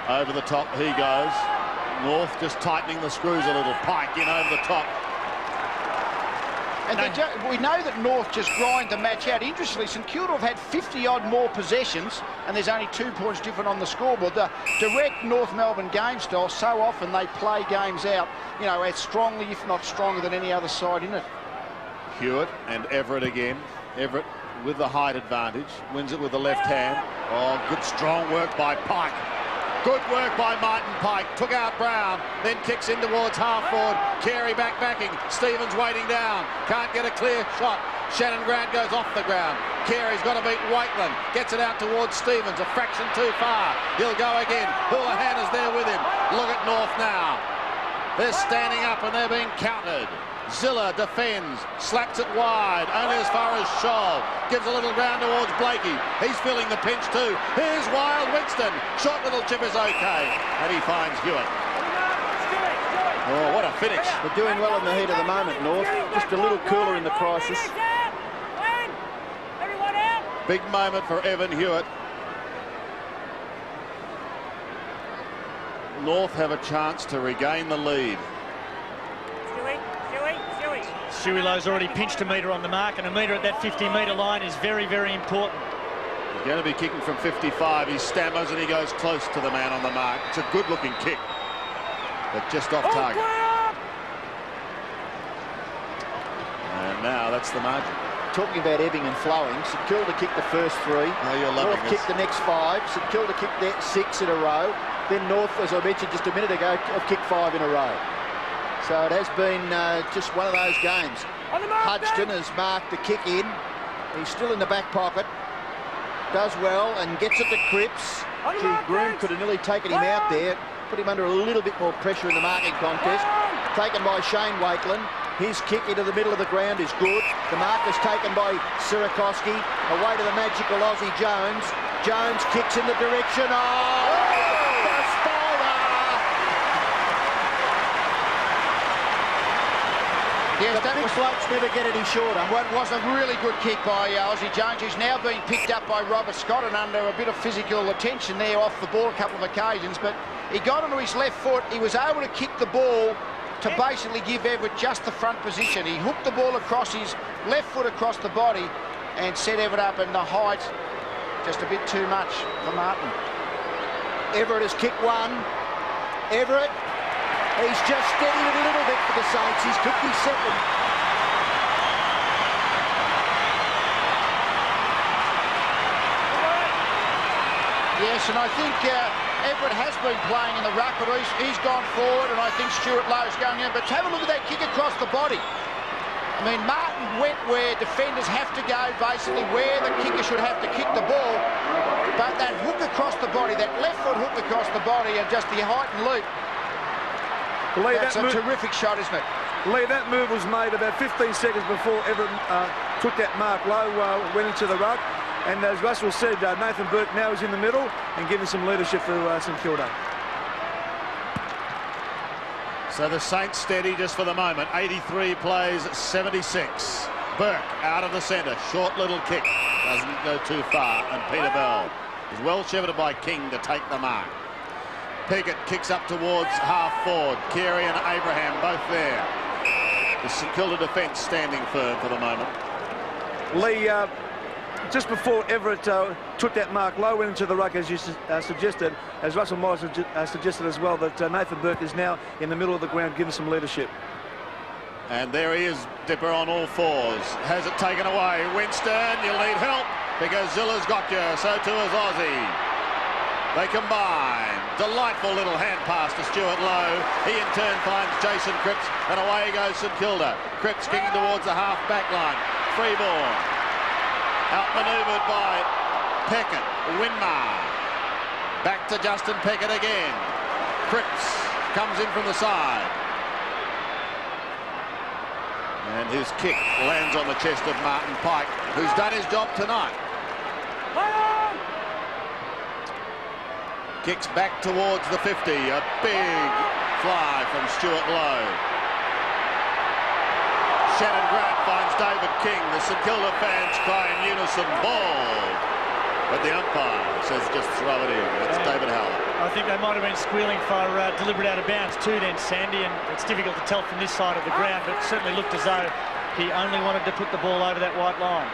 Over the top he goes. North just tightening the screws a little. Pike in over the top. And we know that North just grind the match out. Interestingly, St Kilda have had 50-odd more possessions, and there's only 2 points different on the scoreboard. The direct North Melbourne game style, so often they play games out, you know, as strongly, if not stronger, than any other side in it. Hewitt and Everett again. Everett with the height advantage, wins it with the left hand. Oh, good strong work by Pike. Good work by Martin Pike. Took out Brown, then kicks in towards half forward. Carey backing. Stevens waiting down. Can't get a clear shot. Shannon Grant goes off the ground. Carey's got to beat Wakeland. Gets it out towards Stevens. A fraction too far. He'll go again. Houlihan is there with him. Look at North now. They're standing up and they're being countered. Zilla defends, slaps it wide, only as far as Scholl. Gives a little ground towards Blakey. He's feeling the pinch too. Here's Wild Winston. Short little chip is okay. And he finds Hewitt. Oh, what a finish. They're doing well in the heat of the moment, North. Just a little cooler in the crisis. Big moment for Evan Hewitt. North have a chance to regain the lead. Stewie Lowe's already pinched a metre on the mark, and a metre at that 50-metre line is very, very important. He's going to be kicking from 55. He stammers and he goes close to the man on the mark. It's a good-looking kick, but just off target. And now that's the margin. Talking about ebbing and flowing, St Kilda kicked the first 3. Oh, you're loving North kicked the next 5. St Kilda kicked their 6 in a row. Then North, as I mentioned just a minute ago, have kicked 5 in a row. So it has been just one of those games. Hudson has marked the kick in. He's still in the back pocket. Does well and gets it to Cripps. Gee, Groom could have nearly taken him out there. Put him under a little bit more pressure in the marking contest. Taken by Shane Wakeland. His kick into the middle of the ground is good. The mark is taken by Sirakoski. Away to the magical Aussie Jones. Jones kicks in the direction of... Yes, the big blokes never get any shorter. Well, it was a really good kick by Aussie Jones, who's now being picked up by Robert Scott and under a bit of physical attention there off the ball a couple of occasions. But he got onto his left foot. He was able to kick the ball to basically give Everett just the front position. He hooked the ball across his left foot across the body and set Everett up, and the height just a bit too much for Martin. Everett has kicked 1. Everett. He's just steadied it a little bit for the Saints. He's kicked his 2nd. Yes, and I think Everett has been playing in the ruck, but he's gone forward, and I think Stuart Lowe's going in. But have a look at that kick across the body. I mean, Martin went where defenders have to go, basically where the kicker should have to kick the ball. But that hook across the body, that left foot hook across the body, and just the height and leap. Lee, that's a terrific shot, isn't it? Lee, that move was made about 15 seconds before Everett took that mark. Lowe went into the ruck, and as Russell said, Nathan Burke now is in the middle and giving some leadership for St Kilda. So the Saints steady just for the moment. 83 plays 76. Burke out of the centre. Short little kick. Doesn't go too far. And Peter Bell is well shepherded by King to take the mark. Pickett kicks up towards half forward. Carey and Abraham both there. The St Kilda defence standing firm for the moment. Lee, just before Everett took that mark, Lowe went into the ruck, as you suggested, as Russell Morris suggested as well, that Nathan Burke is now in the middle of the ground giving some leadership. And there he is, Dipper on all 4s. Has it taken away. Winston, you'll need help because Zilla's got you. So too is Aussie. They combine. Delightful little hand pass to Stuart Lowe. He in turn finds Jason Cripps, and away goes St Kilda. Cripps kicking towards the half-back line. Freeborn. Outmanoeuvred by Peckett. Winmar. Back to Justin Peckett again. Cripps comes in from the side. And his kick lands on the chest of Martin Pike, who's done his job tonight. Kicks back towards the 50. A big fly from Stuart Lowe. Shannon Grant finds David King. The St Kilda fans cry in unison, ball. But the umpire says just throw it in. That's David Howell. I think they might have been squealing for deliberate out of bounds too then, Sandy, and it's difficult to tell from this side of the ground, but it certainly looked as though He only wanted to put the ball over that white line.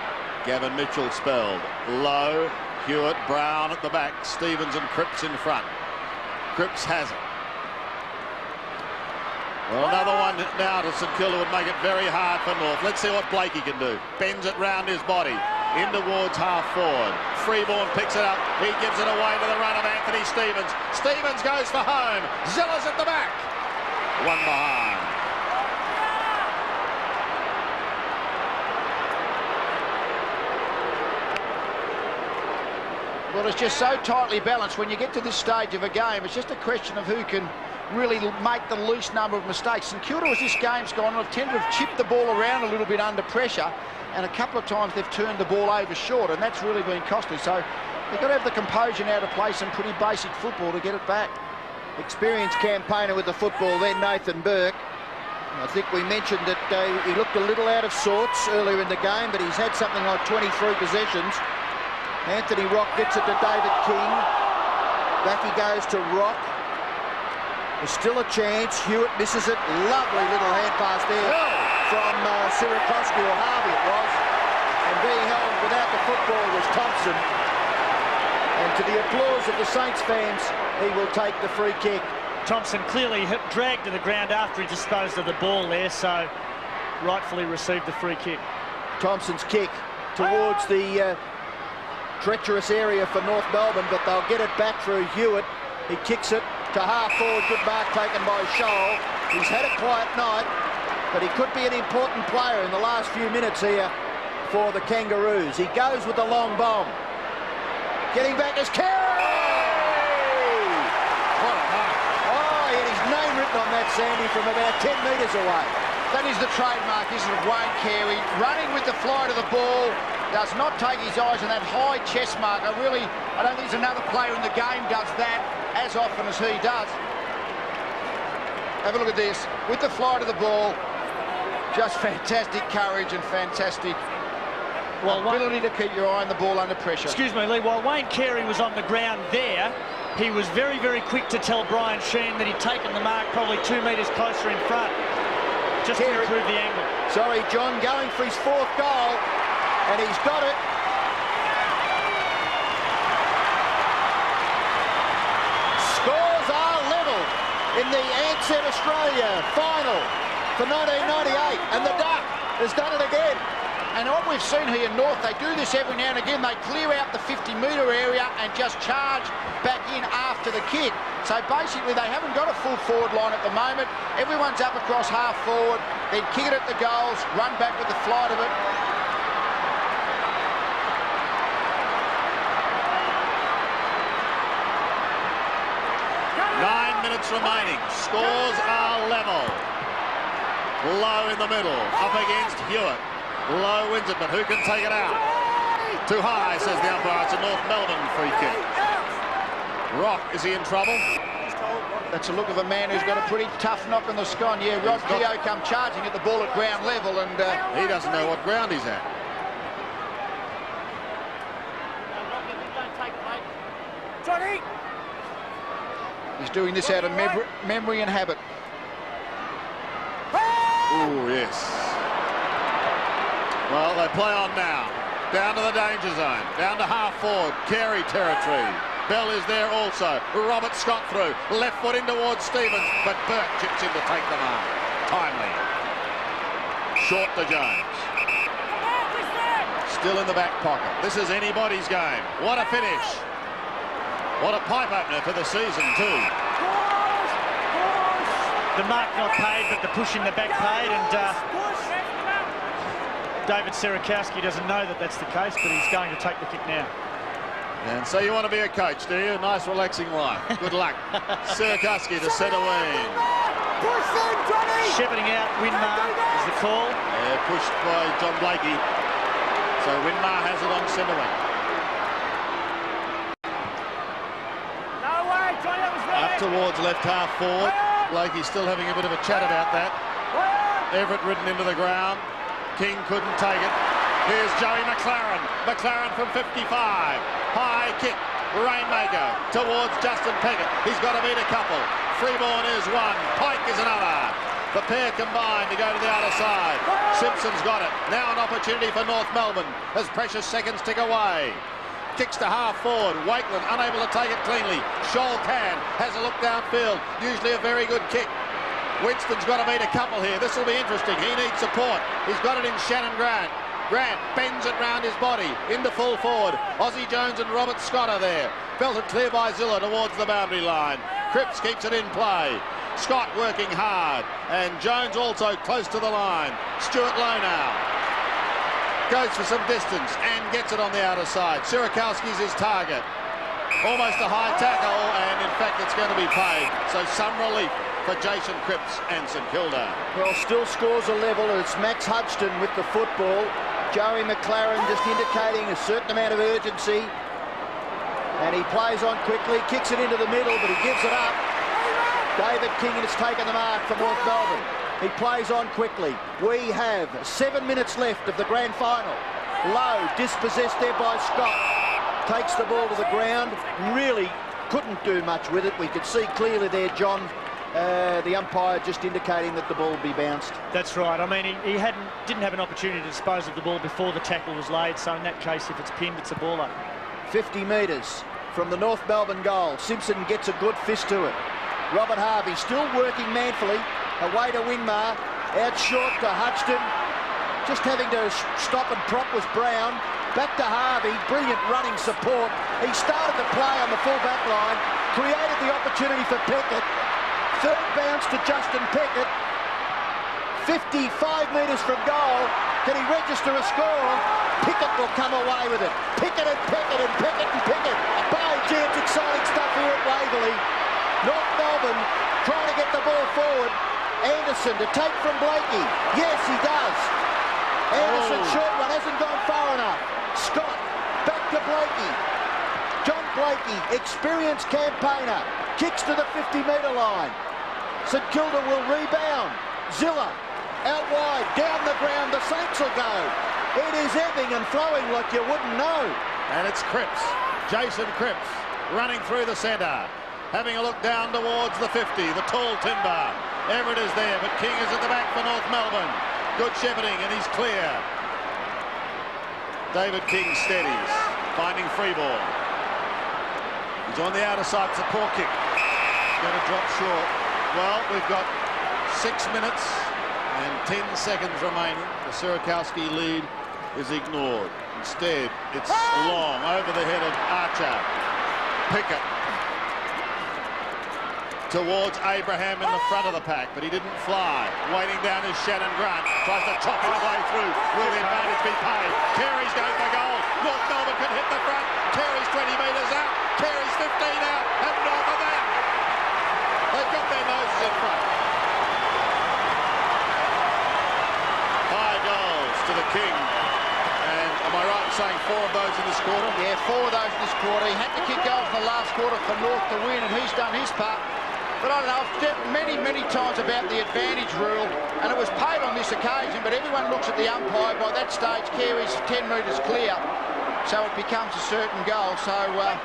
Gavin Mitchell spelled. Low, Hewitt, Brown at the back, Stevens and Cripps in front. Cripps has it. Well, another one now to St Kilda would make it very hard for North. Let's see what Blakey can do. Bends it round his body. In towards half forward. Freeborn picks it up. He gives it away to the run of Anthony Stevens. Stevens goes for home. Zillas at the back. One behind. Well, it's just so tightly balanced. When you get to this stage of a game, it's just a question of who can really make the least number of mistakes. St Kilda, as this game's gone on, have tended to have chipped the ball around a little bit under pressure, and a couple of times they've turned the ball over short, and that's really been costly. So they've got to have the composure now to play some pretty basic football to get it back. Experienced campaigner with the football then, Nathan Burke. I think we mentioned that he looked a little out of sorts earlier in the game, but he's had something like 23 possessions. Anthony Rock gets it to David King. Back he goes to Rock. There's still a chance. Hewitt misses it. Lovely little hand pass there from Sierakowski, or Harvey it was. And being held without the football was Thompson. And to the applause of the Saints fans, he will take the free kick. Thompson clearly dragged to the ground after he disposed of the ball there, so rightfully received the free kick. Thompson's kick towards the treacherous area for North Melbourne, but they'll get it back through Hewitt. He kicks it to half forward. Good mark taken by Scholl. He's had a quiet night, but he could be an important player in the last few minutes here for the Kangaroos. He goes with the long bomb. Getting back is Carey! What a mark. Oh, he had his name written on that, Sandy, from about 10 metres away. That is the trademark, isn't it, Wayne Carey? Running with the flight of the ball, does not take his eyes on that high chest marker. Really, I don't think there's another player in the game does that as often as he does. Have a look at this. With the flight of the ball, just fantastic courage and fantastic ability to keep your eye on the ball under pressure. Excuse me, Lee, while Wayne Carey was on the ground there, he was very, very quick to tell Brian Sheen that he'd taken the mark probably 2 metres closer in front, just to improve the angle. Sorry, John, going for his 4th goal, and he's got it. Scores are level in the Ansett Australia final for 1998, and the Duck has done it again. And what we've seen here in North, they do this every now and again. They clear out the 50-metre area and just charge back in after the kick. So basically, they haven't got a full forward line at the moment. Everyone's up across half forward, then kick it at the goals, run back with the flight of it. Remaining. Scores are level. Low in the middle, up against Hewitt. Low wins it, but who can take it out? Too high, says the umpire. It's a North Melbourne free kick. Rock, is he in trouble? That's a look of a man who's got a pretty tough knock on the scone. Yeah, Rod Keogh come charging at the ball at ground level, and he doesn't know what ground he's at. Johnny! He's doing this out of memory and habit. Oh, yes. Well, they play on now. Down to the danger zone. Down to half forward. Carey territory. Bell is there also. Robert Scott through. Left foot in towards Stevens, but Burke chips in to take the mark. Timely. Short to Jones. Still in the back pocket. This is anybody's game. What a finish. What a pipe opener for the season, too. The mark not paid, but the push in the back paid, and David Sierakowski doesn't know that that's the case, but he's going to take the kick now. And so you want to be a coach, do you? Nice, relaxing life. Good luck. Sierakowski to centre wing. Shepherding out, Winmar is the call. Yeah, pushed by John Blakey. So Winmar has it on centre wing. Up towards left half forward. Blakey's still having a bit of a chat about that. Everett ridden into the ground. King couldn't take it. Here's Joey McLaren. McLaren from 55. High kick. Rainmaker towards Justin Peckett. He's got to beat a couple. Freeborn is one. Pike is another. The pair combined to go to the outer side. Simpson's got it. Now an opportunity for North Melbourne as precious seconds tick away. Kicks to half forward. Wakeland unable to take it cleanly. Scholl has a look downfield. Usually a very good kick. Winston's got to beat a couple here. This will be interesting. He needs support. He's got it in Shannon Grant. Grant bends it round his body into full forward. Ozzie Jones and Robert Scott are there. Belted clear by Zilla towards the boundary line. Cripps keeps it in play. Scott working hard. And Jones also close to the line. Stuart Lowe now goes for some distance and gets it on the outer side. Surakowski's his target. Almost a high tackle, and in fact it's going to be paid. So some relief for Jason Cripps and St Kilda. Well, still scores a level. It's Max Hudson with the football. Joey McLaren just indicating a certain amount of urgency. And he plays on quickly, kicks it into the middle, but he gives it up. David King has taken the mark for North Melbourne. He plays on quickly. We have 7 minutes left of the grand final. Lowe dispossessed there by Scott. Takes the ball to the ground. Really couldn't do much with it. We could see clearly there, John, the umpire just indicating that the ball would be bounced. That's right. I mean, he didn't have an opportunity to dispose of the ball before the tackle was laid. So in that case, if it's pinned, it's a ball up. 50 metres from the North Melbourne goal. Simpson gets a good fist to it. Robert Harvey still working manfully. Away to Winmar, out short to Hudson. Just having to stop and prop was Brown. Back to Harvey, brilliant running support. He started the play on the full back line, created the opportunity for Peckett. Third bounce to Justin Peckett. 55 metres from goal. Can he register a score? Pickett will come away with it. Pickett and Peckett and Peckett and Pickett. By gee, it's exciting stuff here at Waverley. North Melbourne trying to get the ball forward. Anderson to take from Blakey. Yes, he does. Anderson, short one, hasn't gone far enough. Scott, back to Blakey. John Blakey, experienced campaigner, kicks to the 50-metre line. St Kilda will rebound. Zilla, out wide, down the ground, the Saints will go. It is ebbing and flowing like you wouldn't know. And it's Cripps, Jason Cripps, running through the centre. Having a look down towards the 50, the tall timber. Everett is there, but King is at the back for North Melbourne. Good shepherding, and he's clear. David King steadies, finding free ball. He's on the outer side, it's a poor kick. Going to drop short. Well, we've got 6 minutes and 10 seconds remaining. The Surakowski lead is ignored. Instead, it's long over the head of Archer. Pickett towards Abraham in the front of the pack, but he didn't fly. Waiting down is Shannon Grant. Tries to chop it away through. Will the advantage be paid? Carey's going for goal. North Melbourne can hit the front. Carey's 20 metres out. Carey's 15 out. And north of that, they've got their noses in front. High goals to the King. And am I right in saying 4 of those in this quarter? Yeah, 4 of those in this quarter. He had to kick goals in the last quarter for North to win, and he's done his part. But I don't know, I've said many times about the advantage rule, and it was paid on this occasion, but everyone looks at the umpire. By that stage, Carey's 10 metres clear, so it becomes a certain goal. So I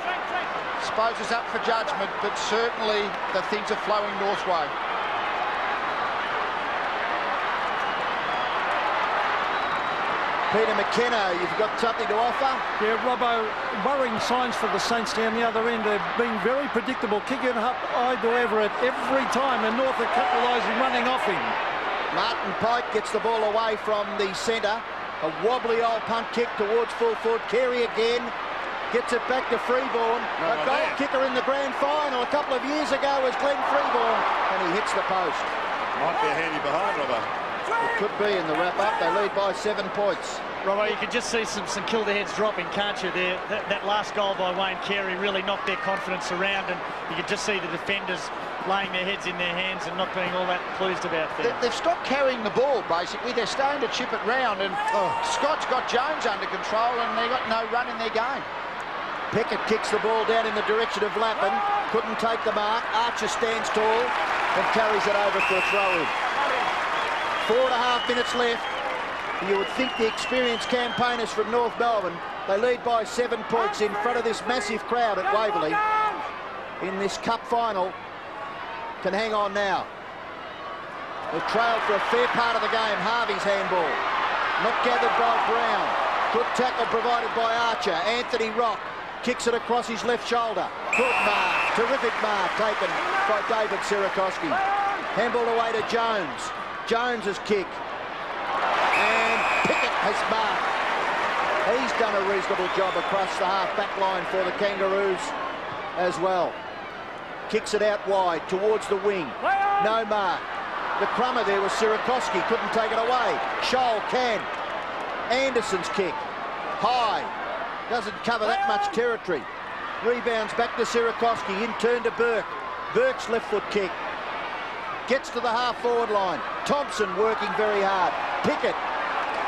suppose it's up for judgment, but certainly the things are flowing North's way. Peter McKenna, you've got something to offer? Yeah, Robbo, worrying signs for the Saints down the other end. They've been very predictable, kicking up eye to Everett every time, and North are capitalising, running off him. Martin Pike gets the ball away from the centre. A wobbly old punt kick towards full forward. Carey again gets it back to Freeborn. A goal kicker in the grand final a couple of years ago was Glenn Freeborn, and he hits the post. Might be a handy behind, Robbo. It could be in the wrap-up. They lead by 7 points. Robbo, you can just see some St Kilda heads dropping, can't you? There, that last goal by Wayne Carey really knocked their confidence around, and you can just see the defenders laying their heads in their hands and not being all that pleased about things. They've stopped carrying the ball, basically. They're starting to chip it round, and Scott's got Jones under control, and they've got no run in their game. Pickett kicks the ball down in the direction of Lappin. Couldn't take the mark. Archer stands tall and carries it over for a throw-in. 4.5 minutes left. You would think the experienced campaigners from North Melbourne, they lead by 7 points in front of this massive crowd at Waverley in this cup final, can hang on now. They've trailed for a fair part of the game. Harvey's handball. Not gathered by Brown. Good tackle provided by Archer. Anthony Rock kicks it across his left shoulder. Good mark. Terrific mark taken by David Sierakowski. Handball away to Jones. Jones's kick. And Pickett has marked. He's done a reasonable job across the half-back line for the Kangaroos as well. Kicks it out wide towards the wing. No mark. The crummer there was Sierakowski. Couldn't take it away. Scholl can. Anderson's kick. High. Doesn't cover that much territory. Rebounds back to Sierakowski. In turn to Burke. Burke's left foot kick. Gets to the half-forward line. Thompson working very hard. Pickett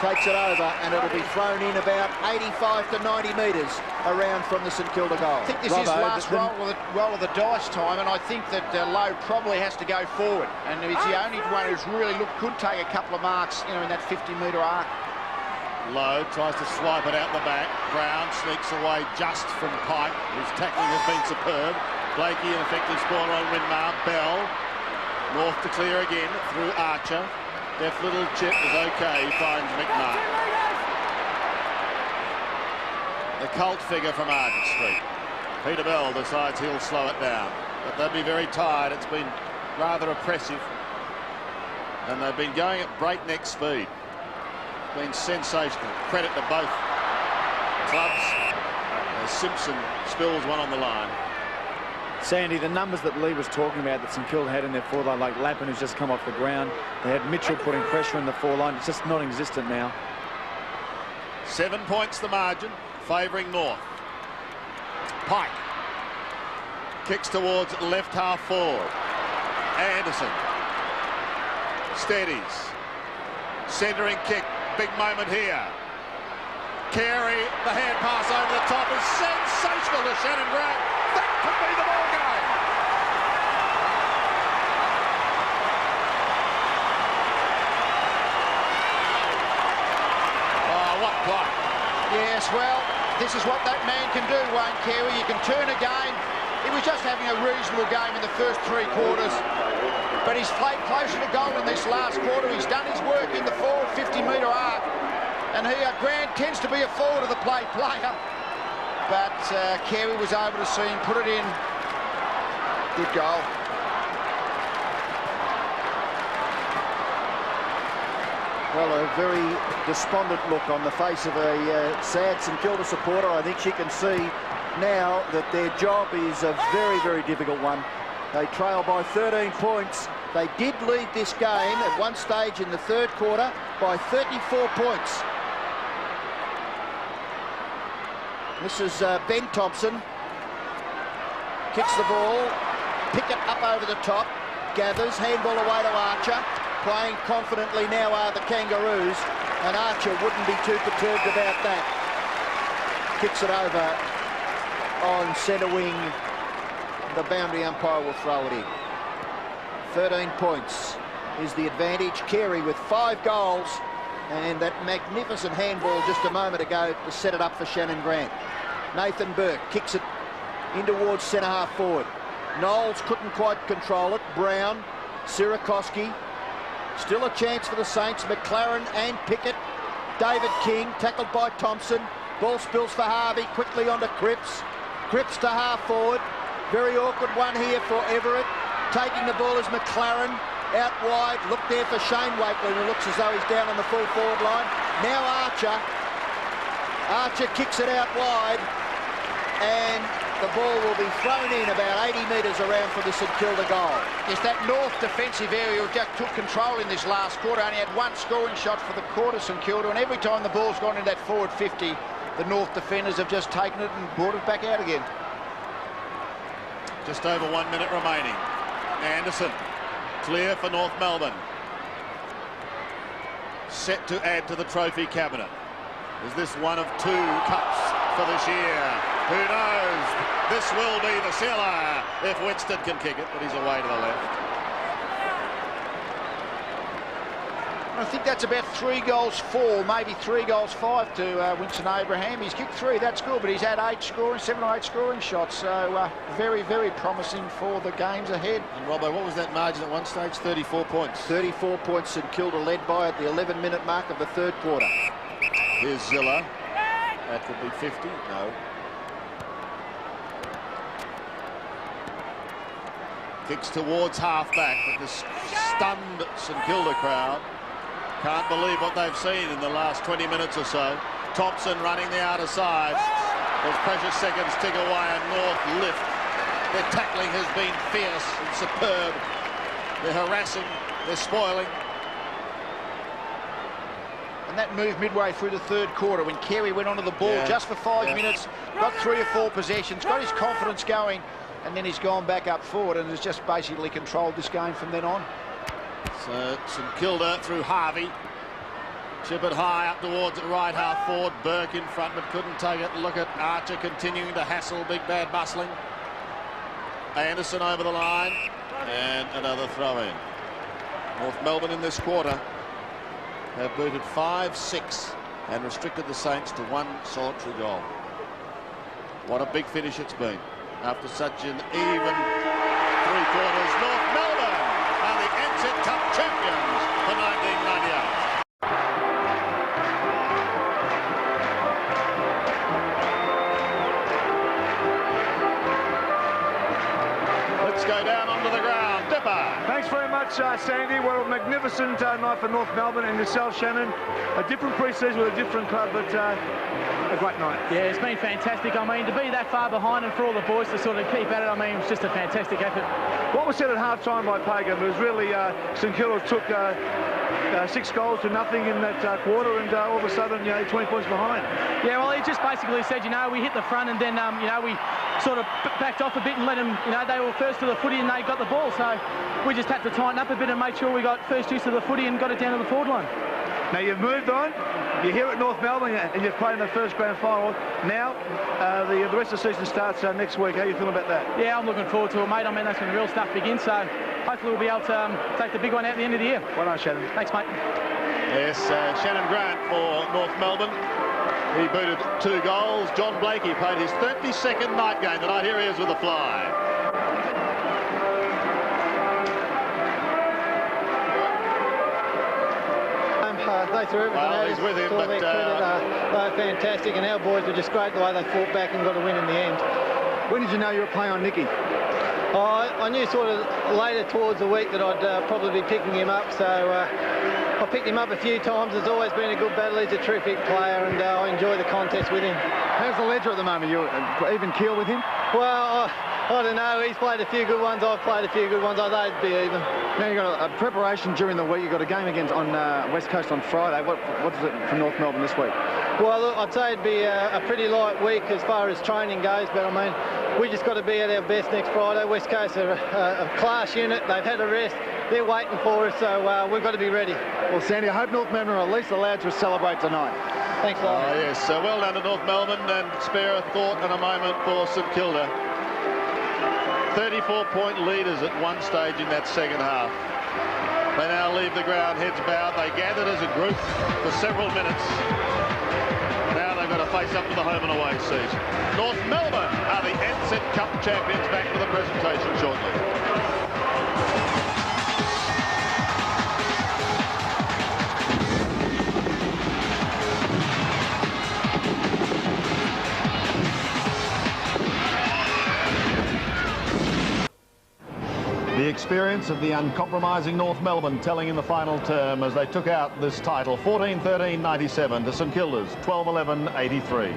takes it over, and it'll be thrown in about 85 to 90 metres around from the St Kilda goal. I think this is last roll of the dice time, and I think that Lowe probably has to go forward. And he's the only one who's really could take a couple of marks, you know, in that 50-metre arc. Lowe tries to swipe it out the back. Brown sneaks away just from Pike, whose tackling has been superb. Blakey, an effective spoiler on Winmar. Bell. North to clear again through Archer. Deft little chip is okay. He finds McMahon. The cult figure from Arden Street. Peter Bell decides he'll slow it down. But they'll be very tired. It's been rather oppressive. And they've been going at breakneck speed. It's been sensational. Credit to both clubs. As Simpson spills one on the line. Sandy, the numbers that Lee was talking about that St Kilda had in their four-line, like Lappin, who's just come off the ground. They had Mitchell putting pressure in the four-line. It's just non-existent now. 7 points the margin, favouring North. Pike kicks towards left half forward. Anderson steadies. Centering kick, big moment here. Carey, the hand pass over the top is sensational to Shannon Grant. That could be the ball game. Oh, what play. Yes, well, this is what that man can do, Wayne Carey. You can turn a game. He was just having a reasonable game in the first 3 quarters. But he's played closer to goal in this last quarter. He's done his work in the forward 50-metre arc. And Grant tends to be a forward of the play player. But Carey was able to see him put it in. Good goal. Well, a very despondent look on the face of a sad St Kilda supporter. I think she can see now that their job is a very, very difficult one. They trail by 13 points. They did lead this game at one stage in the third quarter by 34 points. This is Ben Thompson. Kicks the ball. Pickett up over the top. Gathers. Handball away to Archer. Playing confidently now are the Kangaroos. And Archer wouldn't be too perturbed about that. Kicks it over on centre wing. The boundary umpire will throw it in. 13 points is the advantage. Carey with 5 goals. And that magnificent handball just a moment ago to set it up for Shannon Grant. Nathan Burke kicks it in towards centre half forward. Knowles couldn't quite control it. Brown, Sierakowski. Still a chance for the Saints. McLaren and Pickett. David King tackled by Thompson. Ball spills for Harvey. Quickly onto Cripps. Cripps to half forward. Very awkward one here for Everett. Taking the ball is McLaren. Out wide, look there for Shane Wakelin, who looks as though he's down on the full forward line. Now Archer. Archer kicks it out wide, and the ball will be thrown in about 80 metres around for the St Kilda goal. Yes, that North defensive area just took control in this last quarter. Only had 1 scoring shot for the quarter, St Kilda, and every time the ball's gone in that forward 50, the North defenders have just taken it and brought it back out again. Just over 1 minute remaining. Anderson. Clear for North Melbourne. Set to add to the trophy cabinet. Is this one of 2 cups for this year? Who knows? This will be the sealer if Winston can kick it, but he's away to the left. I think that's about 3 goals 4, maybe 3 goals 5 to Winston Abraham. He's kicked 3, that's good, but he's had 7 or 8 scoring shots. So very, very promising for the games ahead. And Robbo, what was that margin at one stage? 34 points. 34 points St Kilda led by at the 11-minute mark of the third quarter. Here's Zilla. That could be 50. No. Kicks towards half-back, but the stunned St Kilda crowd can't believe what they've seen in the last 20 minutes or so. Thompson running the outer side. Those precious seconds tick away and North lift. Their tackling has been fierce and superb. They're harassing, they're spoiling. And that moved midway through the third quarter when Carey went onto the ball just for 5 minutes, got 3 or 4 possessions, got his confidence going, and then he's gone back up forward and has just basically controlled this game from then on. So St Kilda through Harvey. Chip it high up towards the right half forward. Burke in front but couldn't take it. Look at Archer continuing to hassle Big Bad Bustling. Anderson over the line and another throw in. North Melbourne in this quarter have booted 5-6 and restricted the Saints to 1 solitary goal. What a big finish it's been. After such an even 3 quarters, North Melbourne are the Ansett Cup champions for 1998. Let's go down onto the ground. Dipper. Thanks very much, Sandy. What a magnificent night for North Melbourne and yourself, Shannon. A different pre-season with a different club, but a great night. Yeah, it's been fantastic. I mean, to be that far behind and for all the boys to sort of keep at it, I mean, it's just a fantastic effort. What was said at half-time by Pagan was really St Kilda took 6 goals to nothing in that quarter, and all of a sudden, 20 points behind. Yeah, well, he just basically said, we hit the front and then, we sort of backed off a bit and let them, they were first to the footy and they got the ball. So we just had to tighten up a bit and make sure we got first use of the footy and got it down to the forward line. Now you've moved on. You're here at North Melbourne and you've played in the first grand final. Now the rest of the season starts next week. How are you feeling about that? Yeah, I'm looking forward to it, mate. I mean, that's when the real stuff begins. So hopefully we'll be able to take the big one out at the end of the year. Well done, Shannon. Thanks, mate. Yes, Shannon Grant for North Melbourne. He booted 2 goals. John Blakey played his 32nd night game tonight. Here he is with a fly. They threw everything well, at he's us. with him, but they were fantastic, and our boys were just great the way they fought back and got a win in the end. When did you know you were playing on Nicky? I knew sort of later towards the week that I'd probably be picking him up, so I picked him up a few times. It's always been a good battle. He's a terrific player, and I enjoy the contest with him. How's the ledger at the moment? You even keel with him? Well, I don't know. He's played a few good ones. I've played a few good ones. I thought it'd be even. Now you've got a preparation during the week. You've got a game against on West Coast on Friday. What is it for North Melbourne this week? Well, look, I'd say it'd be a pretty light week as far as training goes, but I mean, we just got to be at our best next Friday. West Coast are a class unit. They've had a rest. They're waiting for us, so we've got to be ready. Well, Sandy, I hope North Melbourne are at least allowed to celebrate tonight. Thanks a lot. Oh, yes, well done to North Melbourne, and spare a thought and a moment for St Kilda. 34-point leaders at one stage in that second half. They now leave the ground, heads bowed. They gathered as a group for several minutes. Now they've got to face up to the home and away season. North Melbourne are the Ansett Cup champions. Back to the presentation shortly. The experience of the uncompromising North Melbourne telling in the final term as they took out this title 14-13-97 to St Kilda's 12-11-83.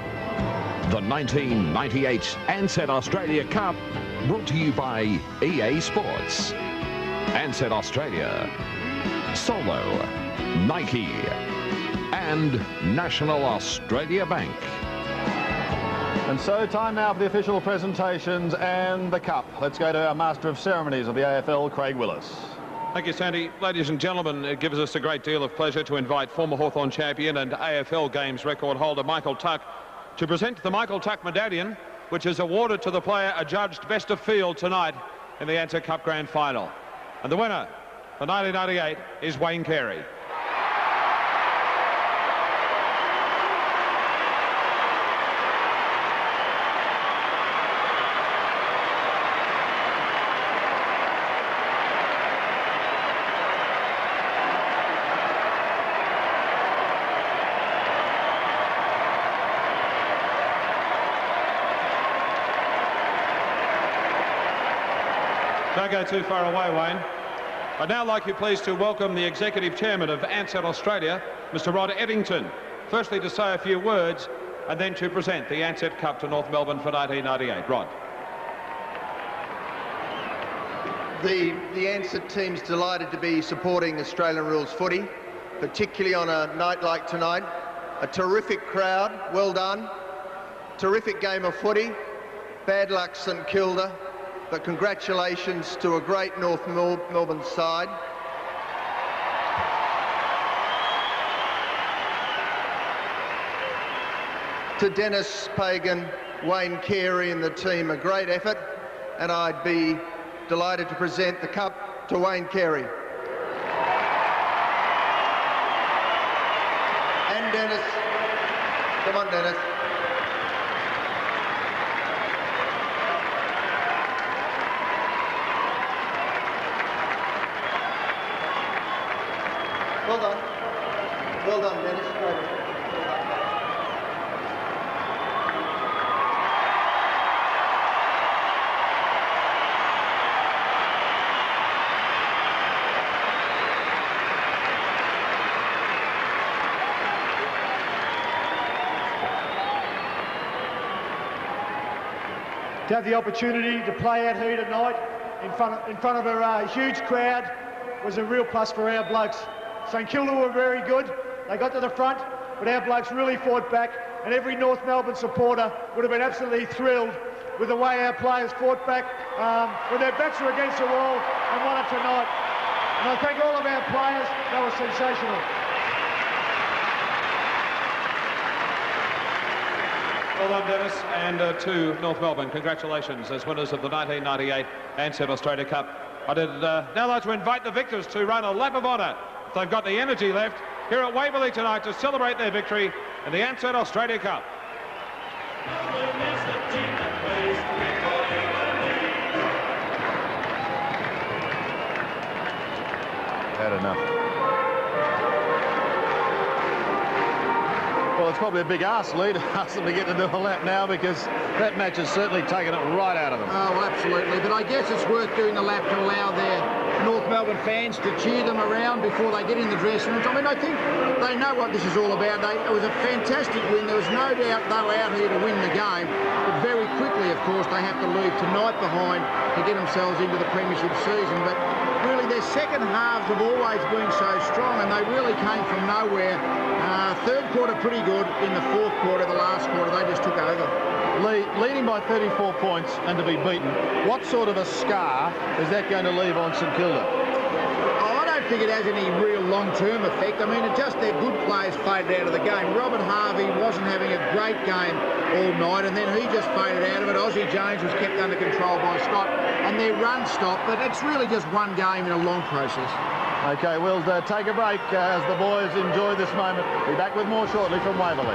The 1998 Ansett Australia Cup brought to you by EA Sports, Ansett Australia, Solo, Nike and National Australia Bank. And so time now for the official presentations and the cup. Let's go to our Master of Ceremonies of the AFL, Craig Willis. Thank you, Sandy. Ladies and gentlemen, it gives us a great deal of pleasure to invite former Hawthorn champion and AFL Games record holder Michael Tuck to present the Michael Tuck Medallion, which is awarded to the player adjudged best of field tonight in the Ansett Cup Grand Final. And the winner for 1998 is Wayne Carey. Don't go too far away, Wayne. I'd now like you please to welcome the Executive Chairman of Ansett Australia, Mr. Rod Eddington, firstly to say a few words and then to present the Ansett Cup to North Melbourne for 1998. Rod. The Ansett team's delighted to be supporting Australian rules footy, particularly on a night like tonight. A terrific crowd, well done. Terrific game of footy. Bad luck St Kilda, but congratulations to a great North Melbourne side. To Dennis Pagan, Wayne Carey and the team, a great effort, and I'd be delighted to present the cup to Wayne Carey. And Dennis. Come on, Dennis. Well done. Well done, Dennis. Great. To have the opportunity to play out here tonight in front of a huge crowd was a real plus for our blokes. St Kilda were very good. They got to the front, but our blokes really fought back, and every North Melbourne supporter would have been absolutely thrilled with the way our players fought back when their backs were against the wall and won it tonight. And I thank all of our players. That was sensational. Well done, Dennis, and to North Melbourne, congratulations as winners of the 1998 Ansett Australia Cup. I'd now like to invite the victors to run a lap of honour, if they've got the energy left, here at Waverley tonight to celebrate their victory in the Ansett Australia Cup. Had enough. Well, it's probably a big ask, Lee, to ask them to get to do a lap now, because that match has certainly taken it right out of them. Oh, absolutely. But I guess it's worth doing the lap to allow their North Melbourne fans to cheer them around before they get in the dressing rooms. I mean, I think they know what this is all about. It was a fantastic win. There was no doubt they were out here to win the game. But very quickly, of course, they have to leave tonight behind to get themselves into the premiership season. But really, their second halves have always been so strong, and they really came from nowhere. Third quarter pretty good. In the fourth quarter, the last quarter, they just took over. Leading by 34 points and to be beaten, what sort of a scar is that going to leave on St Kilda? Oh, I don't think it has any real long-term effect. I mean, it just their good players faded out of the game. Robert Harvey wasn't having a great game all night, and then he just faded out of it. Aussie Jones was kept under control by Scott, and their run stopped, but it's really just one game in a long process. OK, we'll take a break as the boys enjoy this moment. Be back with more shortly from Waverley.